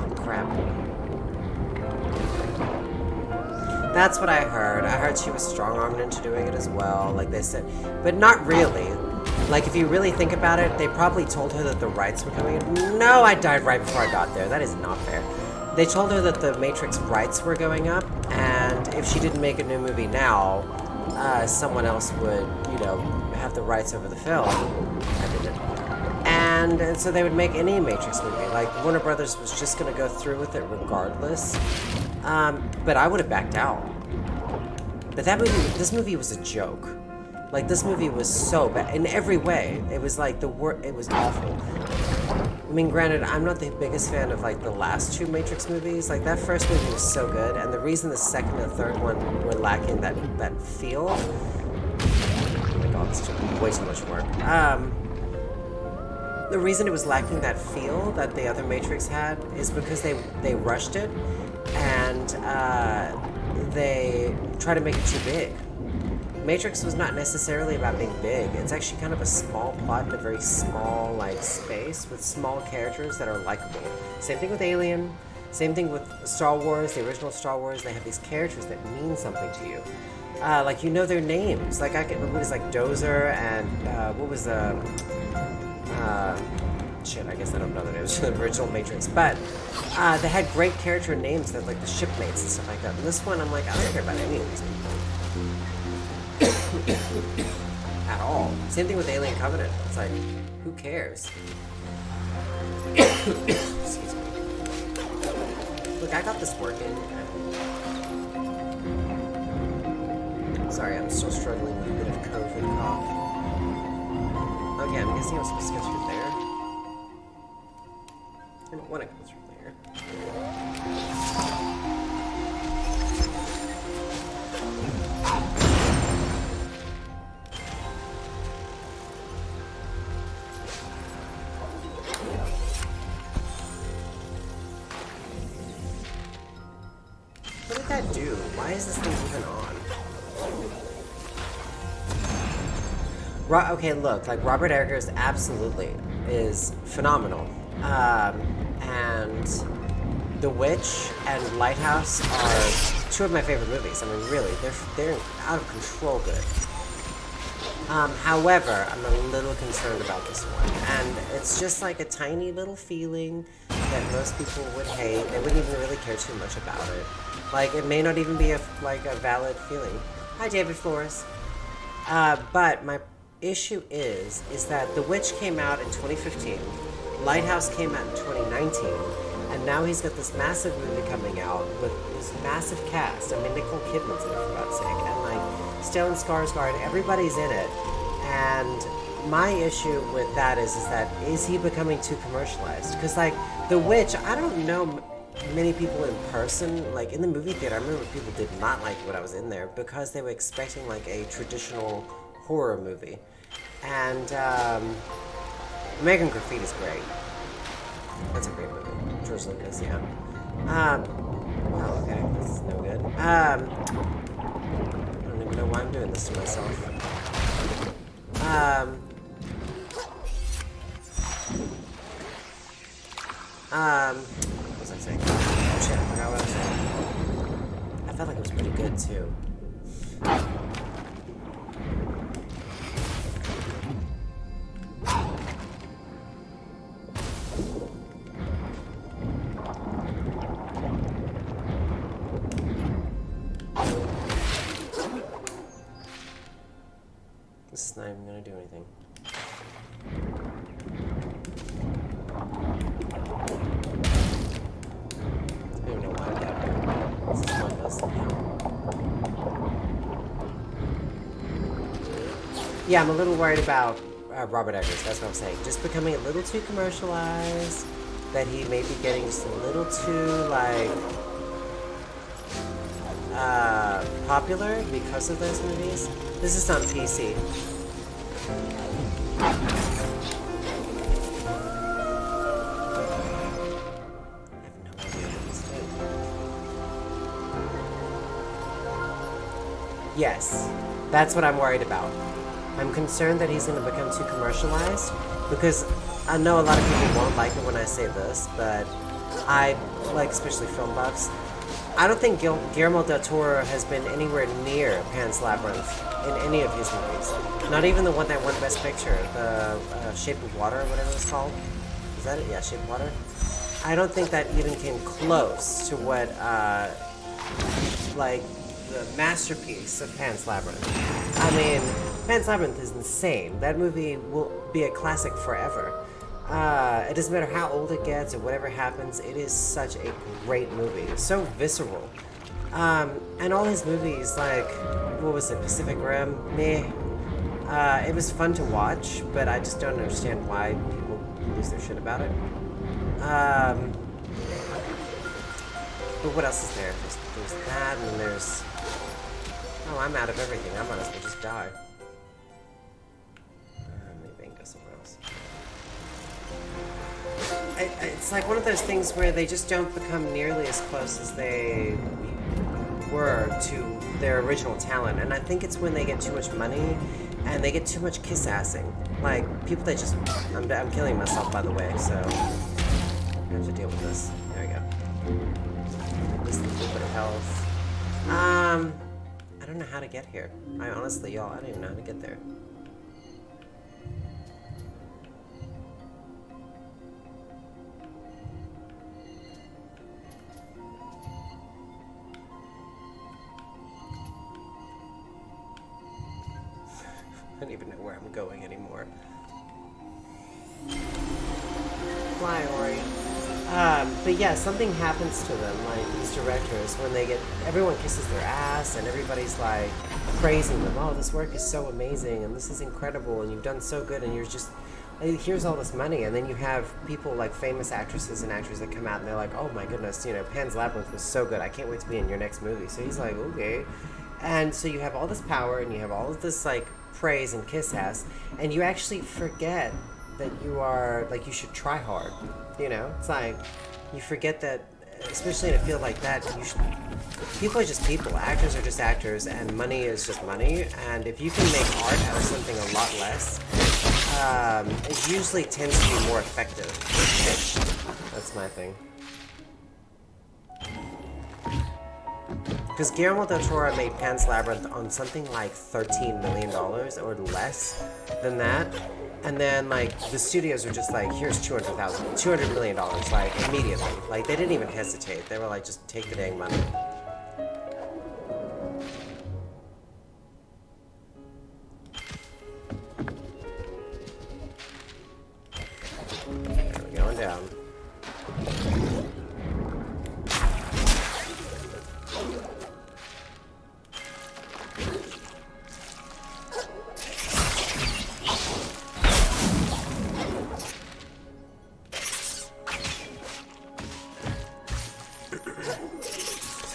Oh crap. That's what I heard. I heard she was strong-armed into doing it as well, like they said. But not really. Like, if you really think about it, they probably told her that the rights were coming in. No, I died right before I got there. That is not fair. They told her that the Matrix rights were going up, and if she didn't make a new movie now, someone else would, you know, have the rights over the film. I didn't. And so they would make any Matrix movie. Like, Warner Brothers was just going to go through with it regardless. But I would have backed out. But this movie was a joke. Like, this movie was so bad. In every way. It was like it was awful. I mean, granted, I'm not the biggest fan of, like, the last two Matrix movies. Like, that first movie was so good, and the reason the second and third one were lacking that feel... Oh my god, this took way too much work. The reason it was lacking that feel that the other Matrix had is because they rushed it, and they tried to make it too big. Matrix was not necessarily about being big. It's actually kind of a small plot in a very small, like, space with small characters that are likable. Same thing with Alien. Same thing with Star Wars, the original Star Wars. They have these characters that mean something to you. Like, you know their names. Like, what was, like, Dozer and, what was the... shit, I guess I don't know the names of the original Matrix. But, they had great character names that, like, the shipmates and stuff like that. And this one, I'm like, I don't care about any of these people. At all. Same thing with Alien Covenant. It's like, who cares? Excuse me. Look, I got this working. Sorry, I'm still struggling with a bit of COVID cough. Okay, I'm guessing I'm supposed to go through there. I don't want to go through there. What did that do? Why is this thing even on? Okay, look, like, Robert Eggers absolutely is phenomenal. And The Witch and Lighthouse are two of my favorite movies. I mean, really, they're out of control good. However, I'm a little concerned about this one. And it's just like a tiny little feeling that most people would hate. They wouldn't even really care too much about it. Like, it may not even be a valid feeling. Hi, David Flores. But my issue is that The Witch came out in 2015, Lighthouse came out in 2019, and now he's got this massive movie coming out with this massive cast. I mean, Nicole Kidman's in it, for God's sake, and, like, Stellan Skarsgård, everybody's in it, and my issue with that is he becoming too commercialized? Because like The Witch, I don't know many people in person. Like in the movie theater, I remember people did not like when I was in there because they were expecting like a traditional horror movie. And American Graffiti is great. That's a great movie. George Lucas, yeah. Oh, okay, this is no good. I don't even know why I'm doing this to myself. What was I saying? Oh shit, I forgot what I was saying. I felt like it was pretty good too. This is not even gonna do anything. I don't even know why I got here. This is pointless. Yeah, I'm a little worried about Robert Eggers, that's what I'm saying. Just becoming a little too commercialized, that he may be getting just a little too, like, popular because of those movies. This is on PC. I have no idea what this did. Yes, that's what I'm worried about. I'm concerned that he's going to become too commercialized because I know a lot of people won't like it when I say this, but I like, especially film buffs, I don't think Guillermo del Toro has been anywhere near Pan's Labyrinth in any of his movies. Not even the one that won Best Picture, the Shape of Water, whatever it was called. Is that it? Yeah, Shape of Water. I don't think that even came close to what, like, the masterpiece of Pan's Labyrinth. I mean, Pan's Labyrinth is insane. That movie will be a classic forever. It doesn't matter how old it gets or whatever happens, it is such a great movie. It's so visceral. And all his movies, like, what was it, Pacific Rim? Meh. It was fun to watch, but I just don't understand why people lose their shit about it. But what else is there? There's that, and then there's... Oh, I'm out of everything. I might as well just die. Maybe I can go somewhere else. It's like one of those things where they just don't become nearly as close as they were to their original talent. And I think it's when they get too much money and they get too much kiss-assing. Like, people that just... I'm killing myself, by the way, so... I have to deal with this. There we go. Just a little bit of health. I don't know how to get here. I honestly, y'all, I don't even know how to get there. I don't even know where I'm going anymore. Fly, Ori. But yeah, something happens to them, like these directors, when they get, everyone kisses their ass and everybody's like praising them. Oh, this work is so amazing and this is incredible and you've done so good and you're just, here's all this money. And then you have people like famous actresses and actors that come out and they're like, oh my goodness, you know, Pan's Labyrinth was so good. I can't wait to be in your next movie. So he's like, okay. And so you have all this power and you have all of this like praise and kiss ass and you actually forget that you are, like, you should try hard, you know? It's like, you forget that, especially in a field like that, people are just people, actors are just actors, and money is just money, and if you can make art out of something a lot less, it usually tends to be more effective. That's my thing. Because Guillermo del Toro made Pan's Labyrinth on something like $13 million or less than that. And then, like, the studios were just like, here's $200 million, like, immediately. Like, they didn't even hesitate. They were like, just take the dang money. Okay, we're going down.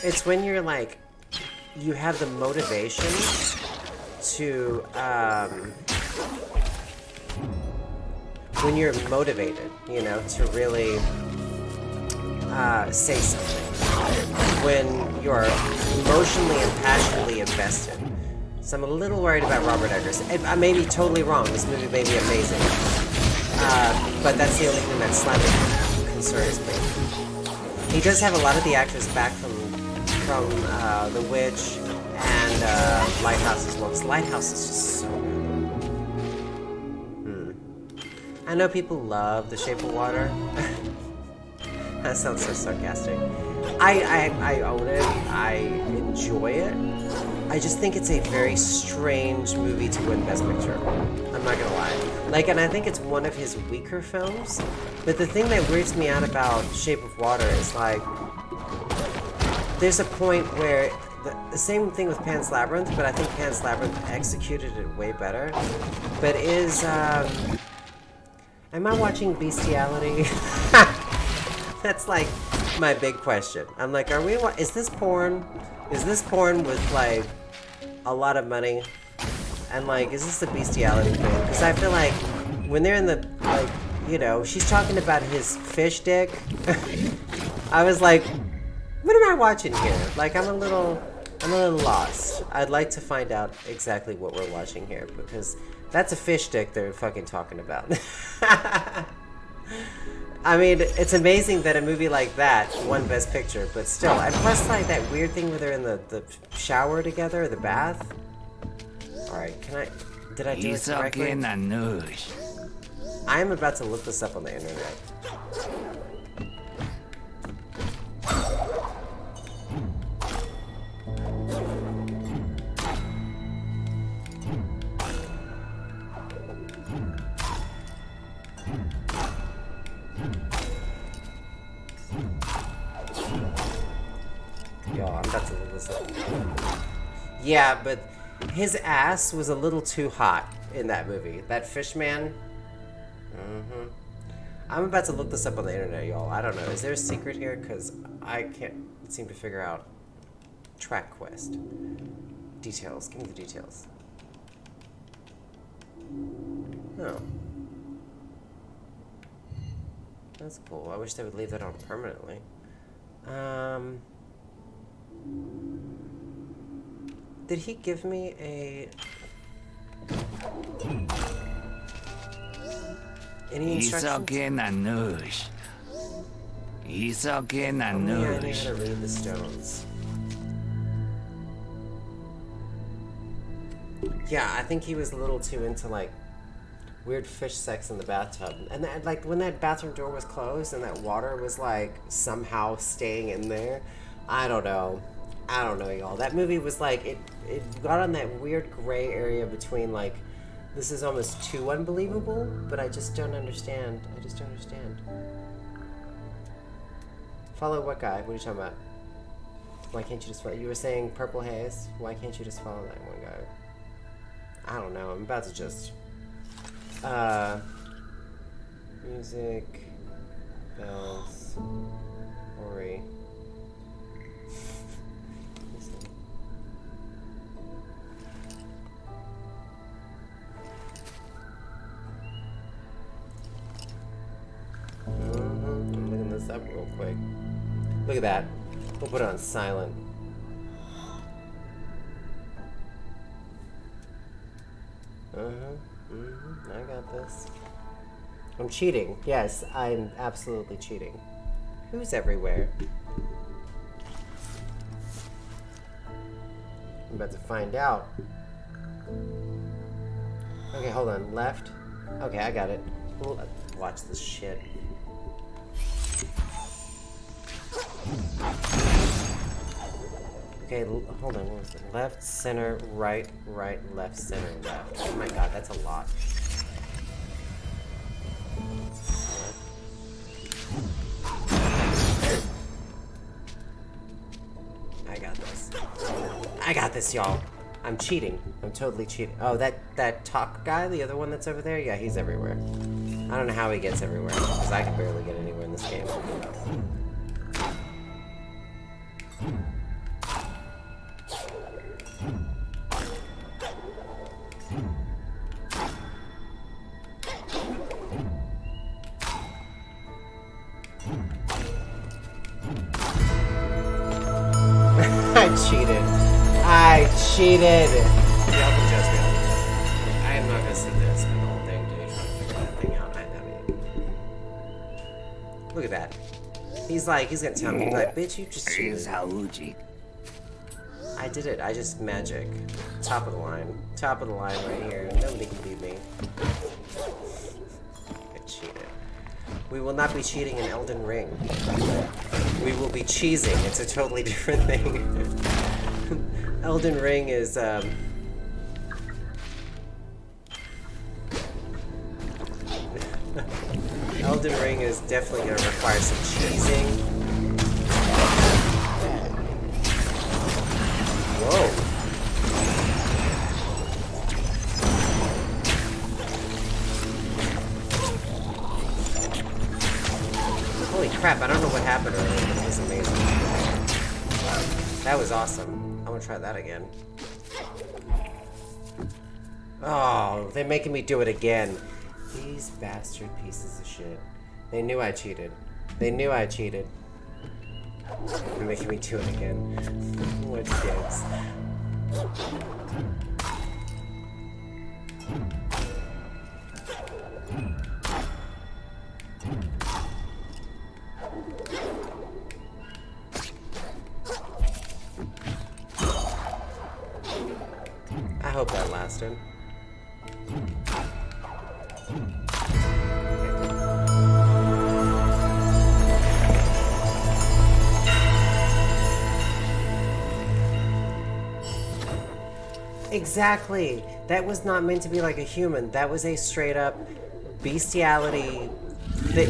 It's when you're like, you have the motivation to, when you're motivated, you know, to really say something. When you're emotionally and passionately invested. So I'm a little worried about Robert Eggers. I may be totally wrong. This movie may be amazing. But that's the only thing that slightly concerns me. He does have a lot of the actors back from The Witch and Lighthouse as well. Because Lighthouse is just so good. I know people love The Shape of Water. That sounds so sarcastic. I own it. I enjoy it. I just think it's a very strange movie to win Best Picture. I'm not gonna lie. Like, and I think it's one of his weaker films. But the thing that weirds me out about Shape of Water is like, there's a point where the same thing with Pan's Labyrinth, but I think Pan's Labyrinth executed it way better. But am I watching bestiality? That's like my big question. I'm like, is this porn? Is this porn with like a lot of money? And like, is this the bestiality thing? Because I feel like when they're in the, like, you know, she's talking about his fish dick. I was like, what am I watching here? Like, I'm a little lost. I'd like to find out exactly what we're watching here, because that's a fish dick they're fucking talking about. I mean, it's amazing that a movie like that won Best Picture, but still. And plus, like, that weird thing where they're in the shower together, or the bath. Alright, did I do it correctly? I am about to look this up on the internet. Yo, I'm about to look this up. Yeah, but his ass was a little too hot in that movie. That fish man. I'm about to look this up on the internet, y'all. I don't know. Is there a secret here? Because I can't seem to figure out. Track quest. Details. Give me the details. Oh. That's cool. I wish they would leave that on permanently. Did he give me any instructions? Yeah, I know how to read the stones. Yeah, I think he was a little too into like weird fish sex in the bathtub, and that, like, when that bathroom door was closed and that water was like somehow staying in there. I don't know, y'all. That movie was like, it got on that weird gray area between like, this is almost too unbelievable, but I just don't understand. Follow what guy? What are you talking about? Why can't you just follow? You were saying Purple Haze. Why can't you just follow that one guy? I don't know. I'm about to just... music... bells... Ori... I'm looking this up real quick. Look at that. We'll put it on silent. I got this. I'm cheating. Yes, I'm absolutely cheating. Who's everywhere? I'm about to find out. Okay, hold on. Left. Okay, I got it. Watch this shit. Okay, hold on, what was it? Left, center, right, left, center, left. Oh my god, that's a lot. I got this, y'all. I'm cheating. I'm totally cheating. Oh, that talk guy, the other one that's over there? Yeah, he's everywhere. I don't know how he gets everywhere, because I can barely get anywhere in this game. cheated. I cheated. Y'all can judge me. I am not gonna sit there and spend the whole dang day trying to figure that thing out. I mean, look at that. He's gonna tell me, like, bitch, you just cheated. I did it. I just magic. Top of the line. Top of the line right here. Nobody can beat me. I cheated. We will not be cheating in Elden Ring. We will be cheesing. It's a totally different thing. Elden Ring is, Elden Ring is definitely gonna require some cheesing. Whoa. Holy crap, I don't know what happened earlier, but it was amazing. That was awesome. I want to try that again. Oh, they're making me do it again. These bastard pieces of shit. They knew I cheated. They knew I cheated. They're making me do it again. What dicks. I hope that lasted. Exactly. That was not meant to be like a human. That was a straight up bestiality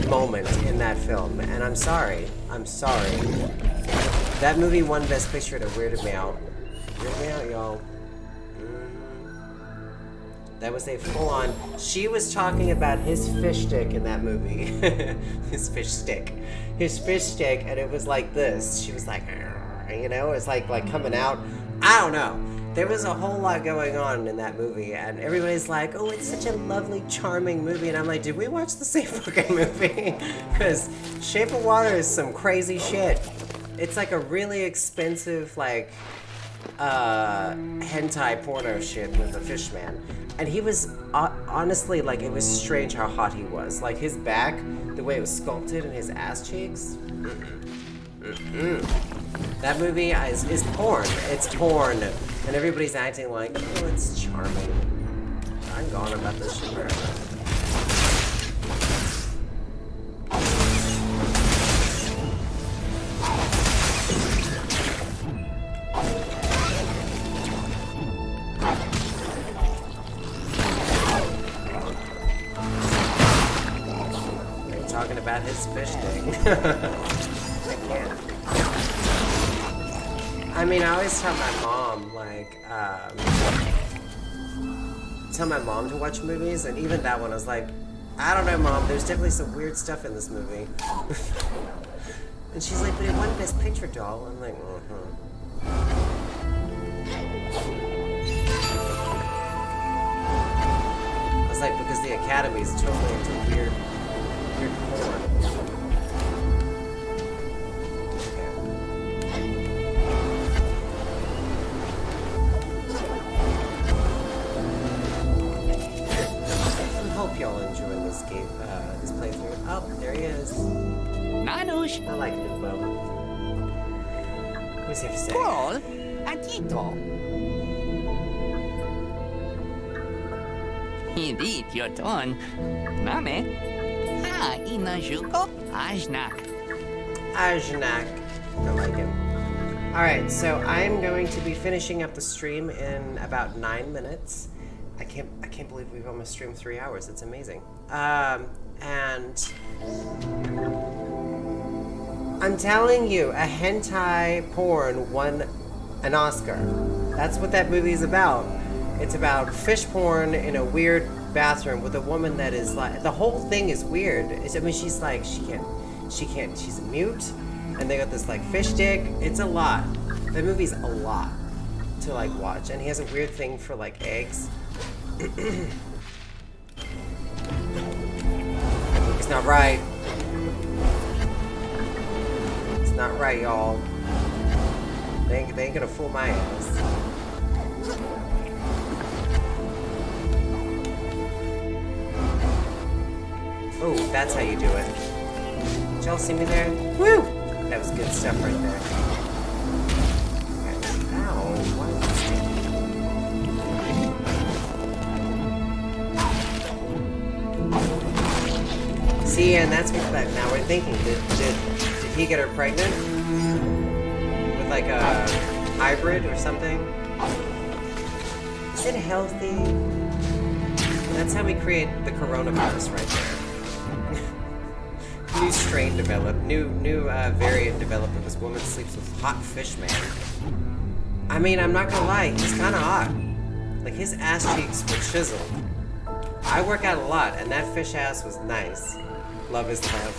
moment in that film. And I'm sorry. I'm sorry. That movie won Best Picture and it weirded me out. Weirded me out, y'all. That was a full-on... She was talking about his fish stick in that movie. His fish stick. His fish stick, and it was like this. She was like, you know, it's like coming out. I don't know. There was a whole lot going on in that movie, and everybody's like, oh, it's such a lovely, charming movie. And I'm like, did we watch the same fucking movie? Because Shape of Water is some crazy shit. It's like a really expensive, like, hentai porno shit with a fish man. And he was, honestly, like, it was strange how hot he was. Like, his back, the way it was sculpted, and his ass cheeks. That movie is porn. It's porn. And everybody's acting like, oh, it's charming. I'm gone about this shit forever. Talking about his fish thing. I can't. I mean, I always tell my mom, like, tell my mom to watch movies, and even that one, I was like, I don't know, Mom, there's definitely some weird stuff in this movie. And she's like, but it won Best Picture, doll. I'm like, I was like, because the Academy is totally into weird porn. I hope y'all enjoying this game, this playthrough. Oh, there he is. Nanush. I like Nubo. What's he have to say? Paul. Atito. Hindi your turn. Name. Inajuko Ajnak. Ajnak. I like him. Alright, so I'm going to be finishing up the stream in about 9 minutes. I can't believe we've almost streamed 3 hours. It's amazing. And I'm telling you, a hentai porn won an Oscar. That's what that movie is about. It's about fish porn in a weird bathroom with a woman that is like, the whole thing is weird. I mean, she's like, she can't, she's mute, and they got this like fish dick. It's a lot. That movie's a lot to like watch, and he has a weird thing for like eggs. It's not right. It's not right, y'all. They ain't gonna fool my ass. Oh, that's how you do it. Did y'all see me there? Woo! That was good stuff right there. Okay. Ow, why is this? See, and that's what now we're thinking. Did he get her pregnant? With like a hybrid or something? Is it healthy? That's how we create the coronavirus right there. New strain developed, new variant developed that this woman sleeps with hot fish man. I mean, I'm not gonna lie, he's kind of hot. Like, his ass cheeks were chiseled. I work out a lot, and that fish ass was nice. Love is love.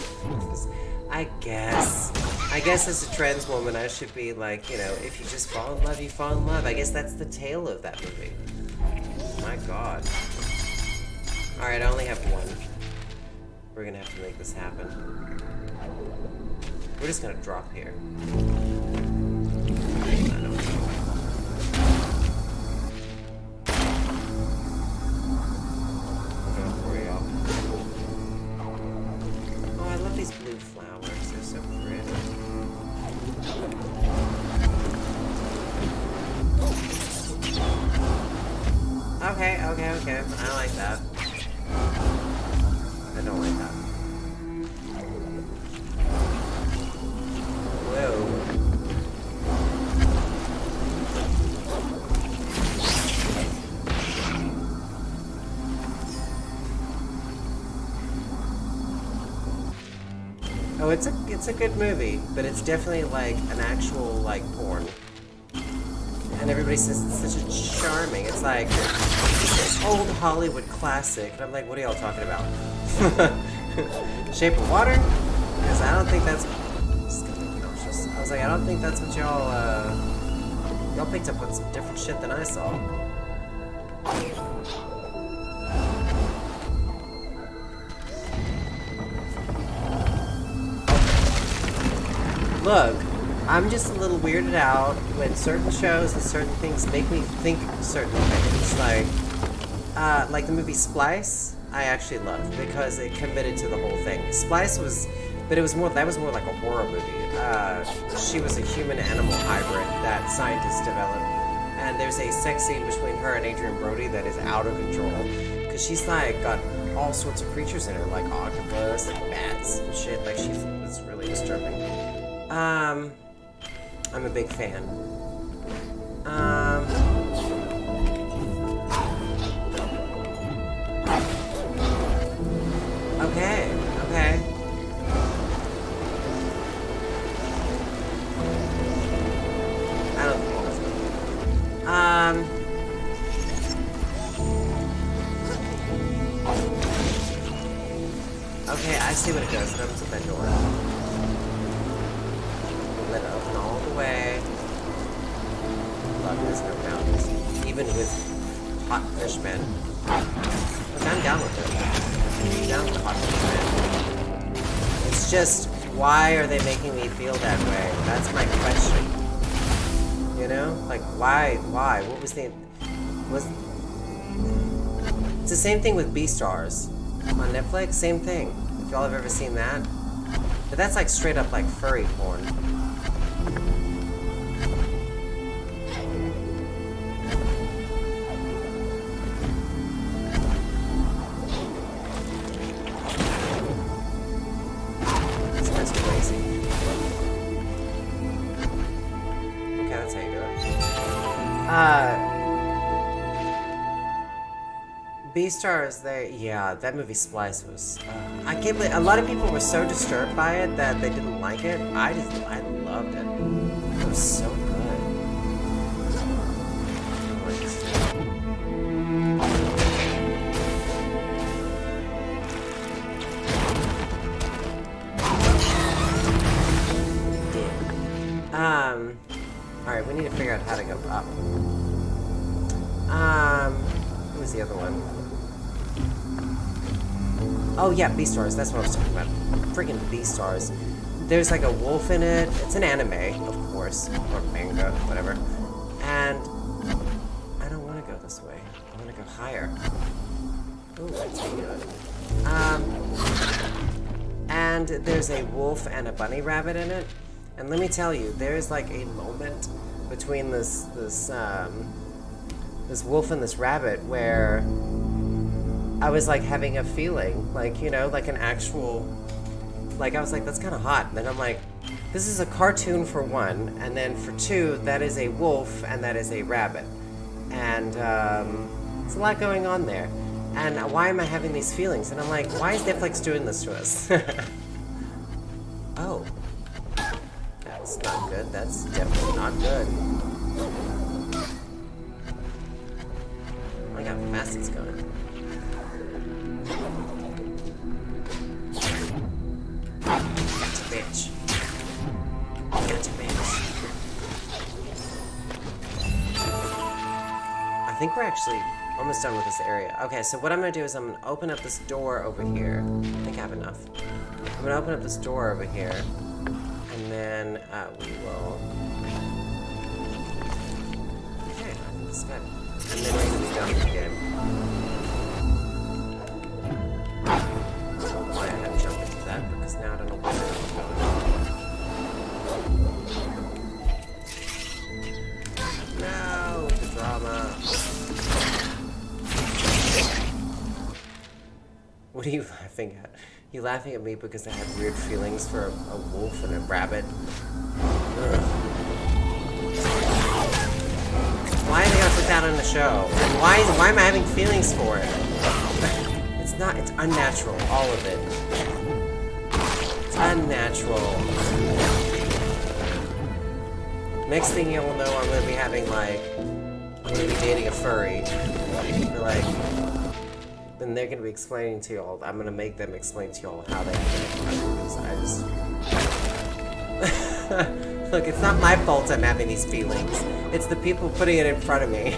I guess as a trans woman, I should be like, you know, if you just fall in love, you fall in love. I guess that's the tale of that movie. My God. Alright, I only have one. We're gonna have to make this happen. We're just gonna drop here. I don't know. Oh, I love these blue flowers. They're so pretty. Okay. I like that. I don't like that. Whoa. Oh, it's a good movie, but it's definitely like an actual like porn. And everybody says it's such a charming. It's like this old Hollywood classic, and I'm like, what are y'all talking about? Shape of Water? Because I don't think that's. I was like, I don't think that's what y'all picked up on some different shit than I saw. Look, I'm just a little weirded out when certain shows and certain things make me think certain things. Like the movie Splice, I actually loved because it committed to the whole thing. Splice was, but that was more like a horror movie. She was a human-animal hybrid that scientists developed, and there's a sex scene between her and Adrian Brody that is out of control because she's like got all sorts of creatures in her, like octopus and bats and shit. Like it's really disturbing. I'm a big fan. Okay. I don't think that's good. Okay, I see what it does. It opens up that door. Let it open all the way. Love this, no boundaries. Even with hot fishmen. Look, I'm down with it. I'm down with the hot fishmen. It's just, why are they making me feel that way? That's my question. You know? Like, why? What was the... It's the same thing with Beastars on Netflix. Same thing. If y'all have ever seen that. But that's like straight up like furry porn. Beastars, that movie Splice was. I can't believe a lot of people were so disturbed by it that they didn't like it. I loved it. It was so good. Alright, we need to figure out how to go up. Who was the other one? Oh yeah, Beastars, that's what I was talking about. Freaking Beastars. There's like a wolf in it. It's an anime, of horse or manga, whatever. And I don't want to go this way. I want to go higher. Ooh, that's good. And there's a wolf and a bunny rabbit in it. And let me tell you, there's like a moment between this wolf and this rabbit where I was like having a feeling, like, you know, like an actual, like I was like, that's kind of hot. And then I'm like, this is a cartoon for one, and then for two, that is a wolf and that is a rabbit. And it's a lot going on there. And why am I having these feelings? And I'm like, why is Netflix doing this to us? Oh. That's not good. That's definitely not good. Oh my god, how fast it's going. Gotcha, bitch. Gotcha, bitch. I think we're actually almost done with this area. Okay, so what I'm gonna do is I'm gonna open up this door over here. I think I have enough. I'm gonna open up this door over here, and then we will. Okay, I think this is good. And then we're gonna be done with the game. Why I had to jump into that, because now I don't know where I'm going. No, the drama. What are you laughing at? You laughing at me because I had weird feelings for a wolf and a rabbit? Ugh. Why are they gonna put that on the show? And why am I having feelings for it? It's unnatural, all of it. It's unnatural. Next thing you'll know, I'm gonna be having I'm gonna be dating a furry. Then they're gonna be explaining to y'all. I'm gonna make them explain to y'all how they because Look, it's not my fault I'm having these feelings. It's the people putting it in front of me.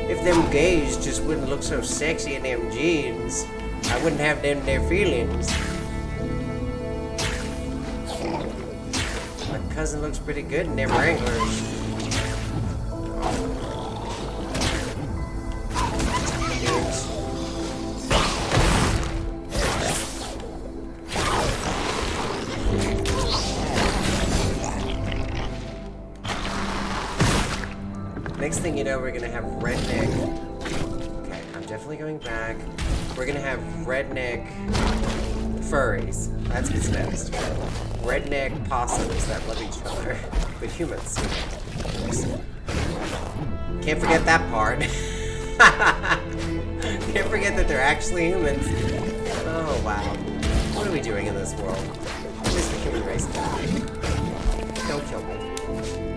If them gays just wouldn't look so sexy in them jeans, I wouldn't have them their feelings. My cousin looks pretty good in them Wranglers. Next thing you know, we're gonna have redneck. Okay, I'm definitely going back. We're gonna have redneck furries. That's what's next. Redneck possums that love each other. But humans. Can't forget that part. Can't forget that they're actually humans. Oh, wow. What are we doing in this world? Just the human race die. Don't kill me.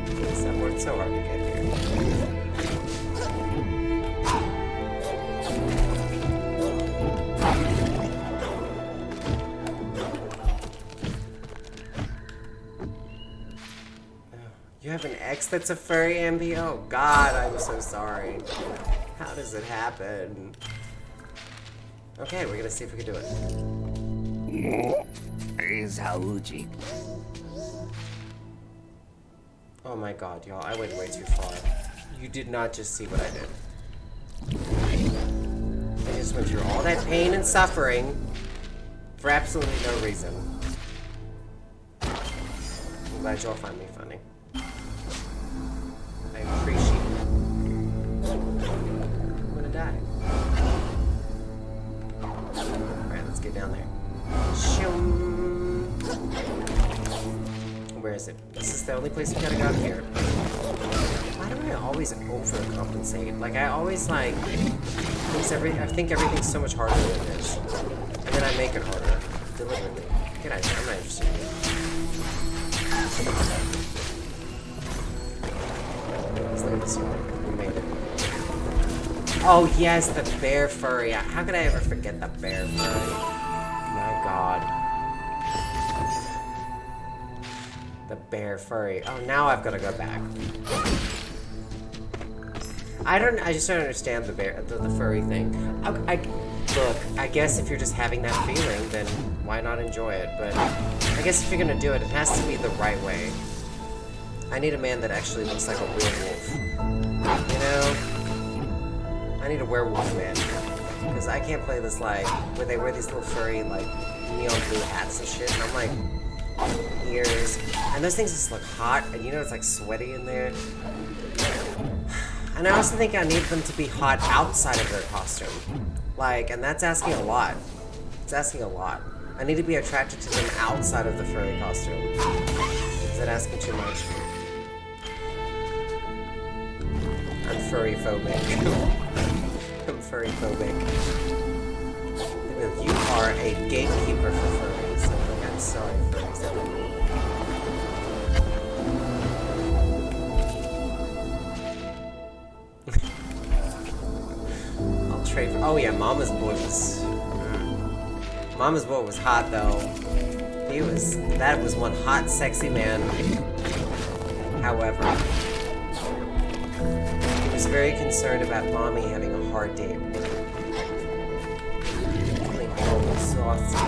Please, I've worked so hard to get here. You have an ex that's a furry, Ambi? Oh god, I'm so sorry. How does it happen? Okay, we're gonna see if we can do it. Oh my god, y'all, I went way too far. You did not just see what I did. I just went through all that pain and suffering for absolutely no reason. I'm glad y'all find me funny. I appreciate it. I'm gonna die. Alright, let's get down there. Shoom. Where is it? This is the only place we gotta go here. Why do I always overcompensate? Like, I always, I think everything's so much harder than it is. And then I make it harder. Deliberately. Good idea. I'm not interested in it. Let's look at this one. We made it. Oh, yes, the bear furry. How could I ever forget the bear furry? My god. The bear furry. Oh, now I've got to go back. I just don't understand the furry thing. look, I guess if you're just having that feeling, then why not enjoy it? But I guess if you're gonna do it, it has to be the right way. I need a man that actually looks like a werewolf. You know? I need a werewolf man. Because I can't play this, like, where they wear these little furry, like, neon blue hats and shit, and I'm like, ears. And those things just look hot, and you know it's, like, sweaty in there. And I also think I need them to be hot outside of their costume. Like, and that's asking a lot. It's asking a lot. I need to be attracted to them outside of the furry costume. Is that asking too much? I'm furry phobic. I'm furry phobic. You are a gatekeeper for furries. I'm sorry, furries. I'll trade for. Oh yeah, Mama's boy was. Mama's boy was hot though. He was. That was one hot, sexy man. However, he was very concerned about Mommy having a hard day. Coming home exhausted,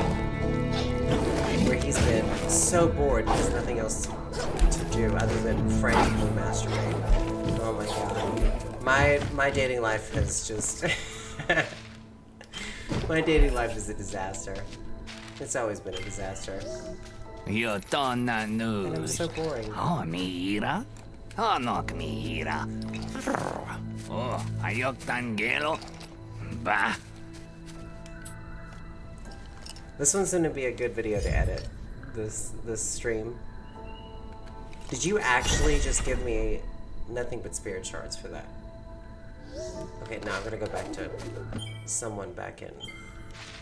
where he's been so bored, he has nothing else to do other than frantically masturbate. Oh my god. My dating life has just my dating life is a disaster. It's always been a disaster. You don't know. And I'm so boring. Oh, mira. Oh, no, mira. Oh, ayok tanggelo. Bah. This one's gonna be a good video to edit. This stream. Did you actually just give me nothing but spirit shards for that? Okay, now I'm gonna go back to someone back in.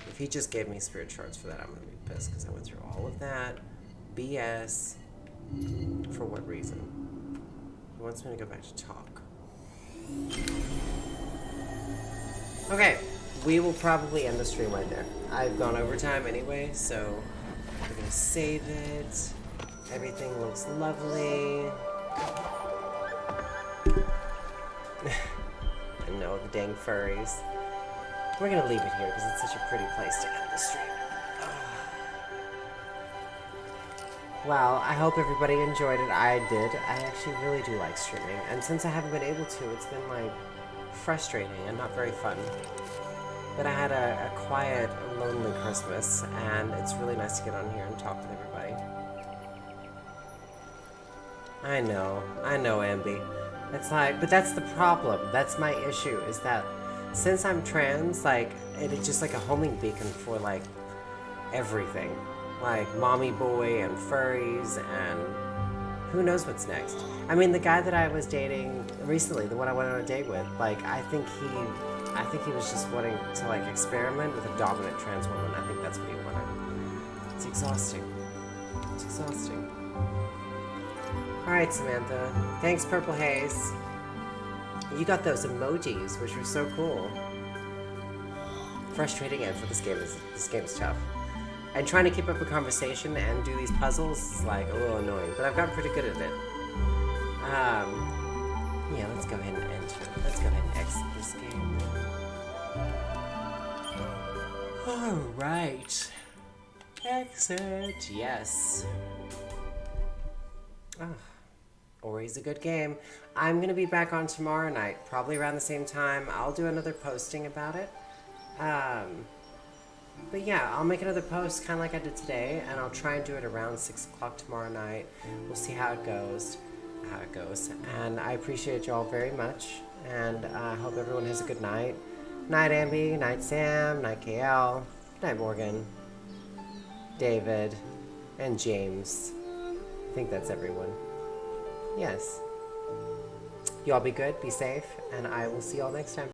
If he just gave me spirit shards for that, I'm gonna be pissed because I went through all of that BS. For what reason? He wants me to go back to talk. Okay, we will probably end the stream right there. I've gone over time anyway, so we're gonna save it. Everything looks lovely. I know, the dang furries. We're gonna leave it here because it's such a pretty place to end the stream. Well, I hope everybody enjoyed it. I did. I actually really do like streaming. And since I haven't been able to, it's been like frustrating and not very fun. But I had a quiet, lonely Christmas, and it's really nice to get on here and talk with everybody. I know, Ambi. It's like, but that's the problem. That's my issue, is that since I'm trans, like, it is just like a homing beacon for, like, everything. Like, mommy boy and furries and who knows what's next. I mean, the guy that I was dating recently, the one I went on a date with, like, I think he was just wanting to, like, experiment with a dominant trans woman. I think that's what he wanted. It's exhausting. It's exhausting. Alright, Samantha. Thanks, Purple Haze. You got those emojis, which were so cool. Frustrating end for this game is tough. And trying to keep up a conversation and do these puzzles is like a little annoying, but I've gotten pretty good at it. Yeah, let's go ahead and enter. Let's go ahead and exit this game. Alright. Exit, yes. Oh. Ori's a good game. I'm gonna be back on tomorrow night, probably around the same time. I'll do another posting about it. But yeah, I'll make another post kind of like I did today, and I'll try and do it around 6 o'clock tomorrow night. We'll see how it goes. And I appreciate y'all very much, and I hope everyone has a good night. Night, Ambi. Night, Sam. Night, KL. Night, Morgan. David. And James. I think that's everyone. Yes. You all be good, be safe, and I will see y'all next time.